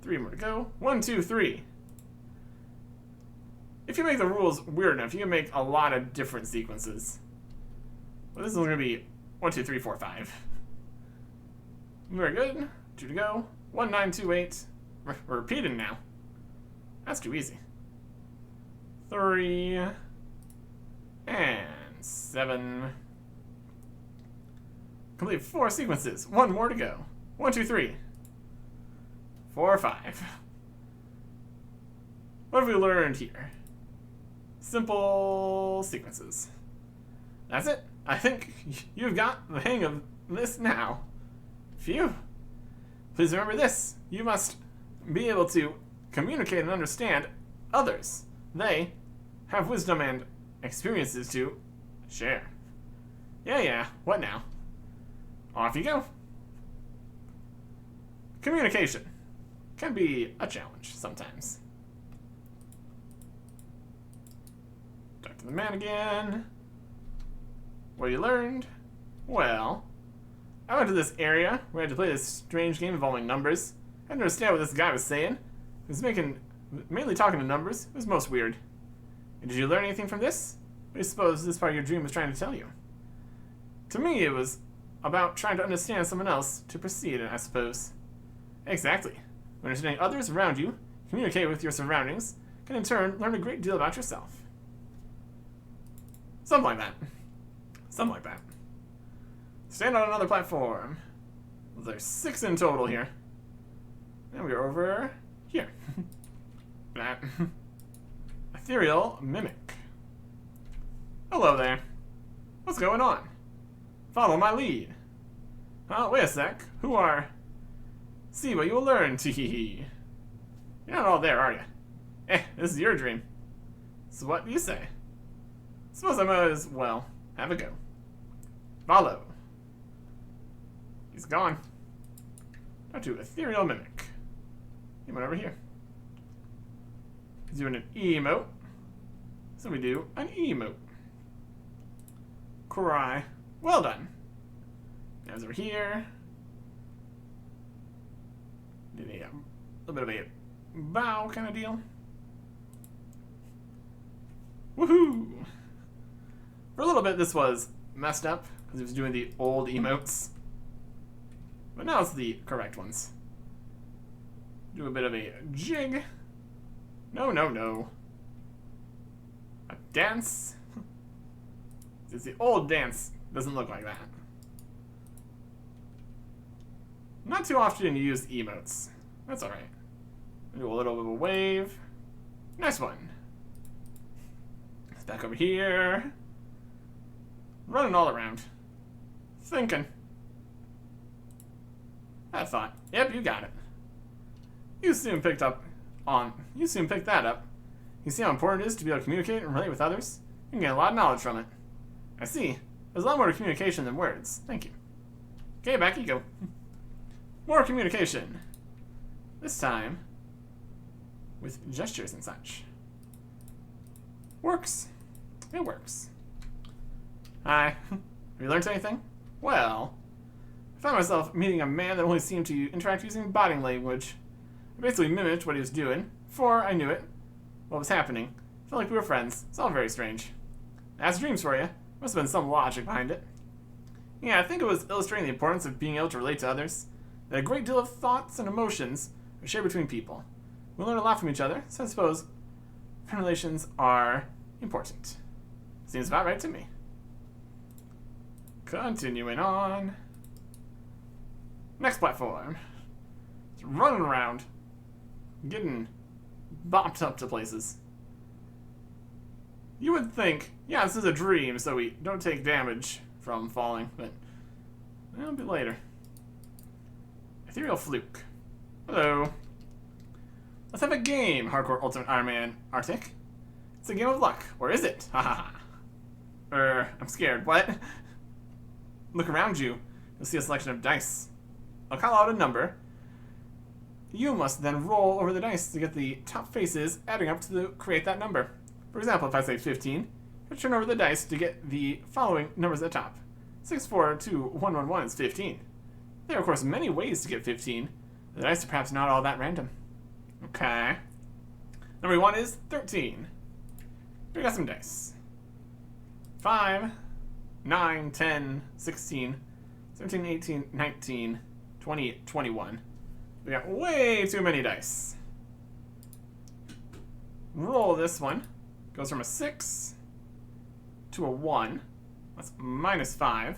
3 more to go. 1 2 3. If you make the rules weird enough, you can make a lot of different sequences. Well, this is going to be 1 2 3 4 5. Very good. 2 to go. 1 9 2 8. We're repeating now. That's too easy. 3 and 7. Complete 4 sequences. 1 more to go. 1 2 3 4 5. What have we learned here? Simple sequences. That's it. I think you've got the hang of this now. Phew. Please remember this. You must be able to communicate and understand others. They have wisdom and experiences to share. Yeah, what now? Off you go. Communication can be a challenge sometimes. Talk to the man again. What you learned? Well, I went to this area where I had to play this strange game involving numbers. I didn't understand what this guy was saying. He was mainly talking to numbers. It was most weird. And did you learn anything from this? What do you suppose this part of your dream was trying to tell you? To me, it was about trying to understand someone else to proceed, I suppose. Exactly. When understanding others around you, communicate with your surroundings, can in turn learn a great deal about yourself. Something like that. Something like that. Stand on another platform. There's 6 in total here. And we're over here. That. Ethereal Mimic. Hello there. What's going on? Follow my lead. Oh, wait a sec. Who are... See what you'll learn, tee-hee-hee. You're not all there, are you? This is your dream. So what do you say? Suppose I might as well have a go. Follow. He's gone. Now to Ethereal Mimic. He went over here. He's doing an emote. So we do an emote. Cry. Well done. Now he's over here. Did a little bit of a bow kind of deal. Woohoo! For a little bit this was messed up because he was doing the old emotes. But now it's the correct ones. Do a bit of a jig. No, no, no. A dance. It's the old dance. Doesn't look like that. Not too often you use emotes. That's alright. Do a little bit of a wave. Nice one. It's back over here. Running all around. Thinking. I thought. Yep, you got it. You soon picked that up. You see how important it is to be able to communicate and relate with others? You can get a lot of knowledge from it. I see. There's a lot more to communication than words. Thank you. Okay, back you go. More communication. This time with gestures and such. Works. It works. Hi. Have you learned anything? Well, I found myself meeting a man that only seemed to interact using body language. I basically mimicked what he was doing. Before I knew it, what was happening. I felt like we were friends. It's all very strange. That's dreams for you. Must have been some logic behind it. Yeah, I think it was illustrating the importance of being able to relate to others. That a great deal of thoughts and emotions are shared between people. We learn a lot from each other, so I suppose friend relations are important. Seems about right to me. Continuing on. Next platform. It's running around. Getting bopped up to places. You would think, yeah, this is a dream, so we don't take damage from falling, but a bit later. Ethereal Fluke. Hello. Let's have a game, Hardcore Ultimate Ironman Artic. It's a game of luck, or is it? Haha. I'm scared. What? Look around you. You'll see a selection of dice. I'll call out a number. You must then roll over the dice to get the top faces adding up to create that number. For example, if I say 15, you turn over the dice to get the following numbers at the top. 6, 4, 2, 1, 1, 1 is 15. There are, of course, many ways to get 15. The dice are perhaps not all that random. Okay. Number 1 is 13. We got some dice. 5, 9, 10, 16, 17, 18, 19, 20, 21. We got way too many dice. Roll this one. Goes from a 6 to a 1. That's -5.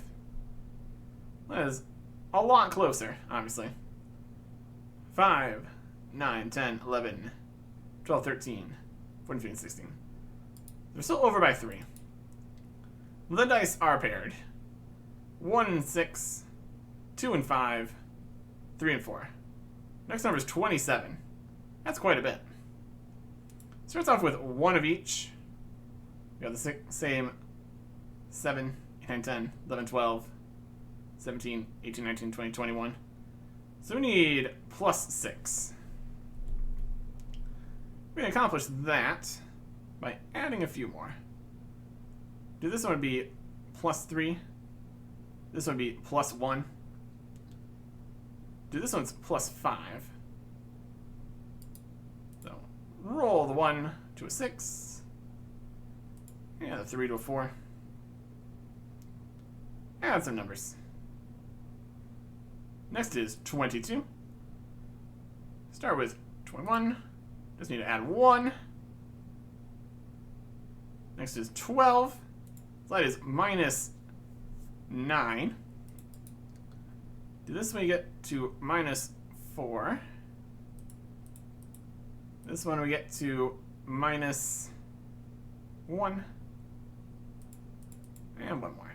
That is a lot closer, obviously. 5, 9, 10, 11, 12, 13, 14, 15, 16. They're still over by 3. The dice are paired. 1 and 6, 2 and 5, 3 and 4. Next number is 27. That's quite a bit. Starts off with 1 of each. We got the same 7, 8, 9, 10, 11, 12, 17, 18, 19, 20, 21. So we need +6. We can accomplish that by adding a few more. This one would be +3. This one would be +1. This one's +5. So roll the 1 to a 6. Yeah, the 3 to a 4. Add some numbers. Next is 22. Start with 21. Just need to add 1. Next is 12. So that is minus 9. Do this one we get to minus 4. This one we get to minus 1. And one more.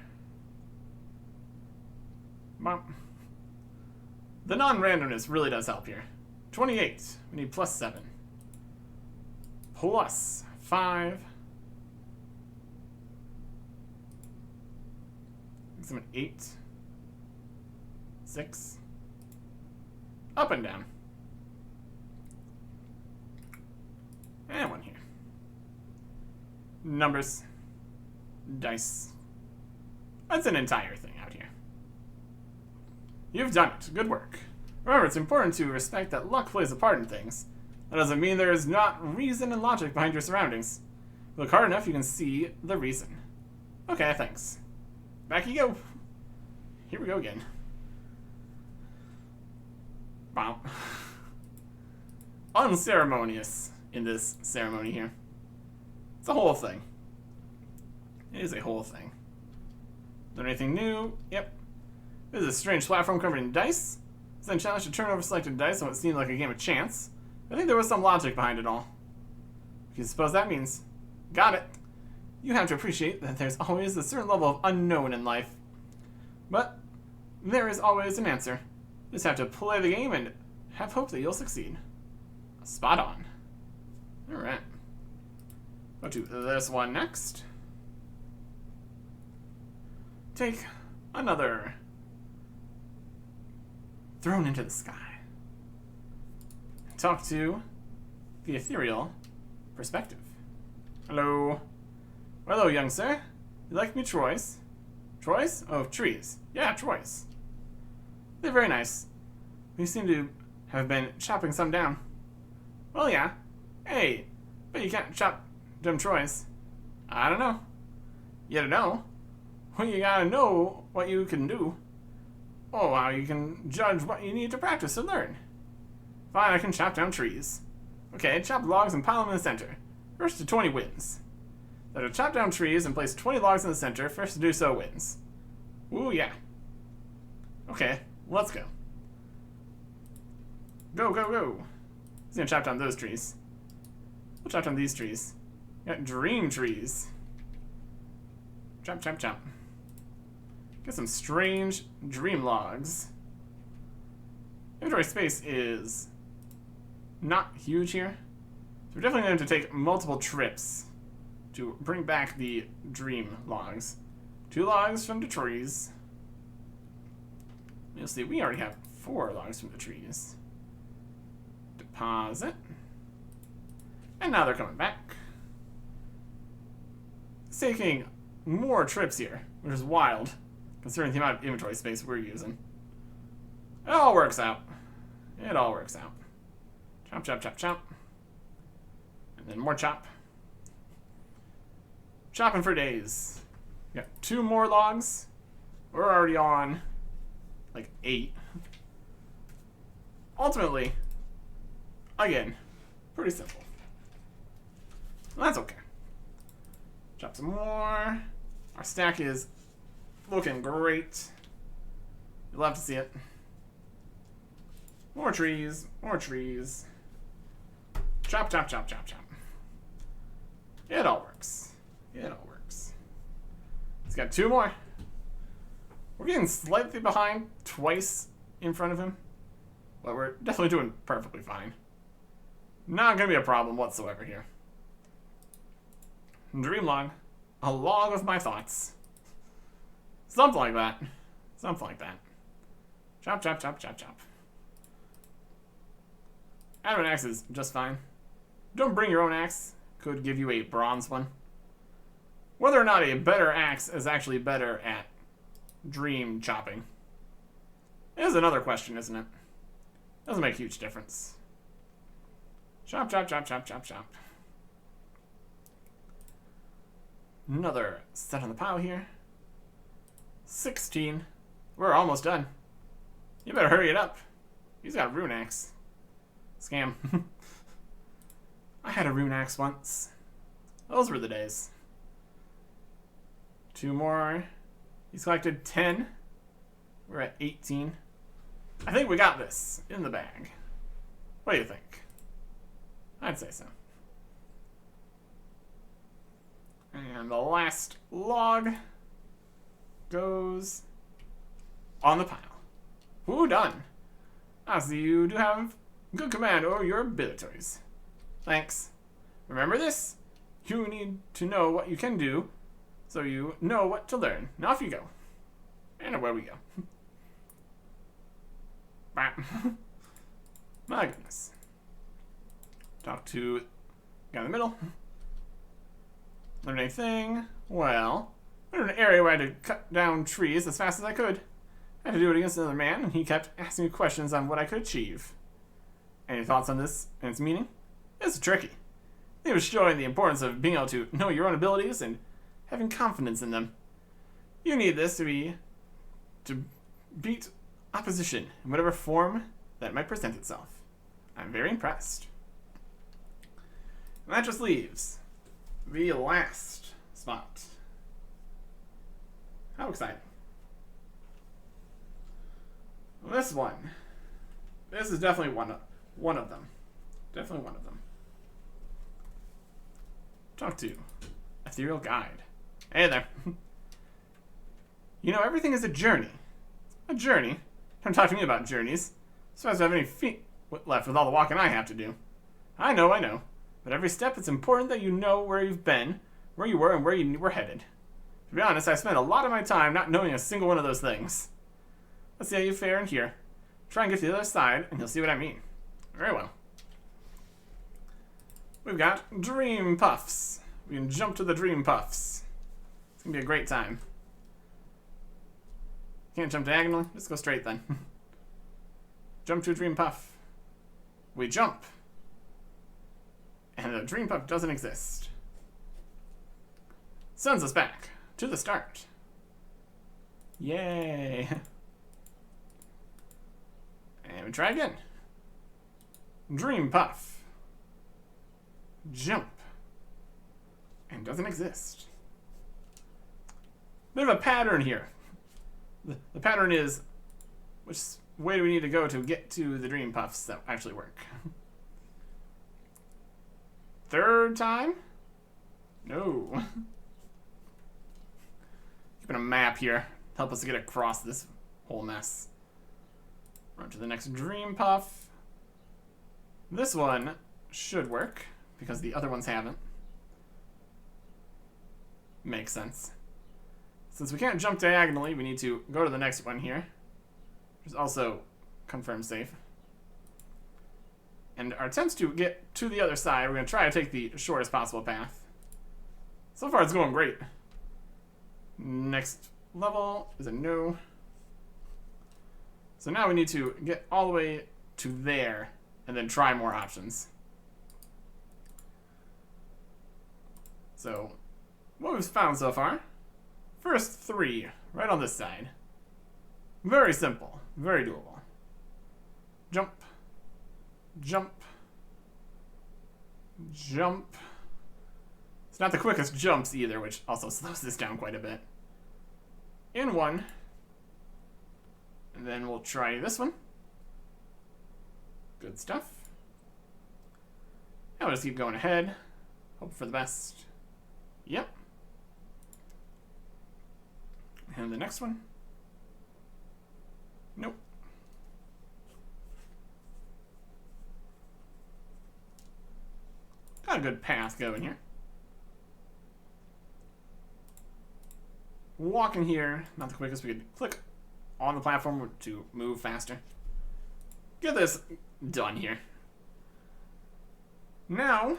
Bump. The non-randomness really does help here. 28. We need plus 7. Plus 5. Makes them an 8. 6. Up and down. And one here. Numbers. Dice. That's an entire thing out here. You've done it. Good work. Remember, it's important to respect that luck plays a part in things. That doesn't mean there is not reason and logic behind your surroundings. Look hard enough, you can see the reason. Okay, thanks. Back you go. Here we go again. Wow. Unceremonious in this ceremony here. It's a whole thing. It is a whole thing. Is there anything new? Yep. This is a strange platform covered in dice. It's then challenged to turn over selected dice on what seemed like a game of chance. I think there was some logic behind it all. You suppose that means? Got it. You have to appreciate that there's always a certain level of unknown in life. But there is always an answer. You just have to play the game and have hope that you'll succeed. Spot on. Alright. Go to this one next. Take another thrown into the sky. Talk to the ethereal perspective. Hello. Hello, young sir. You like me Troy's? Troy's? Oh, trees. Yeah, Troy's. They're very nice. We seem to have been chopping some down. Well, yeah. Hey, but you can't chop them Troy's. I don't know. You don't know? Well, you gotta know what you can do. Oh, how you can judge what you need to practice and learn. Fine, I can chop down trees. Okay, chop logs and pile them in the center. First to 20 wins. So to chop down trees and place 20 logs in the center, first to do so wins. Ooh, yeah. Okay, let's go. Go, go, go. He's gonna chop down those trees. We'll chop down these trees. Got dream trees. Chop, chop, chop. Get some strange dream logs. Inventory space is not huge here. So we're definitely going to take multiple trips to bring back the dream logs. 2 logs from the trees. You'll see we already have 4 logs from the trees. Deposit. And now they're coming back. It's taking more trips here, which is wild, considering the amount of inventory space we're using. It all works out. It all works out. Chop, chop, chop, chop. And then more chop. Chopping for days. We got 2 more logs. We're already on like 8. Ultimately, again, pretty simple. That's okay. Chop some more. Our stack is looking great. You'll love to see it. More trees, more trees. Chop, chop, chop, chop, chop. It all works. It all works. He's got 2 more. We're getting slightly behind, twice in front of him. But we're definitely doing perfectly fine. Not gonna be a problem whatsoever here. Dream log. A log of my thoughts. Something like that. Something like that. Chop, chop, chop, chop, chop. Iron axe is just fine. Don't bring your own axe. Could give you a bronze one. Whether or not a better axe is actually better at dream chopping is another question, isn't it? Doesn't make a huge difference. Chop, chop, chop, chop, chop, chop. Another set on the pile here. 16. We're almost done. You better hurry it up. He's got a rune axe. Scam. I had a rune axe once. Those were the days. 2 more. He's collected 10. We're at 18. I think we got this in the bag. What do you think? I'd say so. And the last log goes on the pile. Ooh, done. I see you do have good command over your abilities. Thanks. Remember this? You need to know what you can do, so you know what to learn. Now off you go. And away we go. My goodness. Talk to the guy in the middle. Learn anything? Well, I learned an area where I had to cut down trees as fast as I could. I had to do it against another man, and he kept asking me questions on what I could achieve. Any thoughts on this and its meaning? It's tricky. He was showing the importance of being able to know your own abilities and having confidence in them. You need this to beat opposition in whatever form that might present itself. I'm very impressed. And that just leaves the last spot. How exciting. This one. This is definitely one of them. Definitely one of them. Talk to Ethereal Guide. Hey there. You know, everything is a journey. A journey? Don't talk to me about journeys. So as to have any feet left with all the walking I have to do. I know. But every step, it's important that you know where you've been, where you were, and where you were headed. To be honest, I spent a lot of my time not knowing a single one of those things. Let's see how you fare in here. Try and get to the other side, and you'll see what I mean. Very well. We've got Dream Puffs. We can jump to the Dream Puffs. It's going to be a great time. Can't jump diagonally? Let's go straight then. Jump to a Dream Puff. We jump. And the Dream Puff doesn't exist. Sends us back to the start. Yay. And we try again. Dream Puff. Jump. And doesn't exist. Bit of a pattern here. The pattern is, which way do we need to go to get to the Dream Puffs that actually work? Third time? No. Keeping a map here. Help us to get across this whole mess. Run to the next Dream Puff. This one should work, because the other ones haven't. Makes sense. Since we can't jump diagonally, we need to go to the next one here. Which is also confirmed safe. And our attempts to get to the other side, we're going to try to take the shortest possible path. So far, it's going great. Next level is a no. So now we need to get all the way to there and then try more options. So, what we've found so far, first 3, right on this side. Very simple, very doable. Jump. Jump. Jump. It's not the quickest jumps either, which also slows this down quite a bit. In 1. And then we'll try this one. Good stuff. Now we'll just keep going ahead. Hope for the best. Yep. And the next one. Nope. Got a good path going here. Walking here, not the quickest. We could click on the platform to move faster. Get this done here. Now,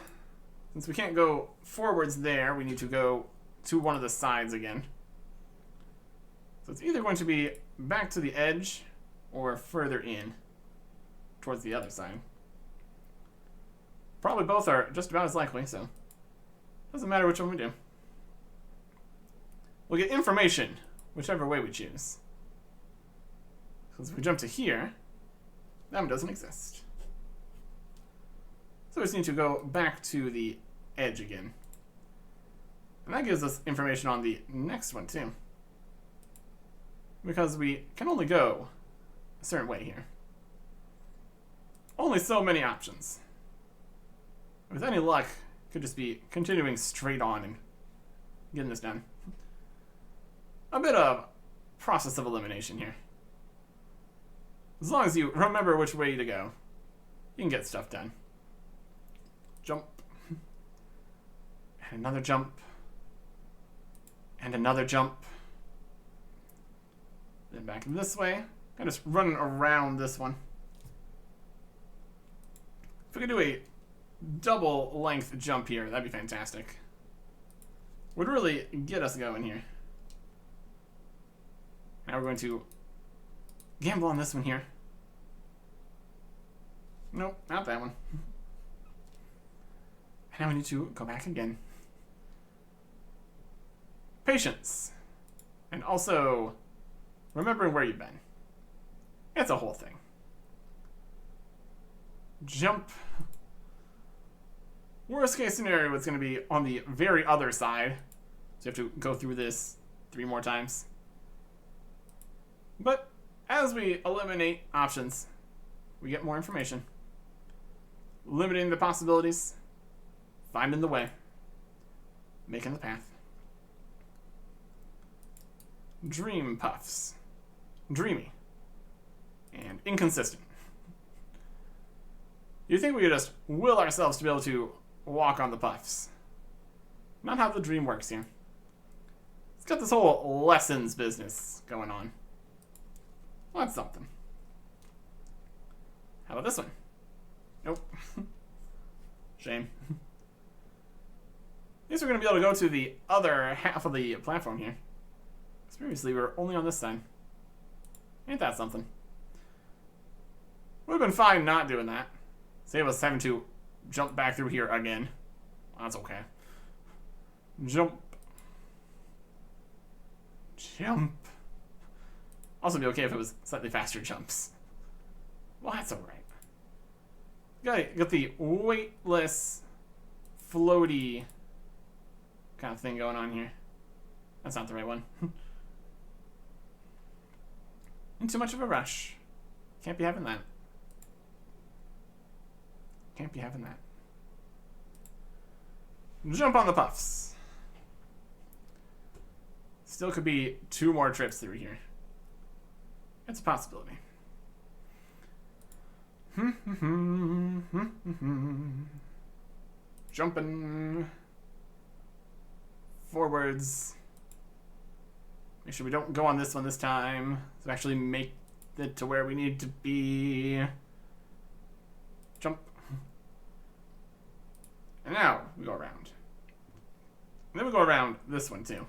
since we can't go forwards there, we need to go to one of the sides again. So it's either going to be back to the edge or further in towards the other side. Probably both are just about as likely, so doesn't matter which one we do. We'll get information whichever way we choose. So if we jump to here, that one doesn't exist. So we just need to go back to the edge again. And that gives us information on the next one, too. Because we can only go a certain way here. Only so many options. With any luck, could just be continuing straight on and getting this done. A bit of process of elimination here. As long as you remember which way to go, you can get stuff done. Jump. And another jump. And another jump. Then back this way. Kind of just running around this one. If we could do a double length jump here, that'd be fantastic. Would really get us going here. Now we're going to gamble on this one here. Nope, not that one. And now we need to go back again. Patience. And also remembering where you've been. It's a whole thing. Jump. Worst case scenario, it's going to be on the very other side. So you have to go through this 3 more times. But as we eliminate options, we get more information. Limiting the possibilities, finding the way, making the path. Dream puffs. Dreamy. And inconsistent. You'd think we could just will ourselves to be able to walk on the puffs. Not how the dream works here. It's got this whole lessons business going on. Well, that's something. How about this one? Nope. Shame. At least we're going to be able to go to the other half of the platform here. Because previously we were only on this side. Ain't that something? Would have been fine not doing that. Save us having to jump back through here again. Well, that's okay. Jump. Jump. Also be okay if it was slightly faster jumps. Well, that's alright. Got the weightless, floaty kind of thing going on here. That's not the right one. In too much of a rush. Can't be having that. Can't be having that. Jump on the puffs. Still could be 2 more trips through here. It's a possibility. Jumping forwards. Make sure we don't go on this one this time. So actually make it to where we need to be. Jump. And now we go around. And then we go around this one too,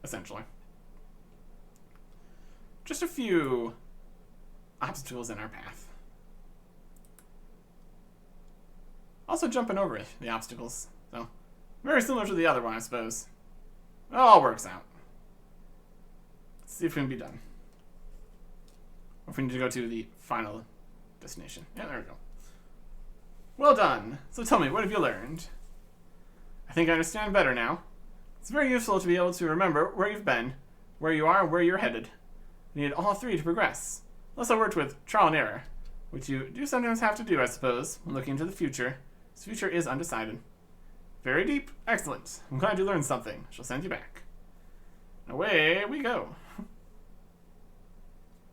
essentially. Just a few obstacles in our path. Also jumping over the obstacles. So, very similar to the other one, I suppose. It all works out. Let's see if we can be done. Or if we need to go to the final destination. Yeah, there we go. Well done. So tell me, what have you learned? I think I understand better now. It's very useful to be able to remember where you've been, where you are, and where you're headed. You need all 3 to progress. Unless I worked with trial and error, which you do sometimes have to do, I suppose, when looking into the future. This future is undecided. Very deep. Excellent. I'm glad you learned something. She'll send you back. Away we go.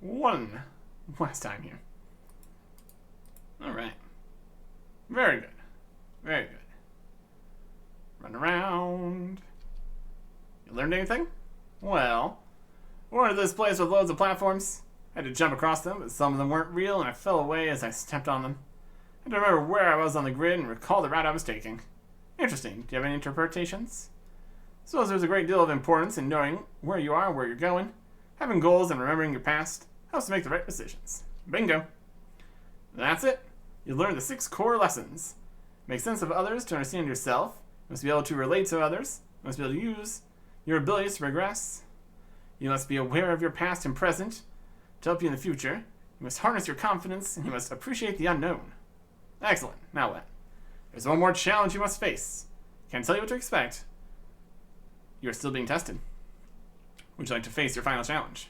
One last time here. Alright. Very good. Very good. Run around. You learned anything? Well, we went to this place with loads of platforms. I had to jump across them, but some of them weren't real, and I fell away as I stepped on them. I had to remember where I was on the grid and recall the route I was taking. Interesting. Do you have any interpretations? I suppose there's a great deal of importance in knowing where you are and where you're going. Having goals and remembering your past helps to make the right decisions. Bingo. That's it. You learned the 6 core lessons. Make sense of others to understand yourself. You must be able to relate to others. You must be able to use your abilities to progress. You must be aware of your past and present to help you in the future. You must harness your confidence, and you must appreciate the unknown. Excellent. Now what? There's one more challenge you must face. Can't tell you what to expect, you're still being tested. Would you like to face your final challenge?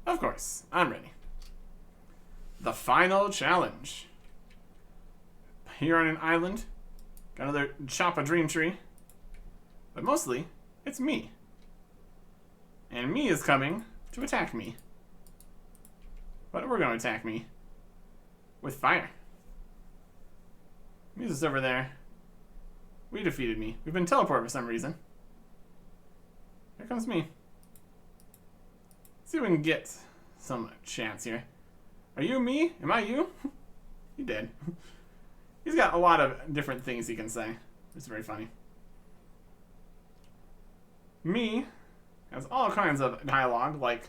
Of course, I'm ready. The final challenge. Here on an island, got another chop a dream tree, but mostly it's me. And me is coming to attack me. But we're going to attack me with fire. Me's just over there. We defeated me. We've been teleported for some reason. Here comes me. Let's see if we can get some chance here. Are you me? Am I you? You did. He's got a lot of different things he can say. It's very funny. Me has all kinds of dialogue, like,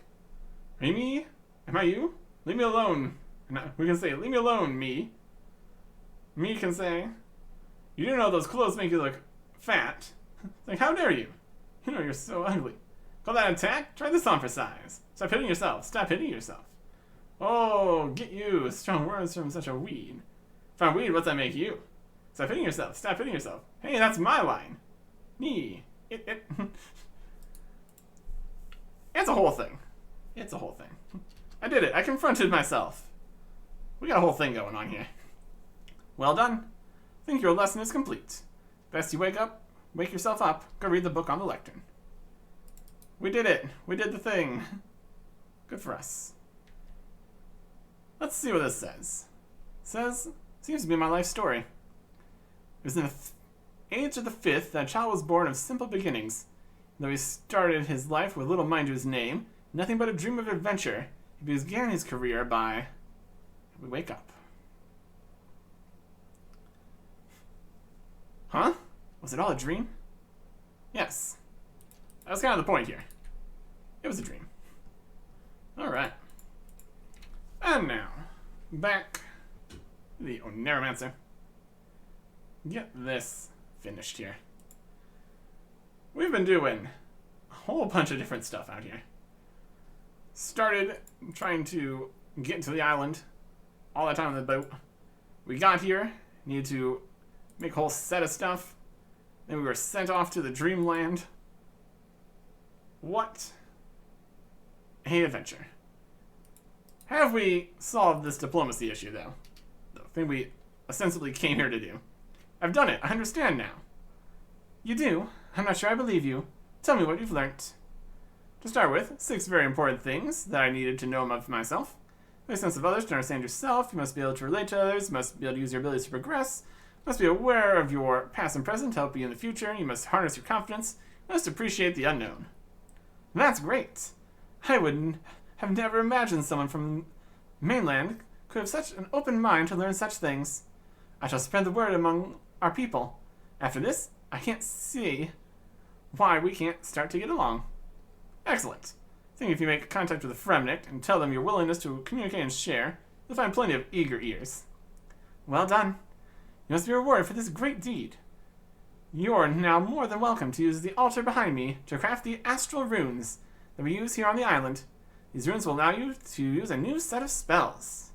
are you me? Am I you? Leave me alone. We can say, leave me alone, me. Me can say, you do know those clothes make you look fat. Like, how dare you? You know you're so ugly. Call that an attack? Try this on for size. Stop hitting yourself. Stop hitting yourself. Oh, get you. Strong words from such a weed. If I'm weed, what's that make you? Stop hitting yourself. Stop hitting yourself. Hey, that's my line. Me. It. It's a whole thing. It's a whole thing. I did it. I confronted myself. We got a whole thing going on here. Well done. I think your lesson is complete. Best you wake yourself up, go read the book on the lectern. We did it. We did the thing. Good for us. Let's see what this says. It says, seems to be my life story. It was in the age of the 5th that a child was born of simple beginnings. Though he started his life with little mind to his name, nothing but a dream of adventure, he began his career by... We wake up. Huh? Was it all a dream? Yes. That was kind of the point here. It was a dream. Alright. And now, back to the Neuromancer. Get this finished here. We've been doing a whole bunch of different stuff out here. Started trying to get to the island all the time on the boat. We got here, needed to make a whole set of stuff. Then we were sent off to the dreamland. What an adventure. Have we solved this diplomacy issue, though? The thing we ostensibly came here to do. I've done it. I understand now. You do? I'm not sure I believe you. Tell me what you've learnt. To start with, 6 very important things that I needed to know of myself. Make sense of others to understand yourself. You must be able to relate to others. You must be able to use your abilities to progress. You must be aware of your past and present to help you in the future. You must harness your confidence. You must appreciate the unknown. That's great. I wouldn't have never imagined someone from mainland could have such an open mind to learn such things. I shall spread the word among our people. After this, I can't see why we can't start to get along. Excellent. I think if you make contact with the Fremnik and tell them your willingness to communicate and share, you'll find plenty of eager ears. Well done. You must be rewarded for this great deed. You're now more than welcome to use the altar behind me to craft the astral runes that we use here on the island. These runes will allow you to use a new set of spells.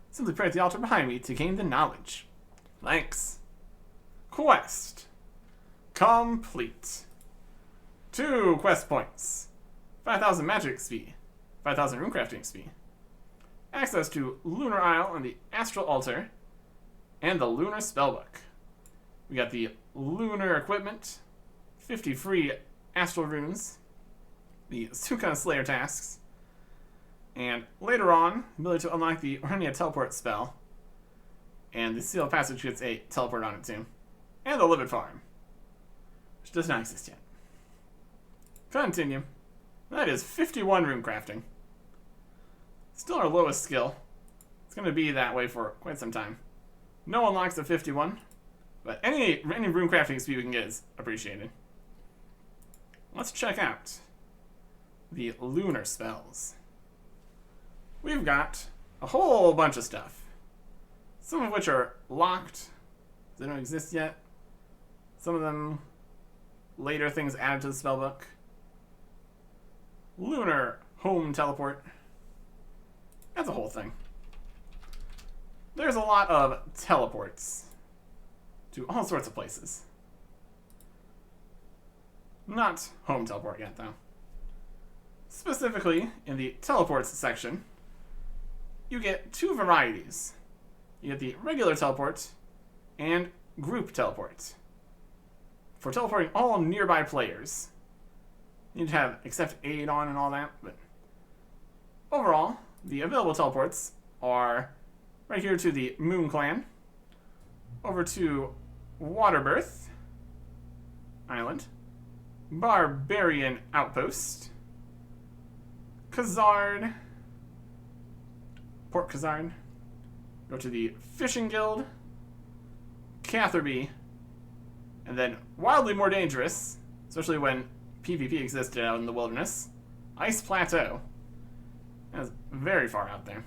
Simply pray at the altar behind me to gain the knowledge. Thanks. Quest complete. 2 quest points. 5,000 magic XP. 5,000 runecrafting XP. Access to Lunar Isle and the Astral Altar. And the Lunar Spellbook. We got the Lunar Equipment. 50 free Astral Runes. The Sukan Slayer tasks. And later on, the ability to unlock the Orania Teleport spell. And the Seal of Passage gets a teleport on it too. And the Livid Farm, which does not exist yet. Continue. That is 51 rune crafting. Still our lowest skill. It's going to be that way for quite some time. No unlocks at 51, but any rune crafting speed we can get is appreciated. Let's check out the lunar spells. We've got a whole bunch of stuff. Some of which are locked. They don't exist yet. Some of them later things added to the spellbook. Lunar home teleport. That's a whole thing. There's a lot of teleports to all sorts of places. Not home teleport yet, though. Specifically, in the teleports section, you get two varieties. You get the regular teleport and group teleport. For teleporting all nearby players. You need to have accept aid on and all that, but overall, the available teleports are right here to the Moon Clan, over to Waterbirth Island, Barbarian Outpost, Khazard, Port Khazard, go to the Fishing Guild, Catherby, and then wildly more dangerous, especially when PvP existed out in the wilderness, Ice Plateau. That's very far out there.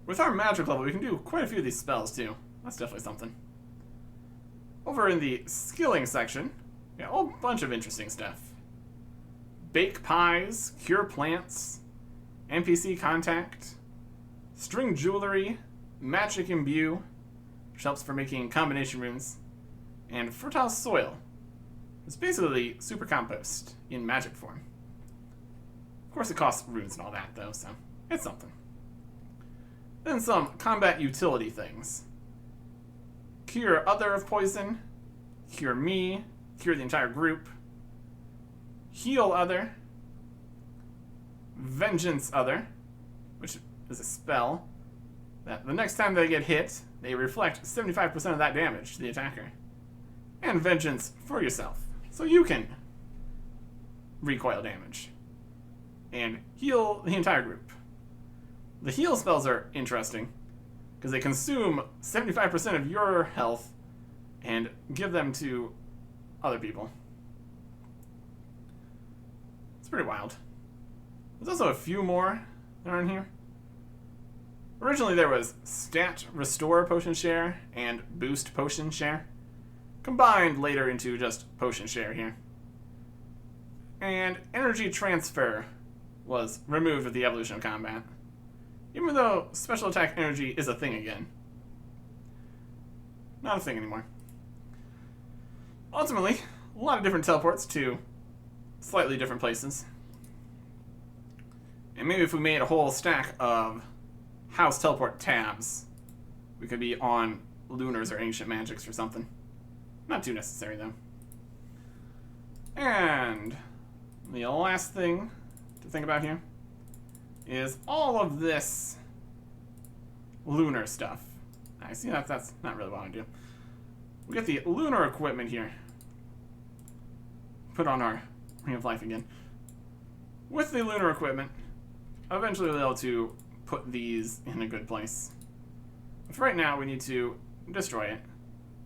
With our magic level, we can do quite a few of these spells too. That's definitely something. Over in the skilling section, we got a whole bunch of interesting stuff. Bake pies, cure plants, NPC contact, string jewelry, magic imbue, which helps for making combination runes, and fertile soil. It's basically super compost in magic form. Of course it costs runes and all that though, so it's something. Then some combat utility things. Cure other of poison, cure me, cure the entire group, heal other, vengeance other, which is a spell that the next time they get hit, they reflect 75% of that damage to the attacker. And vengeance for yourself, so you can recoil damage and heal the entire group. The heal spells are interesting because they consume 75% of your health and give them to other people. It's pretty wild. There's also a few more that are in here. Originally there was Stat Restore Potion Share and Boost Potion Share, combined later into just Potion Share here. And Energy Transfer was removed with the evolution of combat, even though special attack energy is a thing again. Not a thing anymore. Ultimately, a lot of different teleports to slightly different places. And maybe if we made a whole stack of house teleport tabs, we could be on Lunars or Ancient Magics or something. Not too necessary, though. And the last thing to think about here is all of this lunar stuff. I see that's not really what I want to do. We get the lunar equipment here. Put on our Ring of Life again. With the lunar equipment, eventually we'll be able to put these in a good place. But for right now, we need to destroy it.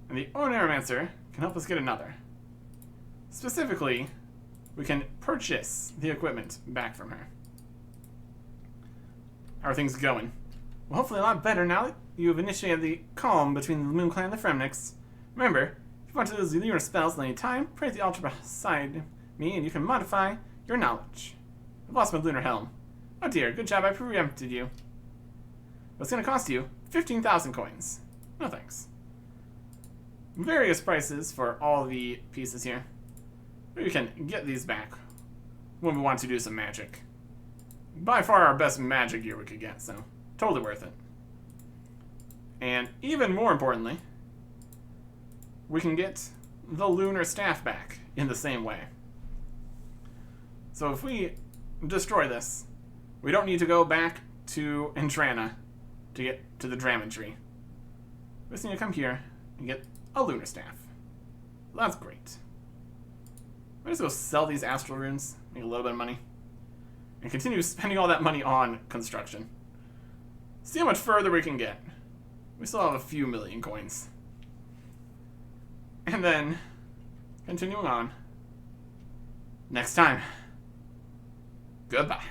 And the Oneiromancer can help us get another. Specifically, we can purchase the equipment back from her. How are things going? Well, hopefully a lot better now that you've initiated the calm between the Moon Clan and the Fremniks. Remember, if you want to use lunar spells at any time, praise the altar beside me and you can modify your knowledge. I've lost my lunar helm. Oh dear, good job, I preempted you. But it's going to cost you 15,000 coins. No thanks. Various prices for all the pieces here. Maybe we can get these back when we want to do some magic. By far our best magic gear we could get, so totally worth it. And even more importantly, we can get the lunar staff back in the same way. So if we destroy this, we don't need to go back to Entrana to get to the Draman tree. We just need to come here and get a lunar staff. Well, that's great. Might just go sell these astral runes, make a little bit of money, and continue spending all that money on construction. See how much further we can get. We still have a few million coins. And then, continuing on, next time, goodbye.